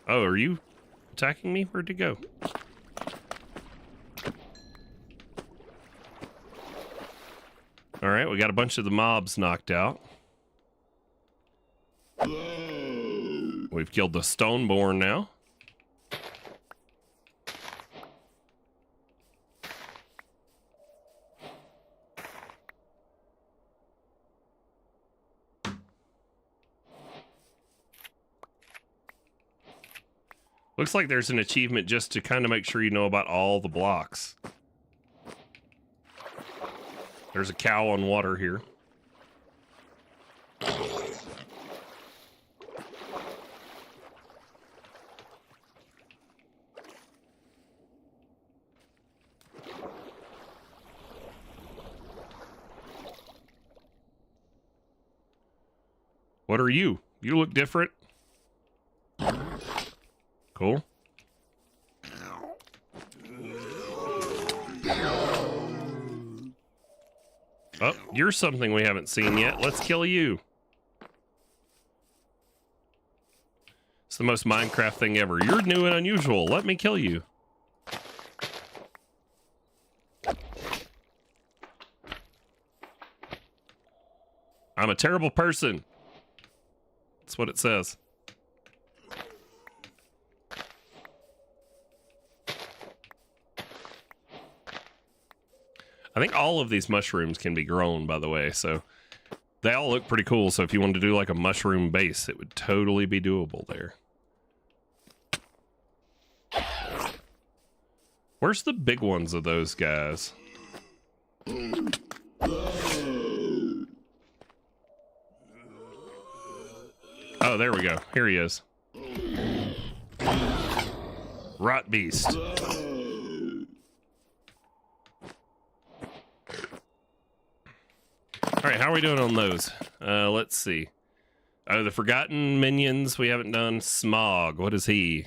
Oh, are you attacking me? Where'd it go? Alright, we got a bunch of the mobs knocked out. We've killed the Stoneborn now. Looks like there's an achievement just to kind of make sure you know about all the blocks. There's a cow on water here. What are you? You look different. Cool. Oh, you're something we haven't seen yet. Let's kill you. It's the most Minecraft thing ever. You're new and unusual. Let me kill you. I'm a terrible person. That's what it says. I think all of these mushrooms can be grown, by the way, so they all look pretty cool. So if you wanted to do like a mushroom base, it would totally be doable there. Where's the big ones of those guys? Oh, there we go. Here he is. Rot beast. All right, how are we doing on those? Let's see. Oh, the forgotten minions we haven't done. Smog, what is he?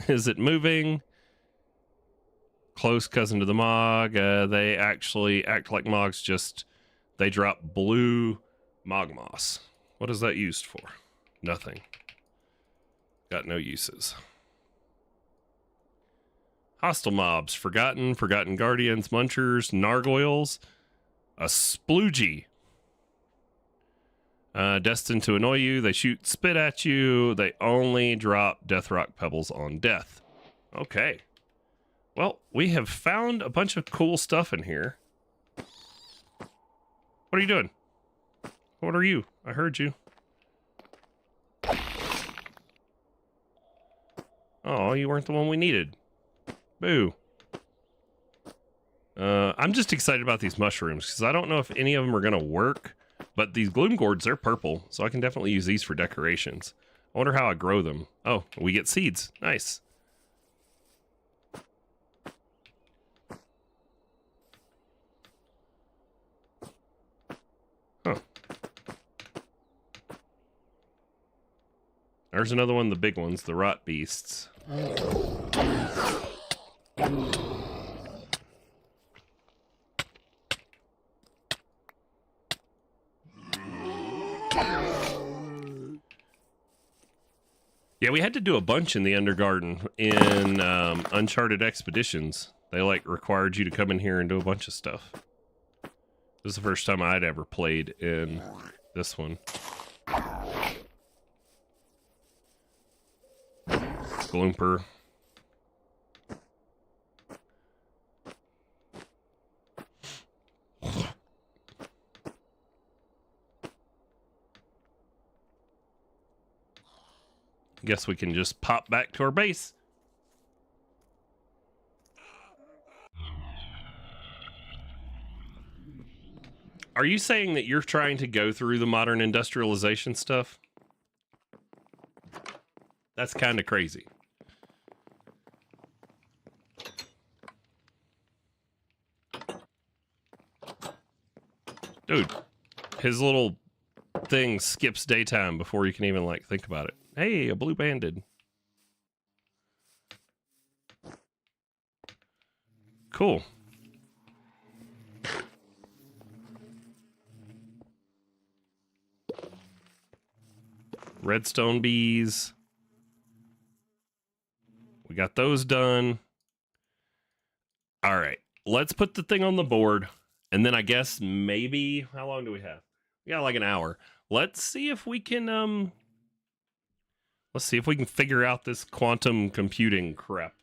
Is it moving? Close cousin to the Mog. They actually act like Mogs, just they drop blue Mog moss. What is that used for? Nothing. Got no uses. Hostile mobs. Forgotten guardians, munchers, nargoyles. A sploogie. Destined to annoy you. They shoot spit at you. They only drop death rock pebbles on death. Okay. Well, we have found a bunch of cool stuff in here. What are you doing? What are you? I heard you. Oh, you weren't the one we needed. Boo. I'm just excited about these mushrooms because I don't know if any of them are going to work, but these gloom gourds, they're purple, so I can definitely use these for decorations. I wonder how I grow them. Oh, we get seeds. Nice. Huh. There's another one of the big ones, the rot beasts. Yeah, we had to do a bunch in the Undergarden in Uncharted Expeditions. They like required you to come in here and do a bunch of stuff. This is the first time I'd ever played in this one. Gloomper. Guess we can just pop back to our base. Are you saying that you're trying to go through the modern industrialization stuff? That's kind of crazy. Dude, his little thing skips daytime before you can even, like, think about it. Hey, a blue banded. Cool. Redstone bees. We got those done. All right. Let's put the thing on the board. And then I guess maybe, how long do we have? We got like an hour. Let's see if we can, figure out this quantum computing crap.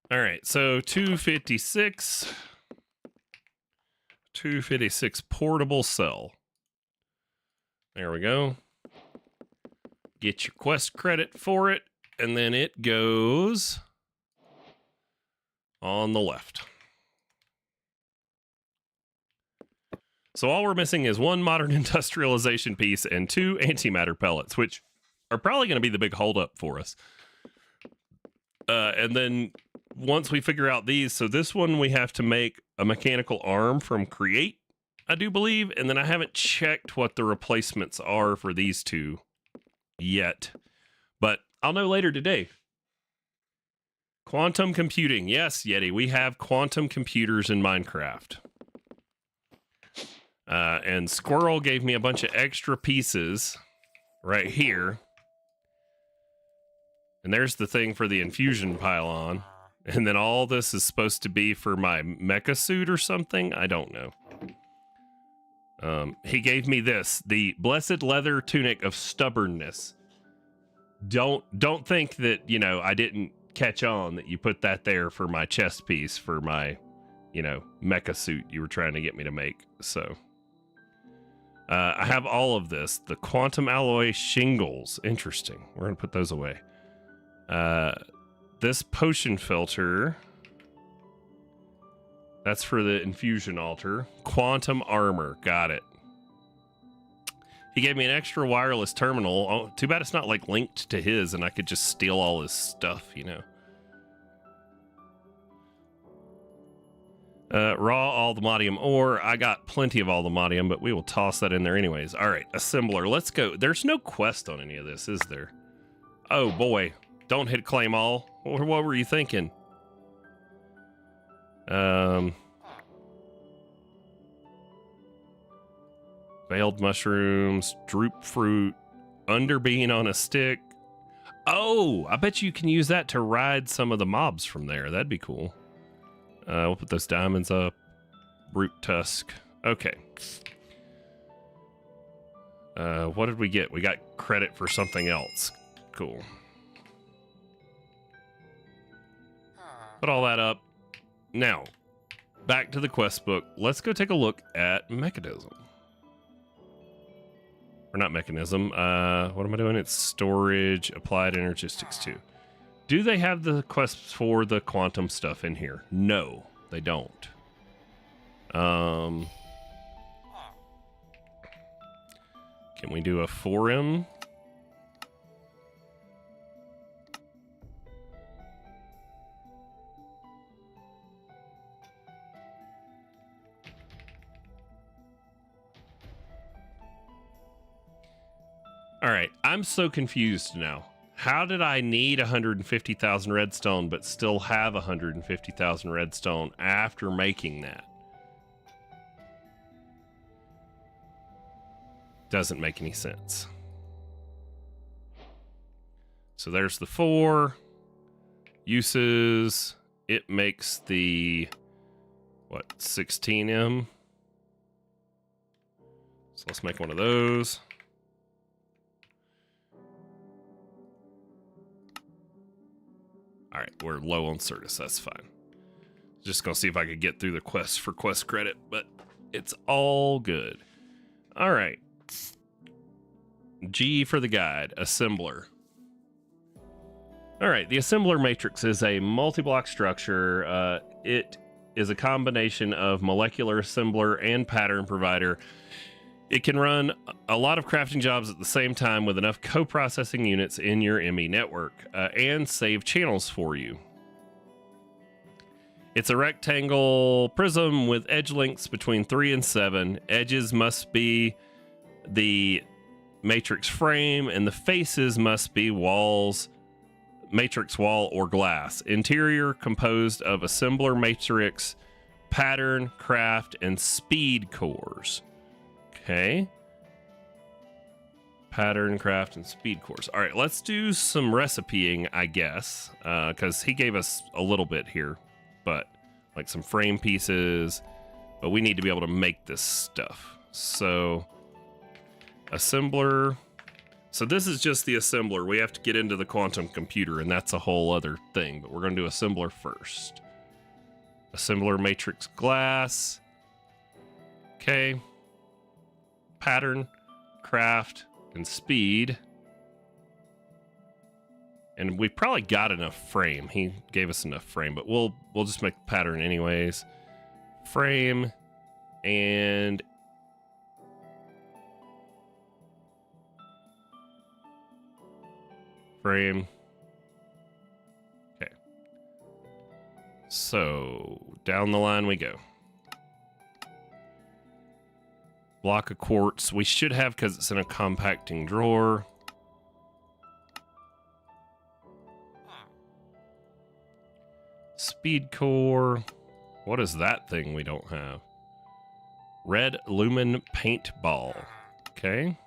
All right, so 256 portable cell. There we go. Get your quest credit for it, and then it goes on the left. So all we're missing is one modern industrialization piece and 2 antimatter pellets, which are probably going to be the big holdup for us. And then once we figure out these, so this one we have to make a mechanical arm from Create, I do believe, and then I haven't checked what the replacements are for these 2 yet, but I'll know later today. Quantum computing. Yes, Yeti, we have quantum computers in Minecraft. And Squirrel gave me a bunch of extra pieces right here. And there's the thing for the infusion pylon. And then all this is supposed to be for my mecha suit or something. I don't know. He gave me this, the blessed leather tunic of stubbornness. Don't think that, you know, I didn't catch on that you put that there for my chest piece for my, you know, mecha suit you were trying to get me to make. So I have all of this. The quantum alloy shingles. Interesting. We're going to put those away. This potion filter, that's for the infusion altar. Quantum armor, got it. He gave me an extra wireless terminal. Oh, too bad it's not like linked to his and I could just steal all his stuff, you know. Raw allthemodium ore. I got plenty of allthemodium, but we will toss that in there anyways. All right, assembler, let's go. There's no quest on any of this, is there? Oh boy. Don't hit claim all. What were you thinking? Veiled mushrooms, droop fruit, underbean on a stick. Oh, I bet you can use that to ride some of the mobs from there. That'd be cool. We'll put those diamonds up. Root tusk. Okay. What did we get? We got credit for something else. Cool. Put all that up. Now, back to the quest book. Let's go take a look at mechanism. Or not mechanism. What am I doing? It's storage, applied energistics 2. Do they have the quests for the quantum stuff in here? No, they don't. Can we do a 4M? All right, I'm so confused now. How did I need 150,000 redstone but still have 150,000 redstone after making that? Doesn't make any sense. So there's the 4 uses. It makes the, what, 16M? So let's make one of those. All right, we're low on Certus. That's fine. Just gonna see if I could get through the quest for quest credit, but it's all good. All right. G for the guide, assembler. All right, the assembler matrix is a multi-block structure. It is a combination of molecular assembler and pattern provider. It can run a lot of crafting jobs at the same time with enough co-processing units in your ME network and save channels for you. It's a rectangle prism with edge lengths between 3 and 7. Edges must be the matrix frame and the faces must be walls, matrix wall or glass. Interior composed of assembler matrix, pattern, craft, and speed cores. Okay. Pattern, craft, and speed cores. All right, let's do some recipeing, I guess, because he gave us a little bit here, but like some frame pieces, but we need to be able to make this stuff. So, assembler. So this is just the assembler. We have to get into the quantum computer, and that's a whole other thing, but we're going to do assembler first. Assembler matrix glass. Okay. Pattern, craft, and speed. And we probably got enough frame. He gave us enough frame, but we'll just make the pattern anyways. Frame and frame. Okay. So down the line we go. Block of quartz. We should have because it's in a compacting drawer. Speed core. What is that thing we don't have? Red lumen paintball. Okay.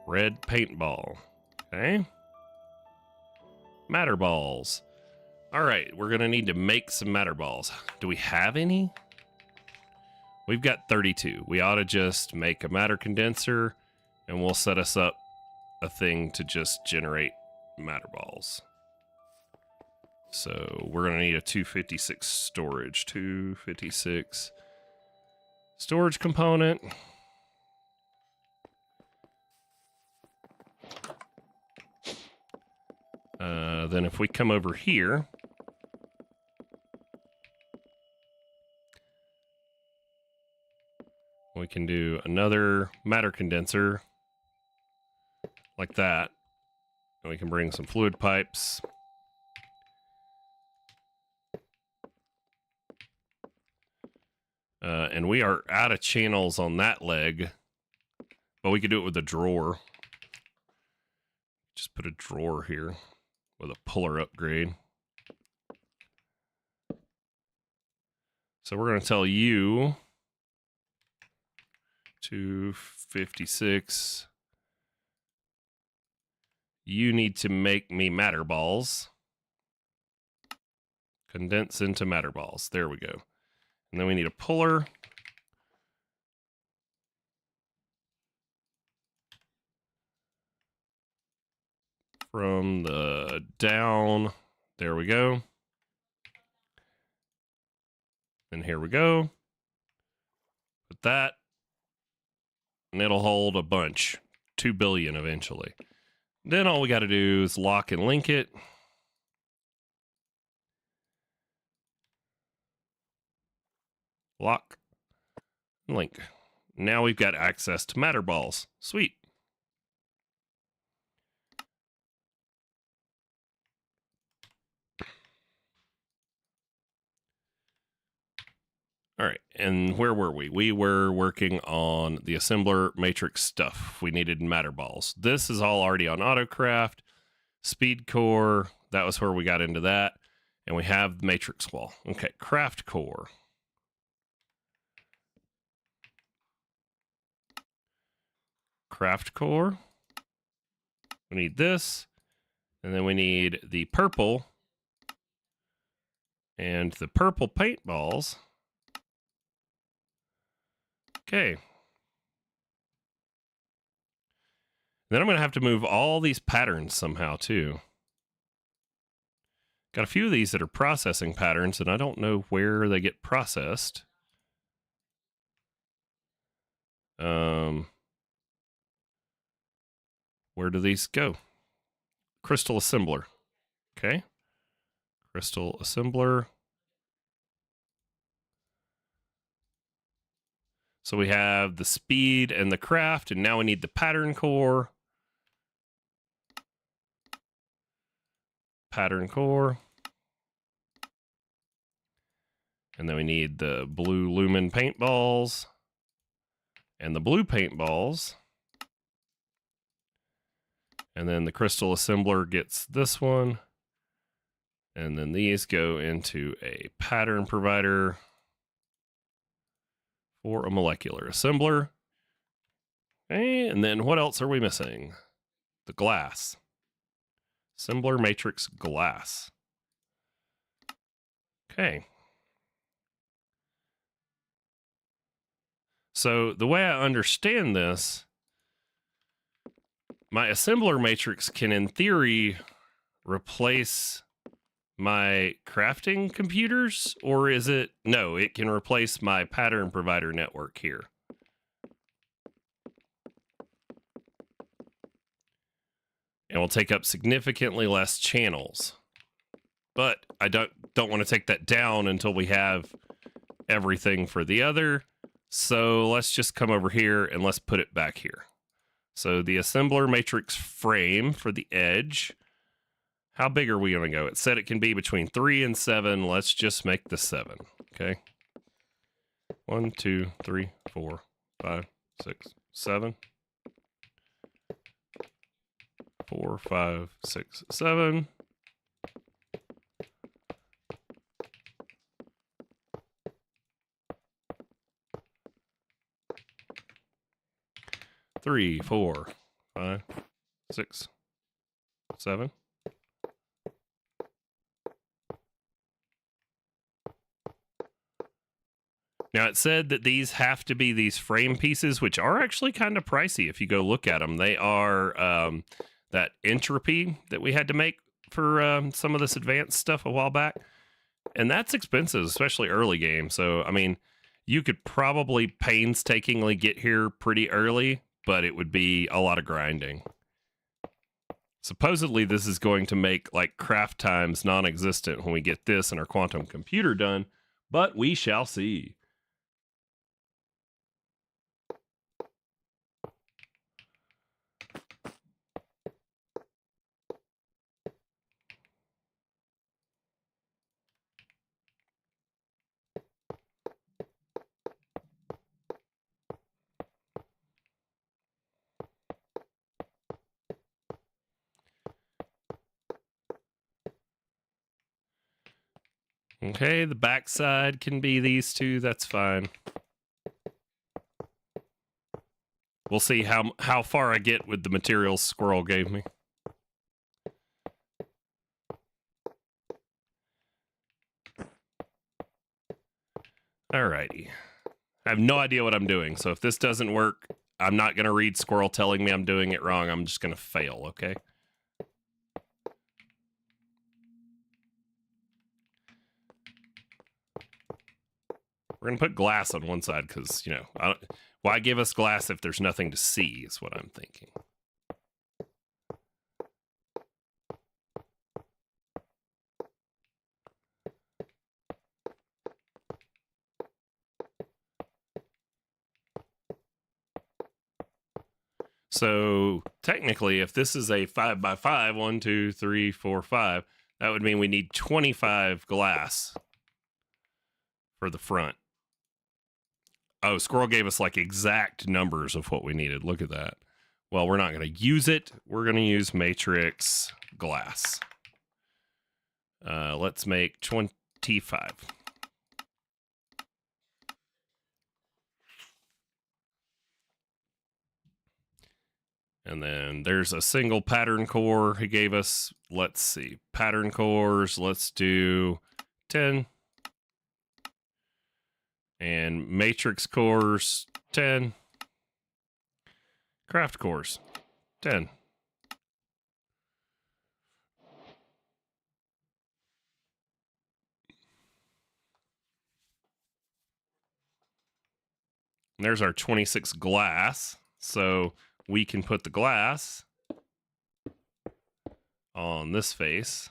Red paintball. Okay. Matter balls. All right, we're going to need to make some matter balls. Do we have any? We've got 32. We ought to just make a matter condenser, and we'll set us up a thing to just generate matter balls. So we're going to need a 256 storage. 256 storage component. Then if we come over here, we can do another matter condenser like that. And we can bring some fluid pipes. And we are out of channels on that leg, but we could do it with a drawer. Just put a drawer here with a puller upgrade. So we're going to tell you 256. You need to make me matter balls. Condense into matter balls. There we go. And then we need a puller. From the down. There we go. And here we go. Put that. And it'll hold a bunch. 2 billion eventually. Then all we got to do is lock and link it. Lock. Link. Now we've got access to matter balls. Sweet. All right, and where were we? We were working on the assembler matrix stuff. We needed matter balls. This is all already on AutoCraft. Speed core, that was where we got into that. And we have the matrix wall. Okay, craft core. Craft core. We need this. And then we need the purple. And the purple paintballs. Okay. Then I'm going to have to move all these patterns somehow, too. Got a few of these that are processing patterns, and I don't know where they get processed. Where do these go? Crystal assembler. Okay. Crystal assembler. So we have the speed and the craft, and now we need the pattern core. Pattern core. And then we need the blue lumen paintballs and the blue paintballs. And then the crystal assembler gets this one. And then these go into a pattern provider for a molecular assembler. Okay, and then what else are we missing? The glass. Assembler matrix glass. Okay. So the way I understand this, my assembler matrix can, in theory, replace my crafting computers, or is it? No, it can replace my pattern provider network here. And will take up significantly less channels. But I don't want to take that down until we have everything for the other. So let's just come over here and let's put it back here. So the assembler matrix frame for the edge. How big are we going to go? It said it can be between 3 and 7. Let's just make the 7. Okay. 1, 2, 3, 4, 5, 6, 7. 4, 5, 6, 7. Three, 4, 5, 6, 7. Now, it said that these have to be these frame pieces, which are actually kind of pricey if you go look at them. They are that entropy that we had to make for some of this advanced stuff a while back. And that's expensive, especially early game. So, I mean, you could probably painstakingly get here pretty early, but it would be a lot of grinding. Supposedly, this is going to make like craft times non-existent when we get this and our quantum computer done, but we shall see. Okay, the backside can be these two. That's fine. We'll see how far I get with the materials Squirrel gave me. Alrighty. I have no idea what I'm doing, so if this doesn't work, I'm not going to read Squirrel telling me I'm doing it wrong. I'm just going to fail, okay? We're going to put glass on one side because, you know, why give us glass if there's nothing to see is what I'm thinking. So technically, if this is a 5x5, 1, 2, 3, 4, 5, that would mean we need 25 glass for the front. Oh, Squirrel gave us like exact numbers of what we needed. Look at that. Well, we're not going to use it. We're going to use matrix glass. Let's make 25. And then there's a single pattern core he gave us. Let's see. Pattern cores. Let's do 10. And matrix cores, 10. Craft cores, 10. And there's our 26 glass. So we can put the glass on this face.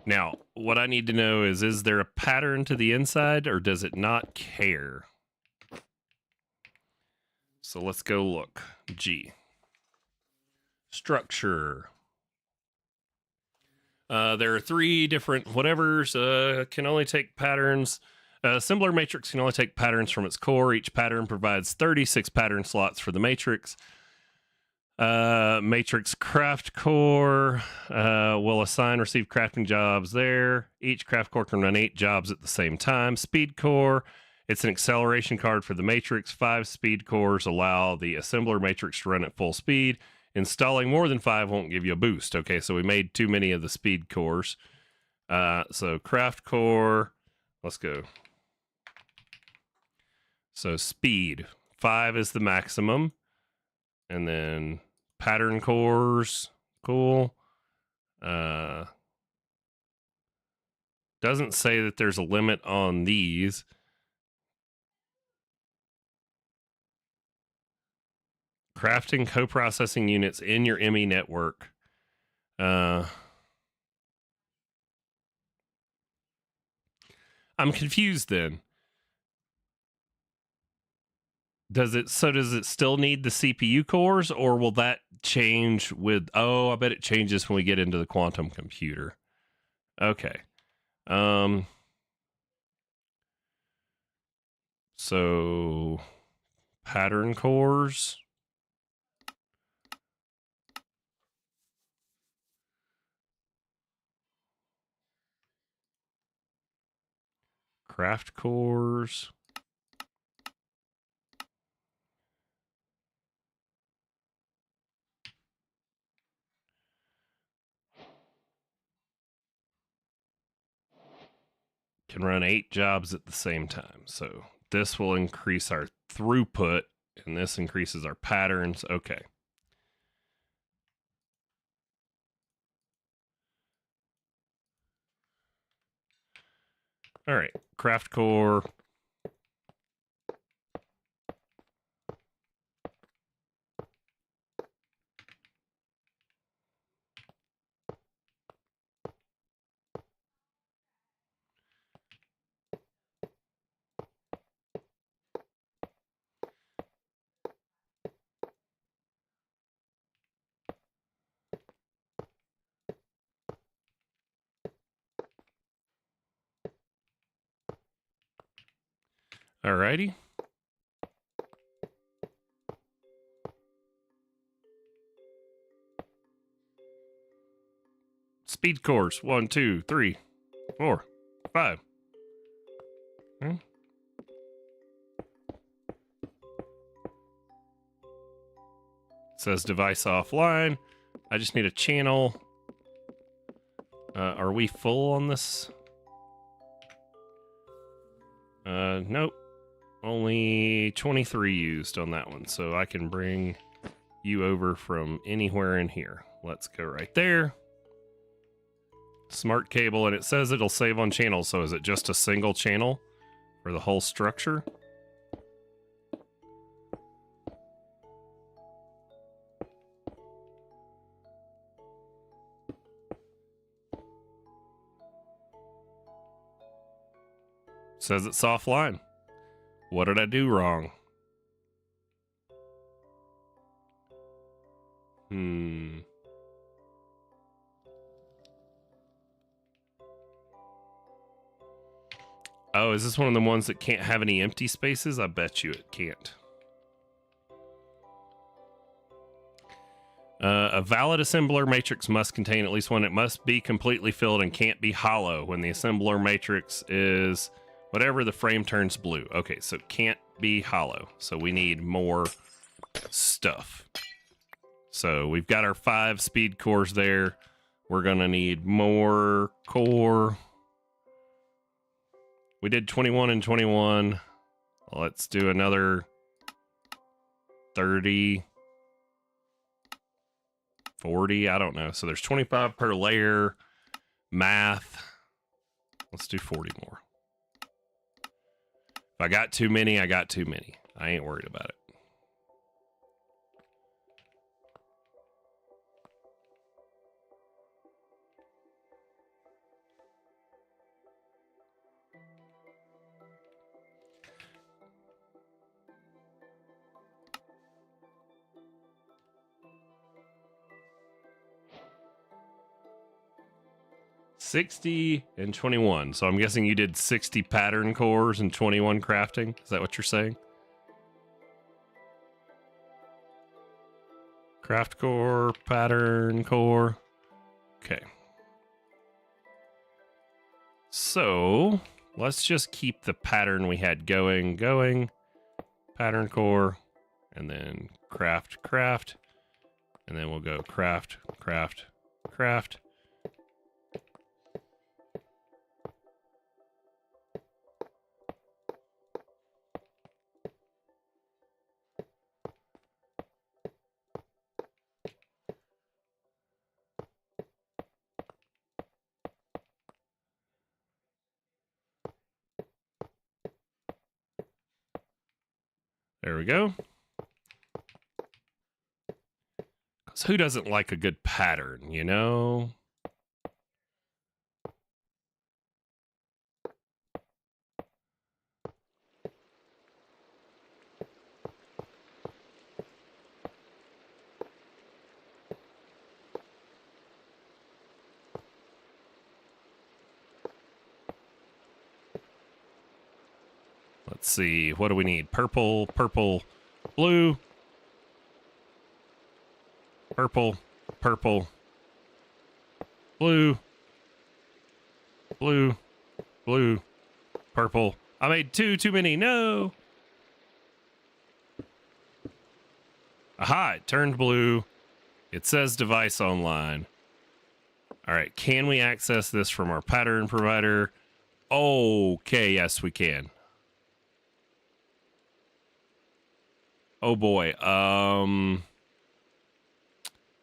Now, what I need to know is there a pattern to the inside or does it not care? So let's go look. G. Structure. There are 3 different whatevers. Can only take patterns. Assembler matrix can only take patterns from its core. Each pattern provides 36 pattern slots for the matrix. Matrix craft core will assign receive crafting jobs there. Each craft core can run 8 jobs at the same time. Speed core, it's an acceleration card for the matrix. 5 speed cores allow the assembler matrix to run at full speed. Installing more than 5 won't give you a boost. Okay, so we made too many of the speed cores. So craft core, let's go. So speed, 5 is the maximum. And then pattern cores, cool. Doesn't say that there's a limit on these. Crafting co-processing units in your ME network. I'm confused then. Does it still need the CPU cores, or will that change with, I bet it changes when we get into the quantum computer. Okay. So pattern cores. Craft cores. Can run 8 jobs at the same time. So this will increase our throughput, and this increases our patterns. Okay. All right, craft core. All righty. Speed cores 1, 2, 3, 4, 5. Okay. Says device offline. I just need a channel. Are we full on this? Nope. Only 23 used on that one, so I can bring you over from anywhere in here. Let's go right there. Smart cable, and it says it'll save on channels, so is it just a single channel for the whole structure? Says it's offline. What did I do wrong? Oh, is this one of the ones that can't have any empty spaces? I bet you it can't. A valid assembler matrix must contain at least one. It must be completely filled and can't be hollow when the assembler matrix is whatever the frame turns blue. Okay, so it can't be hollow. So we need more stuff. So we've got our 5 speed cores there. We're going to need more core. We did 21 and 21. Let's do another 30, 40. I don't know. So there's 25 per layer. Math. Let's do 40 more. If I got too many, I got too many. I ain't worried about it. $60 and 21. So I'm guessing you did 60 pattern cores and 21 crafting. Is that what you're saying? Craft core, pattern core. Okay. So let's just keep the pattern we had going. Pattern core, and then craft. And then we'll go craft. There we go. Because who doesn't like a good pattern, you know? Let's see. What do we need? Purple, blue. Purple, blue, purple. I made too many. No. Aha, it turned blue. It says device online. All right, can we access this from our pattern provider? Okay, yes, we can. Oh boy.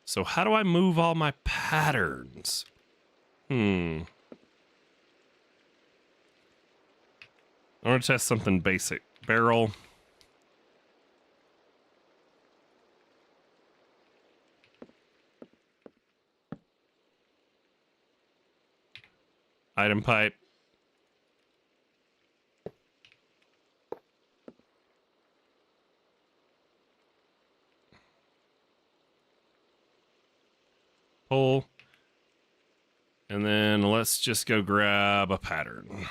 So how do I move all my patterns? I want to test something basic. Barrel. Item pipe. Pull. And then let's just go grab a pattern.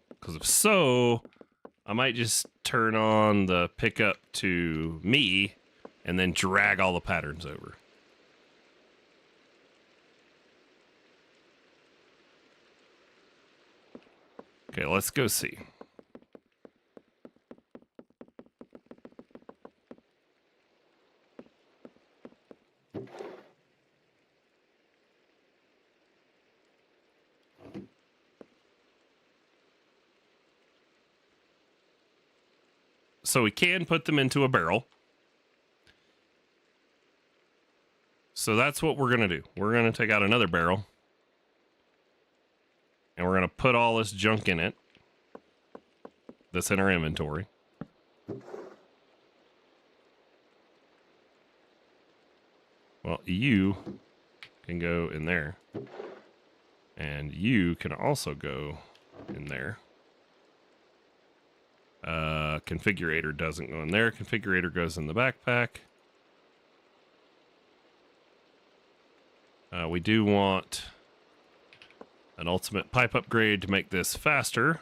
Because if so, I might just turn on the pickup to me and then drag all the patterns over. Okay, let's go see. So we can put them into a barrel. So that's what we're going to do. We're going to take out another barrel. And we're going to put all this junk in it that's in our inventory. Well, you can go in there. And you can also go in there. Configurator doesn't go in there. Configurator goes in the backpack. We do want an ultimate pipe upgrade to make this faster.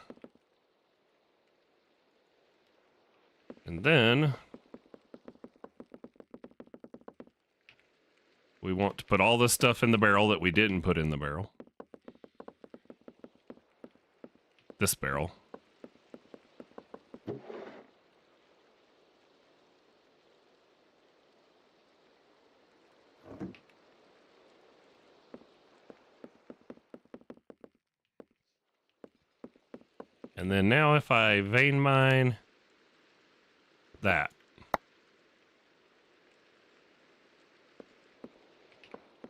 And then we want to put all this stuff in the barrel that we didn't put in the barrel. This barrel. And then now if I vein mine that.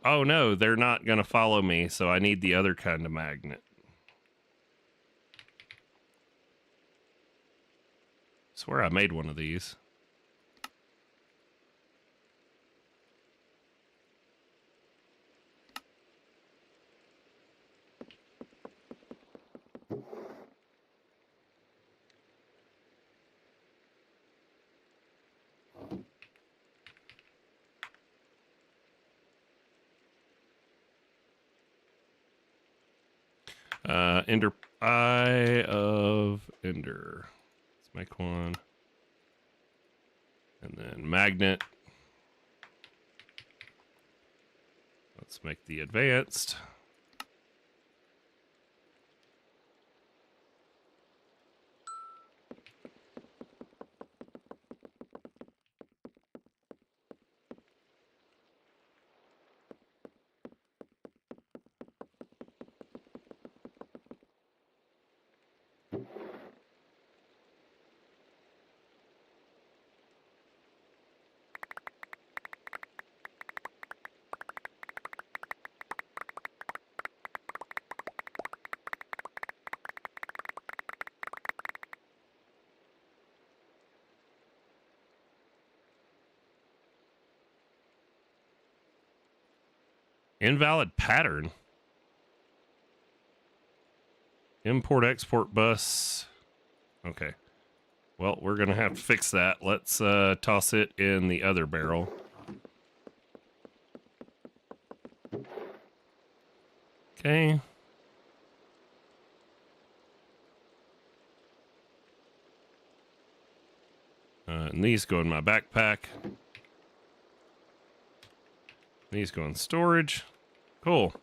Oh no, they're not going to follow me, so I need the other kind of magnet. Swear I made one of these. Ender Eye of Ender. Let's make one. And then magnet. Let's make the advanced. Invalid pattern. Import export bus. Okay. Well, we're going to have to fix that. Let's toss it in the other barrel. Okay. And these go in my backpack. These go in storage. Cool.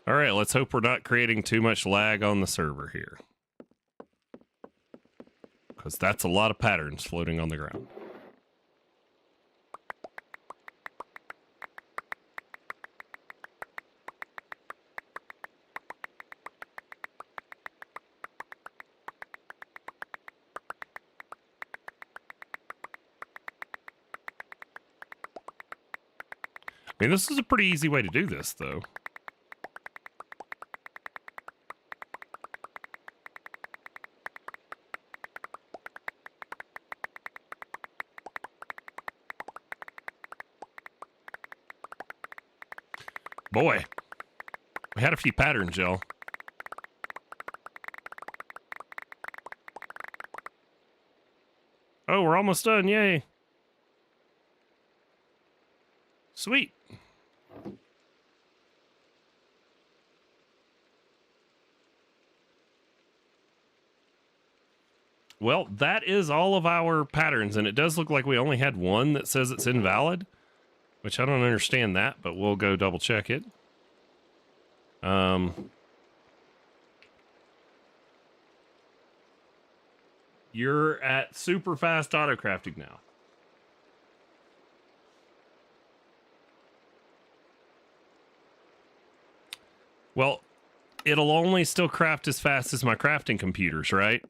All right, let's hope we're not creating too much lag on the server here. Because that's a lot of patterns floating on the ground. I mean, this is a pretty easy way to do this, though. Boy, we had a few patterns, y'all. Oh, we're almost done. Yay. Sweet. Well, that is all of our patterns, and it does look like we only had one that says it's invalid, which I don't understand that, but we'll go double check it. You're at super fast auto crafting now. Well, it'll only still craft as fast as my crafting computers, right?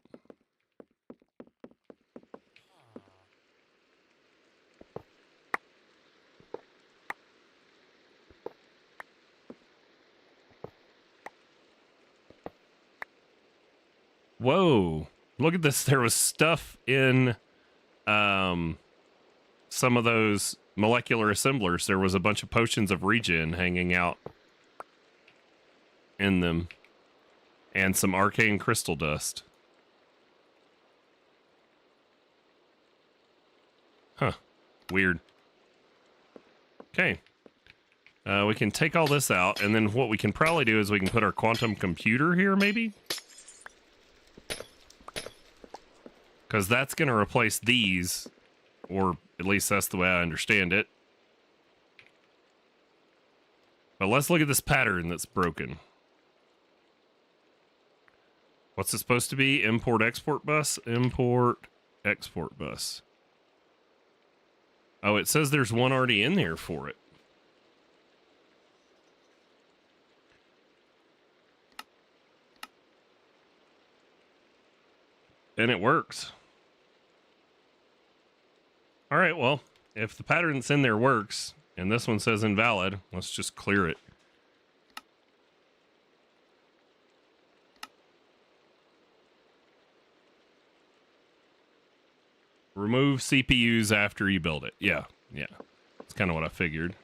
Whoa. Look at this. There was stuff in some of those molecular assemblers. There was a bunch of potions of regen hanging out in them. And some arcane crystal dust. Weird. Okay. We can take all this out, and then what we can probably do is we can put our quantum computer here, maybe? Because that's going to replace these, or at least that's the way I understand it. But let's look at this pattern that's broken. What's it supposed to be? Import-export bus? Import-export bus. Oh, it says there's one already in there for it. And it works. All right, well, if the pattern that's in there works, and this one says invalid, let's just clear it. Remove CPUs after you build it. Yeah. That's kind of what I figured.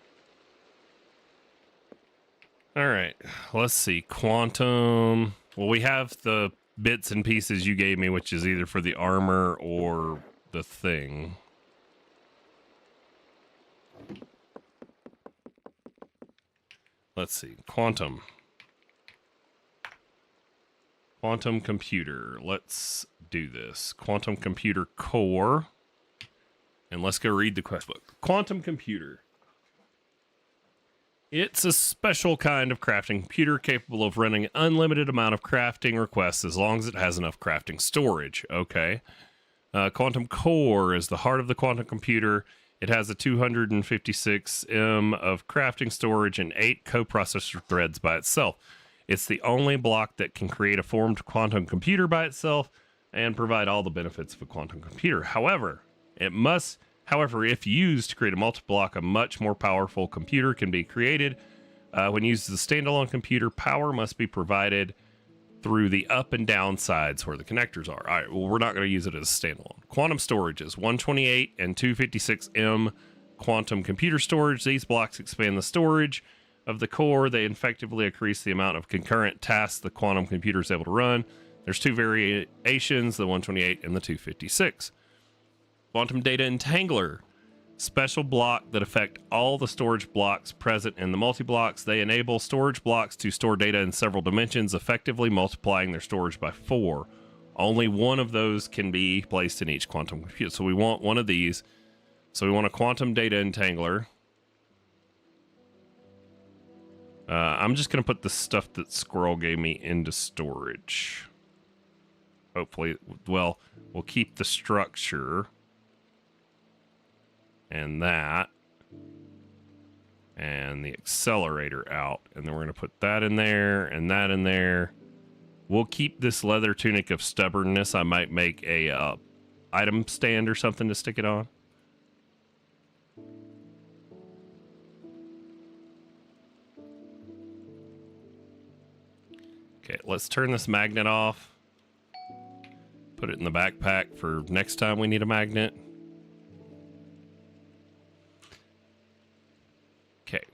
All right, let's see. Quantum. Well, we have the bits and pieces you gave me, which is either for the armor or the thing. Let's see. Quantum computer. Let's do this. Quantum computer core. And let's go read the quest book. Quantum computer. It's a special kind of crafting computer capable of running an unlimited amount of crafting requests as long as it has enough crafting storage. Okay. Quantum core is the heart of the quantum computer. It has a 256 M of crafting storage and 8 coprocessor threads by itself. It's the only block that can create a formed quantum computer by itself and provide all the benefits of a quantum computer. However, if used to create a multi-block, a much more powerful computer can be created. When used as a standalone computer, power must be provided through the up and down sides where the connectors are. All right, well, we're not going to use it as a standalone. Quantum storage is 128 and 256 M quantum computer storage. These blocks expand the storage of the core. They effectively increase the amount of concurrent tasks the quantum computer is able to run. There's 2 variations, the 128 and the 256. Quantum data entangler. Special block that affect all the storage blocks present in the multi-blocks. They enable storage blocks to store data in several dimensions, effectively multiplying their storage by 4. Only one of those can be placed in each quantum computer. So we want one of these. So we want a quantum data entangler. I'm just going to put the stuff that Squirrel gave me into storage. Hopefully, well, we'll keep the structure. And that. And the accelerator out. And then we're going to put that in there and that in there. We'll keep this leather tunic of stubbornness. I might make a item stand or something to stick it on. Okay, let's turn this magnet off. Put it in the backpack for next time we need a magnet. Okay.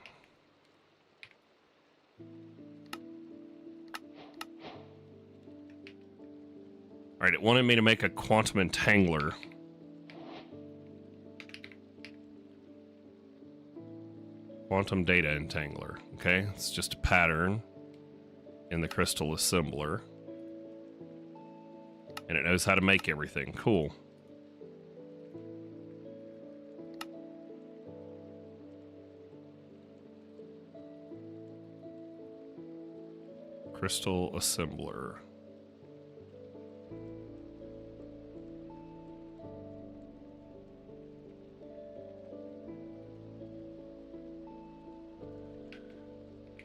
All right, it wanted me to make a quantum entangler. Quantum data entangler. Okay, it's just a pattern in the crystal assembler. And it knows how to make everything. Cool. Crystal assembler.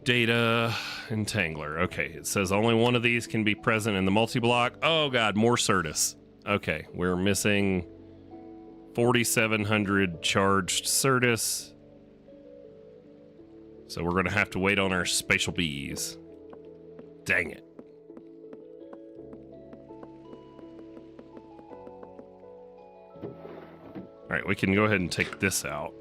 Data entangler. Okay, it says only one of these can be present in the multi-block. Oh god, more Certus. Okay, we're missing 4,700 charged Certus. So we're gonna have to wait on our spatial bees. Dang it. All right, we can go ahead and take this out.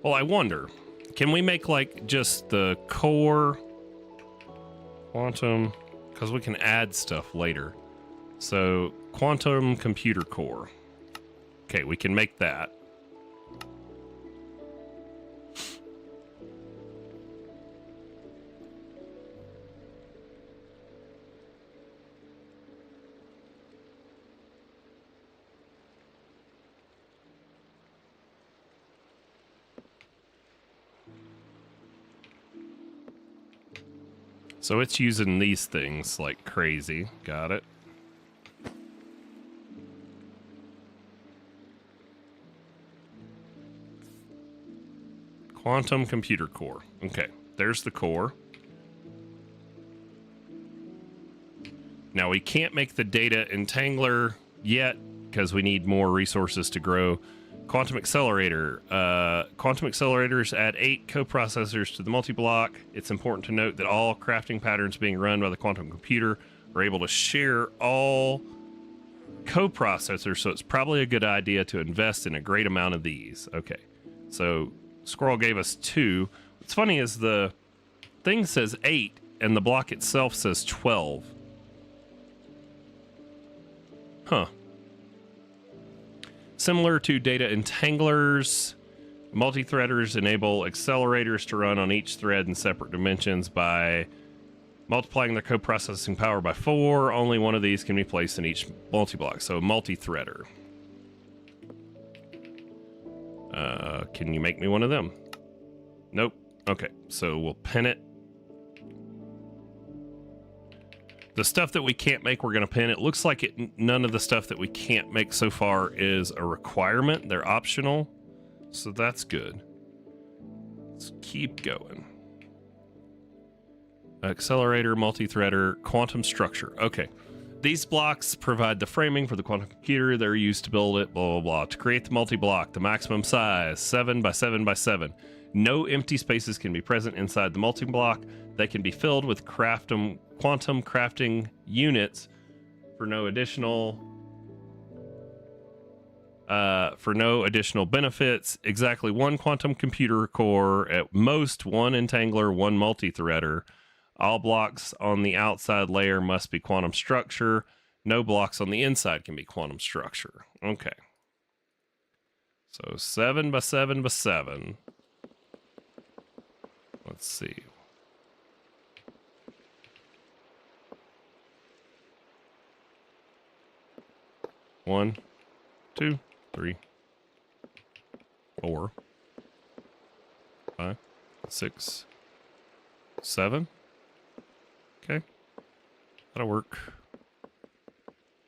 Well, I wonder, can we make like just the core quantum, because we can add stuff later. So quantum computer core. Okay, we can make that. So it's using these things like crazy. Got it. Quantum computer core. Okay, there's the core. Now we can't make the data entangler yet because we need more resources to grow. Quantum accelerator. Quantum accelerators add 8 coprocessors to the multi-block. It's important to note that all crafting patterns being run by the quantum computer are able to share all coprocessors, so it's probably a good idea to invest in a great amount of these. Okay, so Squirrel gave us 2. What's funny is the thing says 8 and the block itself says 12. Huh. Similar to data entanglers, multi-threaders enable accelerators to run on each thread in separate dimensions by multiplying their coprocessing power by 4. Only one of these can be placed in each multi-block. So multi-threader. Can you make me one of them? Nope. Okay, so we'll pin it. The stuff that we can't make, we're going to pin. It looks like none of the stuff that we can't make so far is a requirement. They're optional, so that's good. Let's keep going. Accelerator, multi-threader, quantum structure. Okay. These blocks provide the framing for the quantum computer. They're used to build it, blah, blah, blah. To create the multi-block, the maximum size, 7 by 7 by 7. No empty spaces can be present inside the multi-block. They can be filled with quantum crafting units for no additional benefits. Exactly 1 quantum computer core, at most 1 entangler, 1 multi-threader. All blocks on the outside layer must be quantum structure. No blocks on the inside can be quantum structure. Okay. So 7 by 7 by 7. Let's see. One, 2, 3, 4, 5, 6, 7. Okay. That'll work.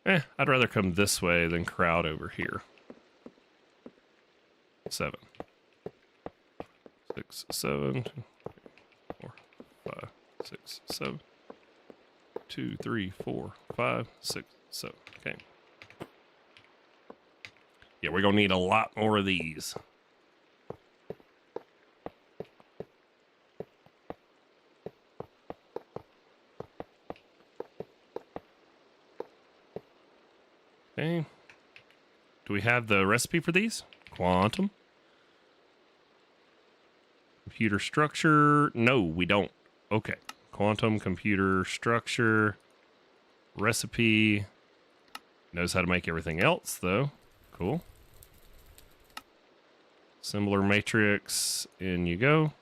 I'd rather come this way than crowd over here. 7. 6, 7, 4, 5, 6, 7. 2, 3, 4, 5, 6, 7. Okay. Yeah, we're gonna need a lot more of these. Okay. Do we have the recipe for these? Quantum. Computer structure. No, we don't. Okay. Quantum computer structure. Recipe. Knows how to make everything else, though. Cool. Similar matrix. In you go.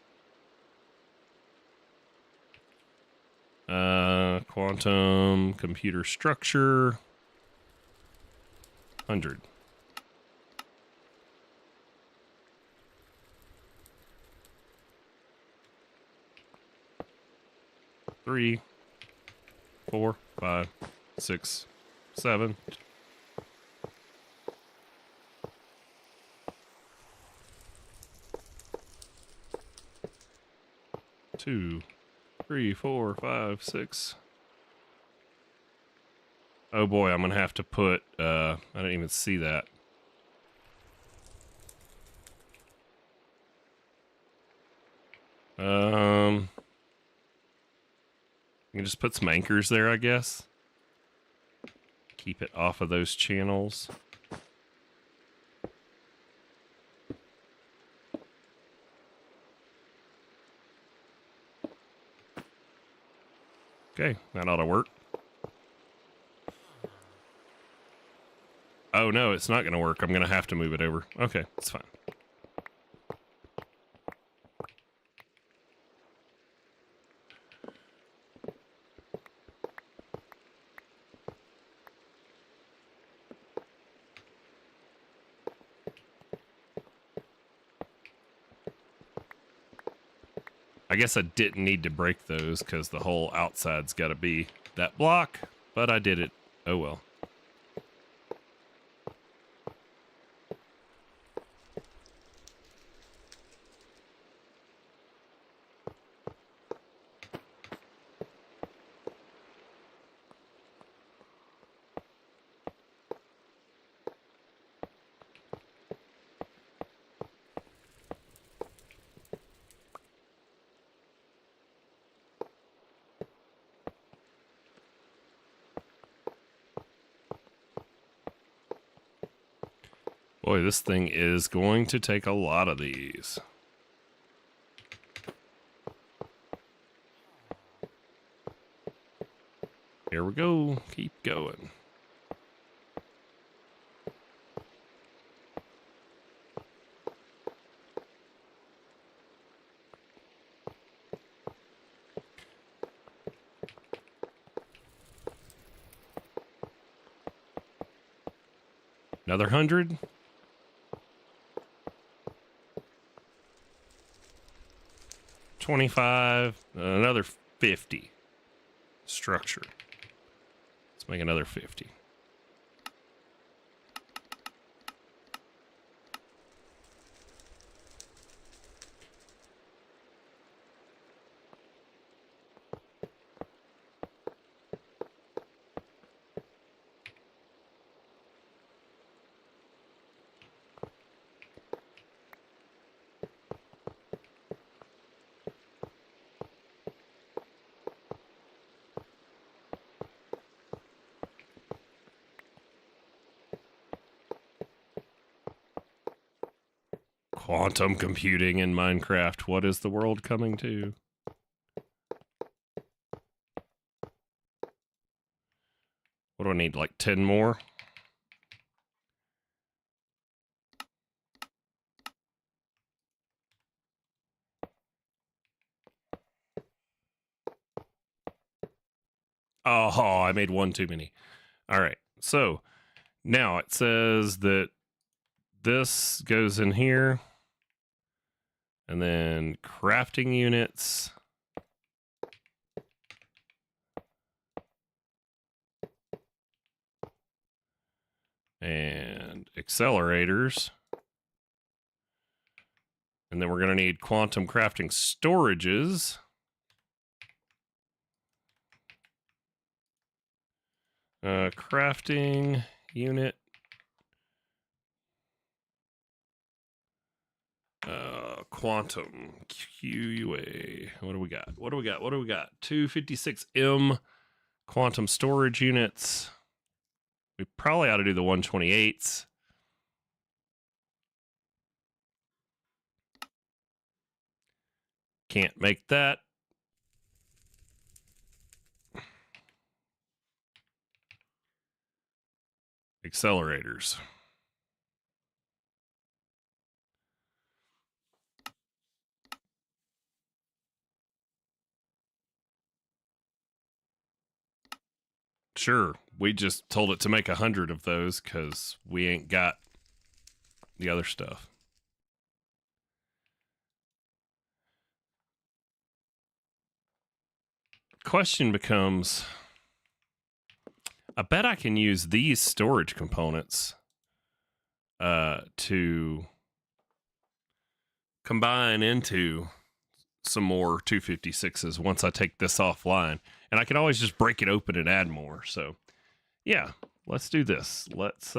Quantum computer structure. 100. Three, 4, 5, 6, 7. 2, 3, 4, 5, 6. Oh boy, I'm gonna have to put, I didn't even see that. You can just put some anchors there, I guess. Keep it off of those channels. Okay, that ought to work. Oh no, it's not going to work. I'm going to have to move it over. Okay, it's fine. I guess I didn't need to break those because the whole outside's got to be that block, but I did it. Oh well. Boy, this thing is going to take a lot of these. Here we go. Keep going. Another 100. $25. Another 50. Structure. Let's make another 50. Quantum computing in Minecraft. What is the world coming to? What do I need? Like 10 more? Oh, I made one too many. All right. So now it says that this goes in here. And then crafting units. And accelerators. And then we're going to need quantum crafting storages. Crafting unit. Quantum QUA. What do we got? What do we got? What do we got? 256M quantum storage units. We probably ought to do the 128s. Can't make that. Accelerators. Sure, we just told it to make 100 of those because we ain't got the other stuff. Question becomes, I bet I can use these storage components to combine into some more 256s once I take this offline. And I can always just break it open and add more. So yeah, let's do this. Let's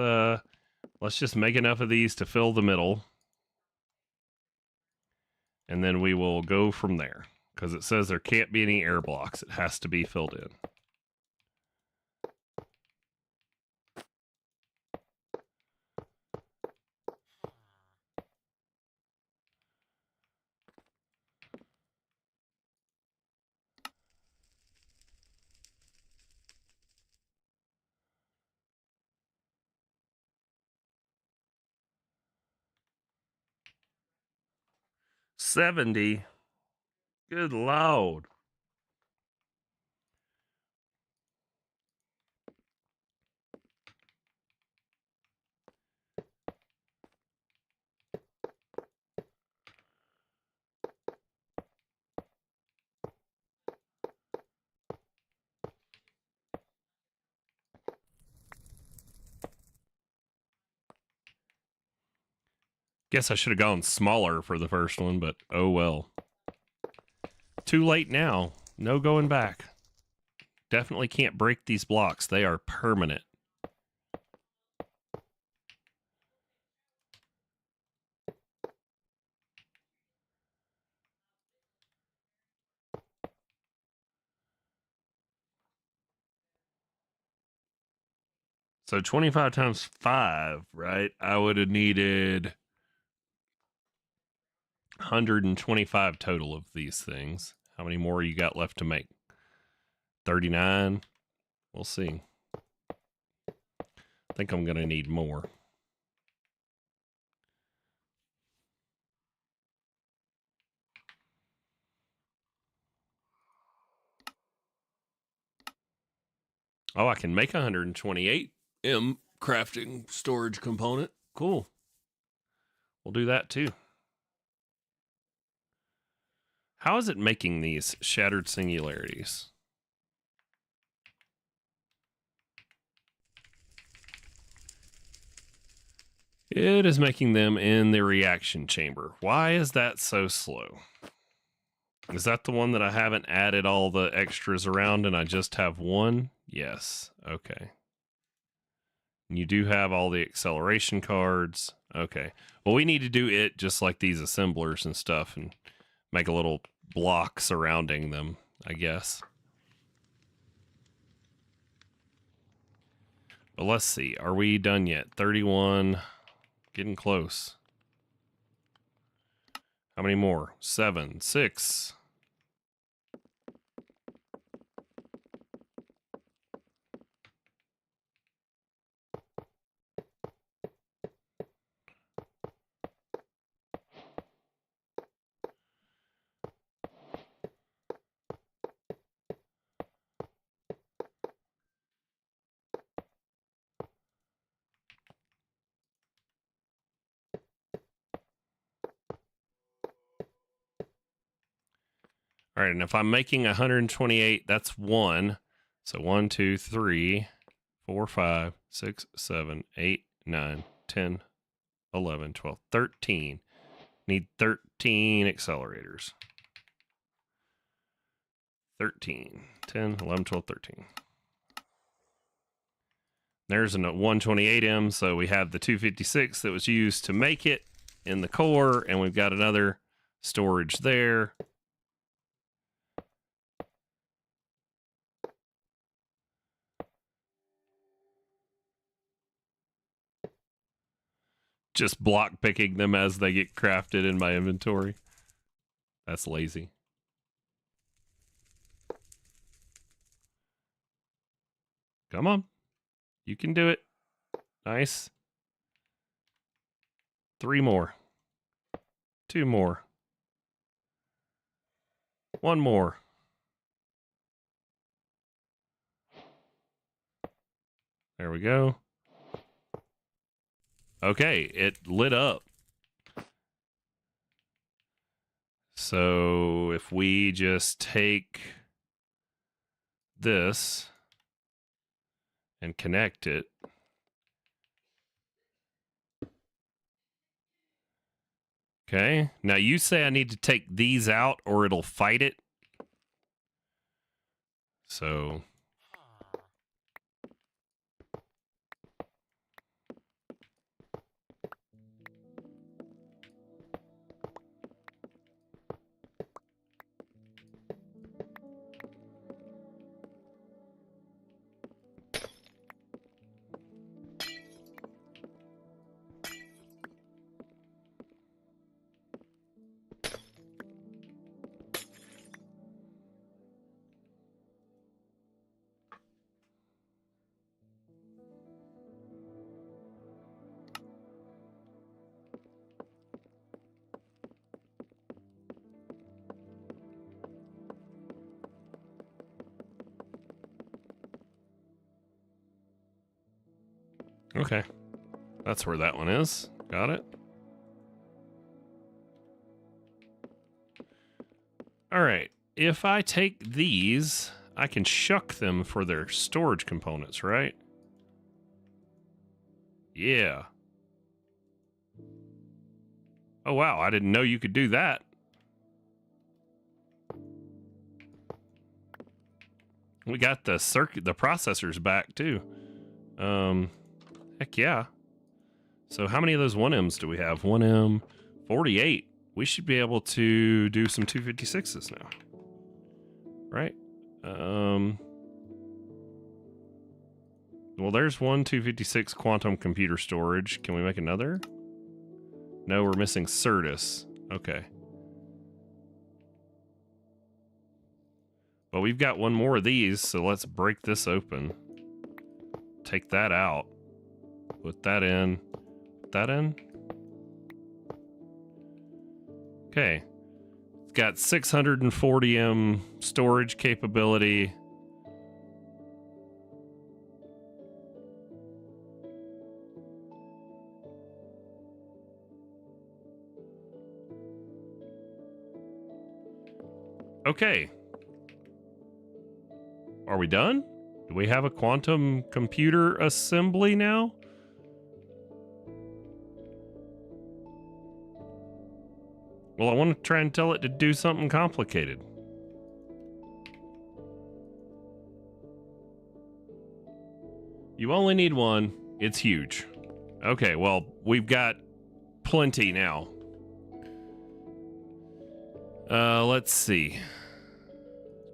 just make enough of these to fill the middle. And then we will go from there. Because it says there can't be any air blocks. It has to be filled in. 70. Good Lord. Guess I should have gone smaller for the first one, but oh well. Too late now. No going back. Definitely can't break these blocks. They are permanent. So 25 times 5, right? I would have needed 125 total of these things. How many more you got left to make? 39? We'll see. I think I'm going to need more. Oh, I can make 128 M crafting storage component. Cool. We'll do that too. How is it making these shattered singularities? It is making them in the reaction chamber. Why is that so slow? Is that the one that I haven't added all the extras around and I just have one? Yes. Okay. You do have all the acceleration cards. Okay. Well, we need to do it just like these assemblers and stuff and make a little block surrounding them, I guess. But let's see. Are we done yet? 31. Getting close. How many more? 7, 6. All right, and if I'm making 128, that's 1. So 1, 2, 3, 4, 5, 6, 7, 8, 9, 10, 11, 12, 13. Need 13 accelerators. 13, 10, 11, 12, 13. There's a 128M, so we have the 256 that was used to make it in the core, and we've got another storage there. Just block picking them as they get crafted in my inventory. That's lazy. Come on. You can do it. Nice. 3 more. 2 more. 1 more. There we go. Okay, it lit up. So if we just take this and connect it. Okay, now you say I need to take these out or it'll fight it. So Okay. That's where that one is. Got it. All right. If I take these, I can shuck them for their storage components, right? Yeah. Oh, wow. I didn't know you could do that. We got the processors back too. Heck yeah. So how many of those 1Ms do we have? 1M, 48. We should be able to do some 256s now. Right? Well, there's one 256 quantum computer storage. Can we make another? No, we're missing Certus. Okay. But we've got one more of these, so let's break this open. Take that out. Put that in. Put that in. Okay. It's got 640M storage capability. Okay. Are we done? Do we have a quantum computer assembly now? Well, I want to try and tell it to do something complicated. You only need one. It's huge. Okay, well, we've got plenty now. Let's see.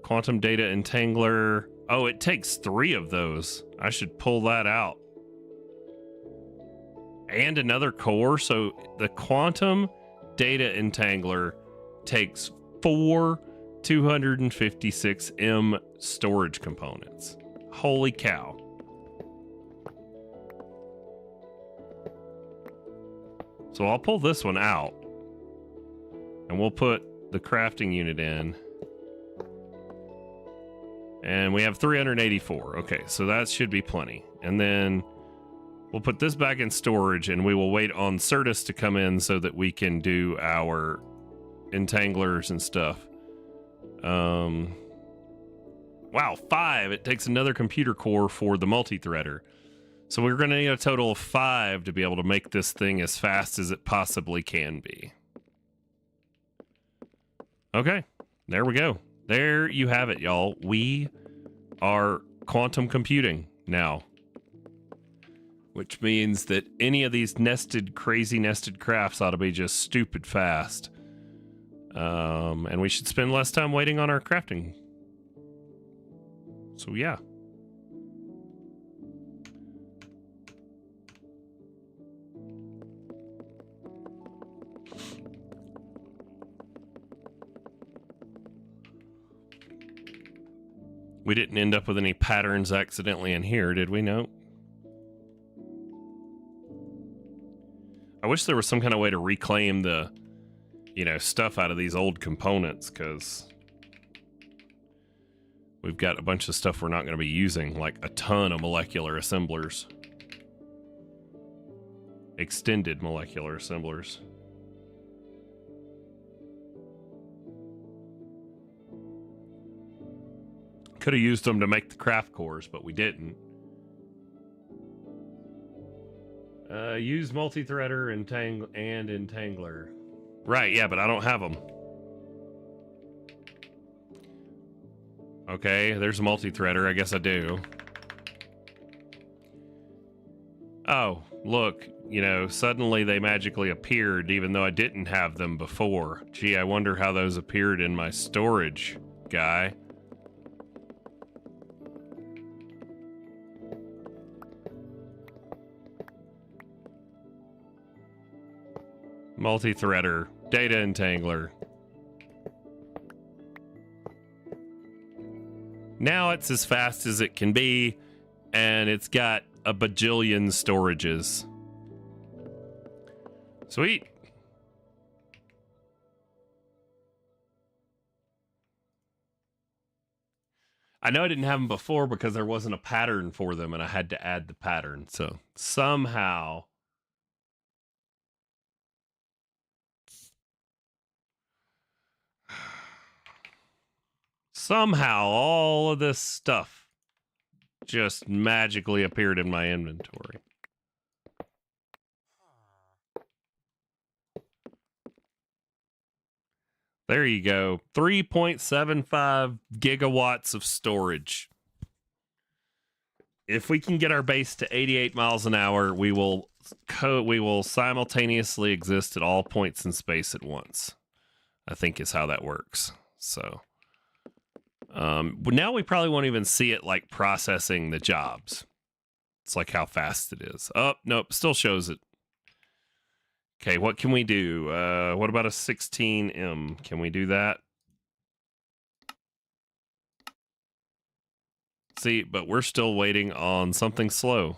Quantum data entangler. Oh, it takes 3 of those. I should pull that out. And another core. So the quantum data entangler takes 4 256M storage components. Holy cow. So I'll pull this one out. And we'll put the crafting unit in. And we have 384. Okay, so that should be plenty. And then we'll put this back in storage, and we will wait on Certus to come in so that we can do our entanglers and stuff. Wow, 5. It takes another computer core for the multi-threader. So we're going to need a total of 5 to be able to make this thing as fast as it possibly can be. Okay, there we go. There you have it, y'all. We are quantum computing now. Which means that any of these crazy nested crafts ought to be just stupid fast. And we should spend less time waiting on our crafting. So yeah. We didn't end up with any patterns accidentally in here, did we? No. I wish there was some kind of way to reclaim the, stuff out of these old components, because we've got a bunch of stuff we're not going to be using, like a ton of molecular assemblers. Extended molecular assemblers. Could have used them to make the craft cores, but we didn't. Use multi-threader and entangler. Right, yeah, but I don't have them. Okay, there's a multi-threader. I guess I do. Oh, look, suddenly they magically appeared even though I didn't have them before. Gee, I wonder how those appeared in my storage, guy. Multi-threader, data entangler. Now it's as fast as it can be, and it's got a bajillion storages. Sweet. I know I didn't have them before because there wasn't a pattern for them and I had to add the pattern. So somehow all of this stuff just magically appeared in my inventory. There you go. 3.75 gigawatts of storage. If we can get our base to 88 miles an hour, we will simultaneously exist at all points in space at once. I think is how that works. So but now we probably won't even see it like processing the jobs. It's like how fast it is. Oh, nope, still shows it. Okay, what can we do? What about a 16M? Can we do that? See, but we're still waiting on something slow.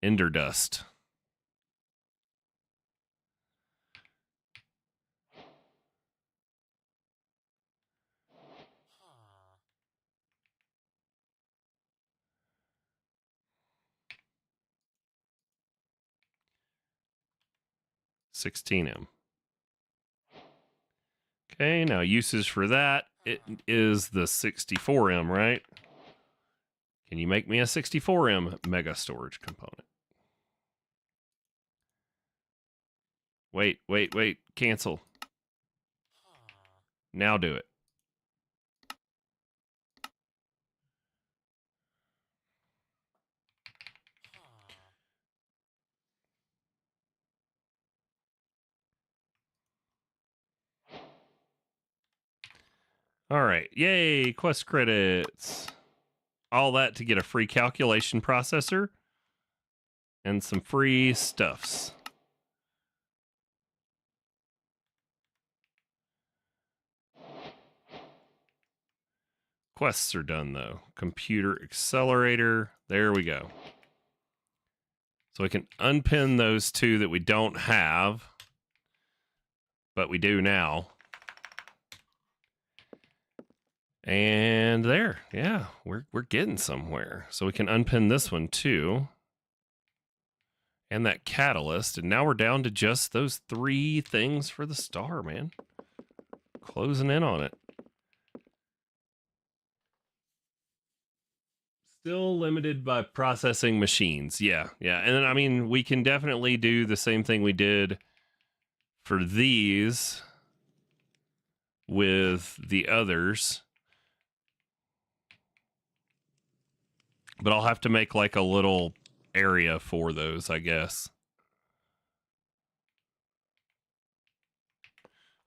Ender dust. $16M. Okay, now uses for that. It is the 64M, right? Can you make me a 64M mega storage component? Wait. Cancel. Now do it. All right. Yay, quest credits. All that to get a free calculation processor and some free stuffs. Quests are done, though. Computer accelerator. There we go. So we can unpin those two that we don't have, but we do now. And there, yeah, we're getting somewhere. So we can unpin this one too. And that catalyst. And now we're down to just those 3 things for the star, man. Closing in on it. Still limited by processing machines. Yeah. And then, I mean, we can definitely do the same thing we did for these with the others. But I'll have to make like a little area for those, I guess.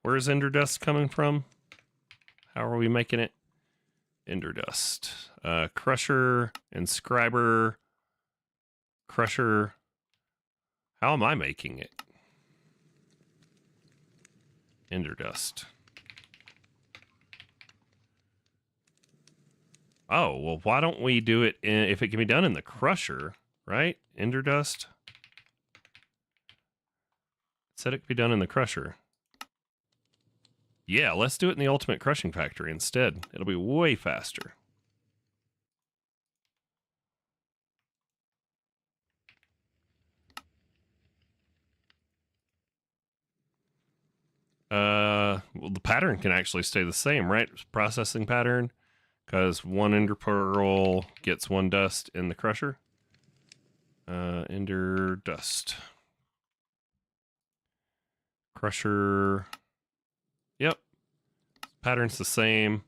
Where is Ender Dust coming from? How are we making it? Ender Dust. Crusher, Inscriber, Crusher. How am I making it? Ender Dust. Oh, well, why don't we do it if it can be done in the Crusher, right? Ender Dust. It said it could be done in the Crusher. Yeah, let's do it in the Ultimate Crushing Factory instead. It'll be way faster. Well, the pattern can actually stay the same, right? Processing pattern, because 1 Ender Pearl gets 1 dust in the Crusher. Ender Dust. Crusher. Yep. Pattern's the same.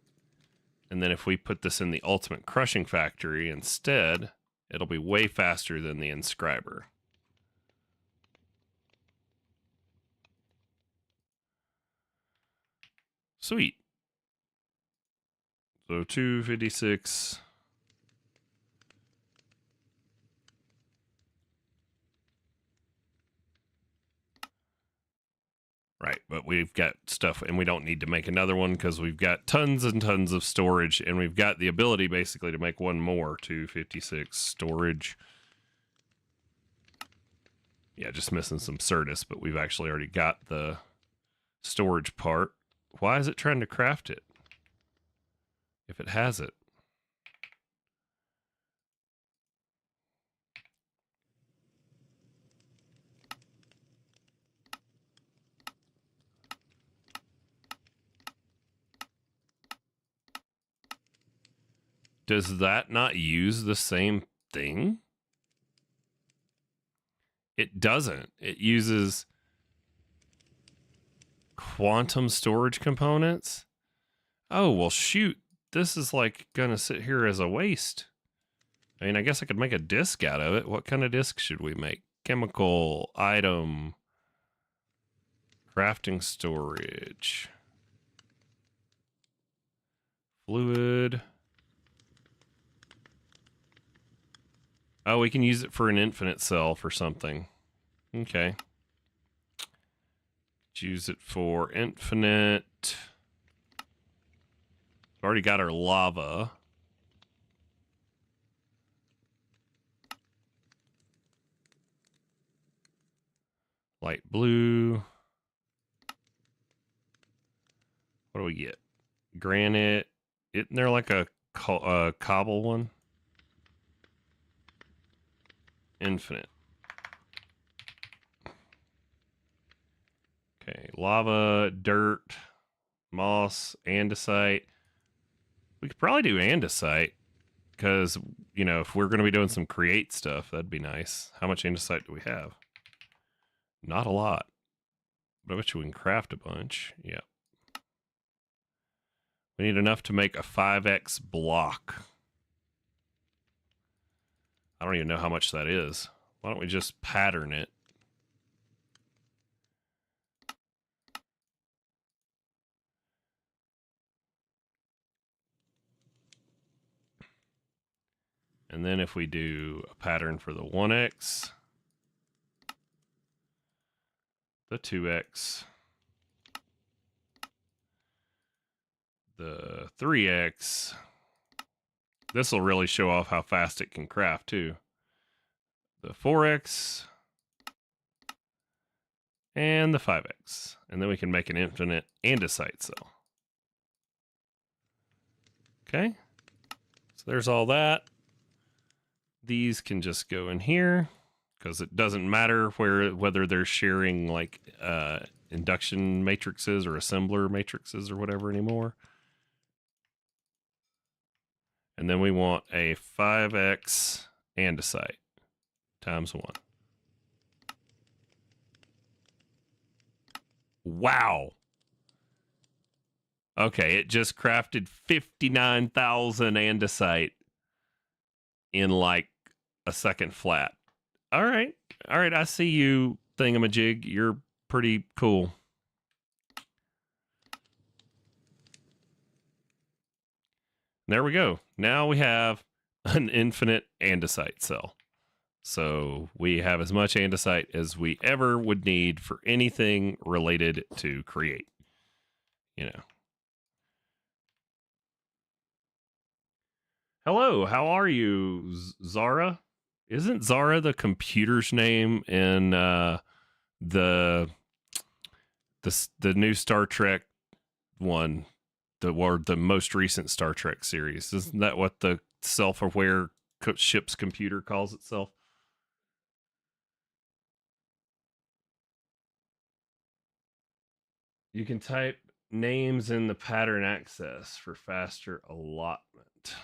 And then if we put this in the Ultimate Crushing Factory instead, it'll be way faster than the Inscriber. Sweet. So 256. Right, but we've got stuff, and we don't need to make another one because we've got tons and tons of storage, and we've got the ability basically to make one more. 256 storage. Yeah, just missing some Certus, but we've actually already got the storage part. Why is it trying to craft it? if it has it. Does that not use the same thing? It doesn't. It uses quantum storage components. Oh, well, shoot. This is like going to sit here as a waste. I mean, I guess I could make a disk out of it. What kind of disk should we make? Chemical, item, crafting storage, fluid. Oh, we can use it for an infinite cell for something. Okay. Let's use it for infinite. We've already got our lava. Light blue. What do we get? Granite. Isn't there like a cobble one? Infinite. Okay, lava, dirt, moss, andesite. We could probably do andesite because, you know, if we're going to be doing some create stuff, that'd be nice. How much andesite do we have? Not a lot. But I bet you we can craft a bunch. Yeah. We need enough to make a 5x block. I don't even know how much that is. Why don't we just pattern it? And then if we do a pattern for the 1x, the 2x, the 3x, this will really show off how fast it can craft too. The 4x and the 5x. And then we can make an infinite andesite cell. Okay. So there's all that. These can just go in here because it doesn't matter whether they're sharing like induction matrices or assembler matrices or whatever anymore. And then we want a 5x andesite times 1. Wow. Okay, it just crafted 59,000 andesite in like a second flat. All right. All right, I see you, thingamajig. You're pretty cool. There we go. Now we have an infinite andesite cell. So we have as much andesite as we ever would need for anything related to create. You know. Hello, how are you, Zara? Isn't Zara the computer's name in the new Star Trek one, the most recent Star Trek series? Isn't that what the self-aware ship's computer calls itself? You can type names in the pattern access for faster allotment.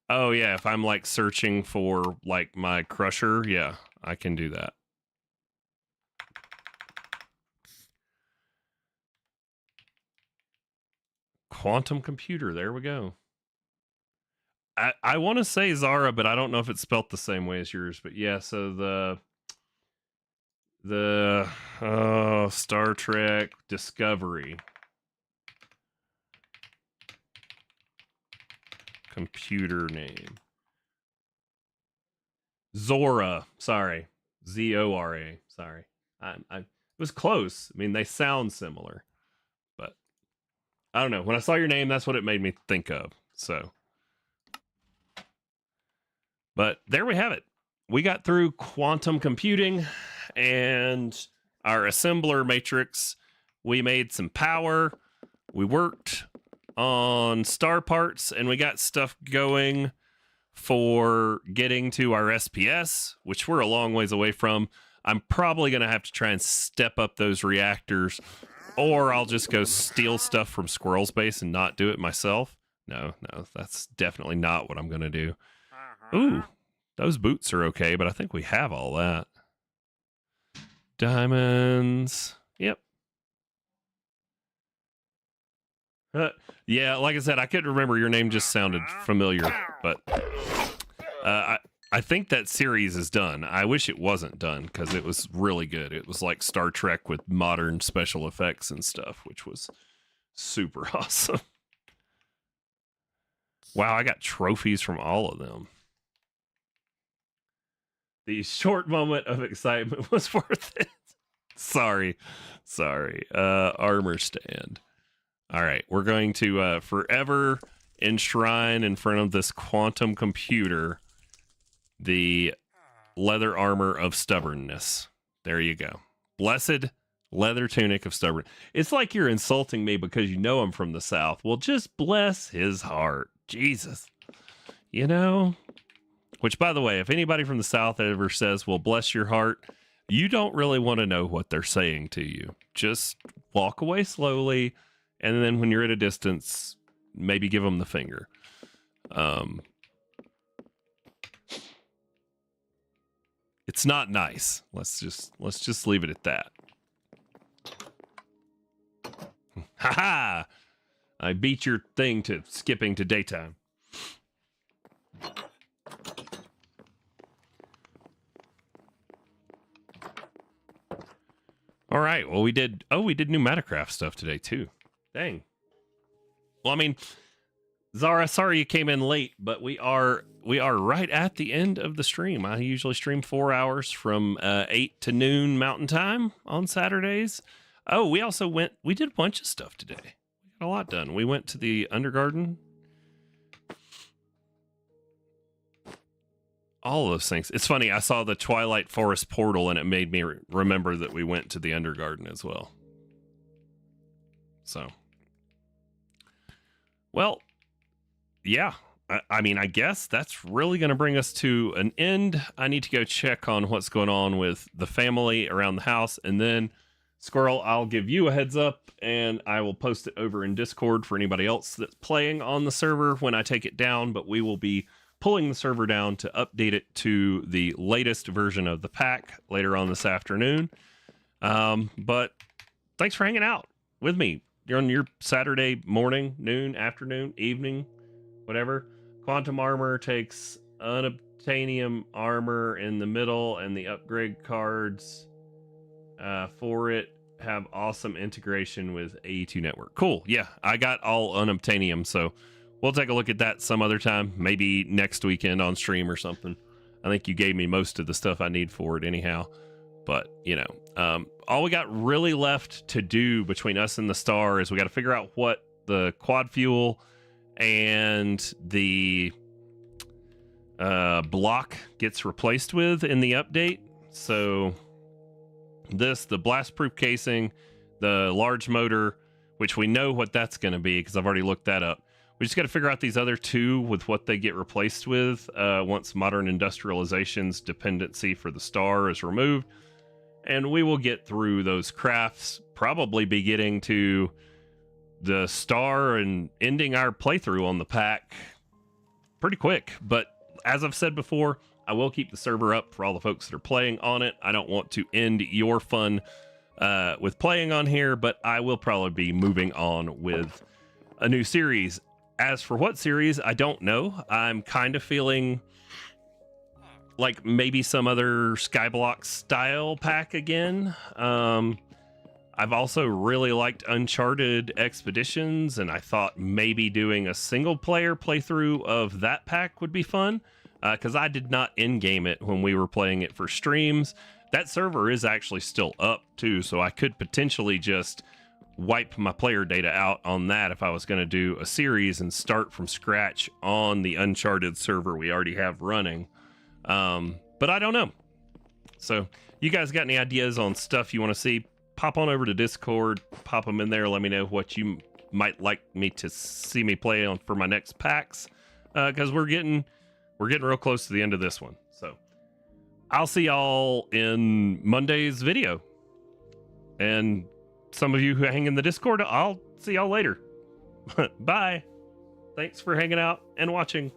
Oh yeah, if I'm like searching for like my crusher, yeah, I can do that. Quantum computer, there we go. I want to say Zara, but I don't know if it's spelt the same way as yours. But yeah, so the Star Trek Discovery computer name Zora. Sorry, Zora. Sorry, it was close. I mean, they sound similar, but I don't know. When I saw your name, that's what it made me think of. So, but there we have it. We got through quantum computing and our assembler matrix We made some power. We worked on star parts, and we got stuff going for getting to our SPS, which we're a long ways away from. I'm probably going to have to try and step up those reactors, or I'll just go steal stuff from Squirrel's base and not do it myself. No, that's definitely not what I'm going to do. Ooh, those boots are okay, but I think we have all that. Diamonds. Yep. Yeah, like I said, I couldn't remember. Your name just sounded familiar, but I think that series is done. I wish it wasn't done because it was really good. It was like Star Trek with modern special effects and stuff, which was super awesome. Wow, I got trophies from all of them. The short moment of excitement was worth it. Sorry. Armor stand. All right, we're going to forever enshrine in front of this quantum computer the leather armor of stubbornness. There you go. Blessed leather tunic of stubborn. It's like you're insulting me because you know I'm from the South. Well, just bless his heart. Jesus. You know? Which, by the way, if anybody from the South ever says, well, bless your heart, you don't really want to know what they're saying to you. Just walk away slowly, and then when you're at a distance, maybe give them the finger. It's not nice. Let's just leave it at that. Ha! I beat your thing to skipping to daytime. All right. Well, we did new Metacraft stuff today too. Dang. Well, I mean, Zara, sorry you came in late, but we are right at the end of the stream. I usually stream 4 hours from 8 to noon Mountain Time on Saturdays. Oh, we did a bunch of stuff today. We got a lot done. We went to the Undergarden. All of those things. It's funny, I saw the Twilight Forest portal and it made me remember that we went to the Undergarden as well. So, well, yeah. I mean, I guess that's really going to bring us to an end. I need to go check on what's going on with the family around the house. And then, Squirrel, I'll give you a heads up and I will post it over in Discord for anybody else that's playing on the server when I take it down. But we will be pulling the server down to update it to the latest version of the pack later on this afternoon. But thanks for hanging out with me. You're on your Saturday morning, noon, afternoon, evening, whatever. Quantum armor takes unobtainium armor in the middle, and the upgrade cards for it have awesome integration with AE2 network. Cool. Yeah, I got all unobtainium, so we'll take a look at that some other time, maybe next weekend on stream or something. I think you gave me most of the stuff I need for it anyhow. But, you know, all we got really left to do between us and the star is we got to figure out what the quad fuel and the block gets replaced with in the update. So the blast proof casing, the large motor, which we know what that's going to be because I've already looked that up. We just got to figure out these other two with what they get replaced with once modern industrialization's dependency for the star is removed. And we will get through those crafts, probably be getting to the star and ending our playthrough on the pack pretty quick. But as I've said before, I will keep the server up for all the folks that are playing on it. I don't want to end your fun with playing on here, but I will probably be moving on with a new series. As for what series, I don't know. I'm kind of feeling like maybe some other Skyblock style pack again. I've also really liked Uncharted Expeditions, and I thought maybe doing a single player playthrough of that pack would be fun, because I did not in-game it when we were playing it for streams. That server is actually still up too, so I could potentially just wipe my player data out on that if I was going to do a series and start from scratch on the Uncharted server we already have running. But I don't know. So you guys got any ideas on stuff you want to see? pop on over to Discord, pop them in there. Let me know what you might like me to see me play on for my next packs, because we're getting real close to the end of this one. So I'll see y'all in Monday's video, and some of you who hang in the Discord, I'll see y'all later. Bye. Thanks for hanging out and watching.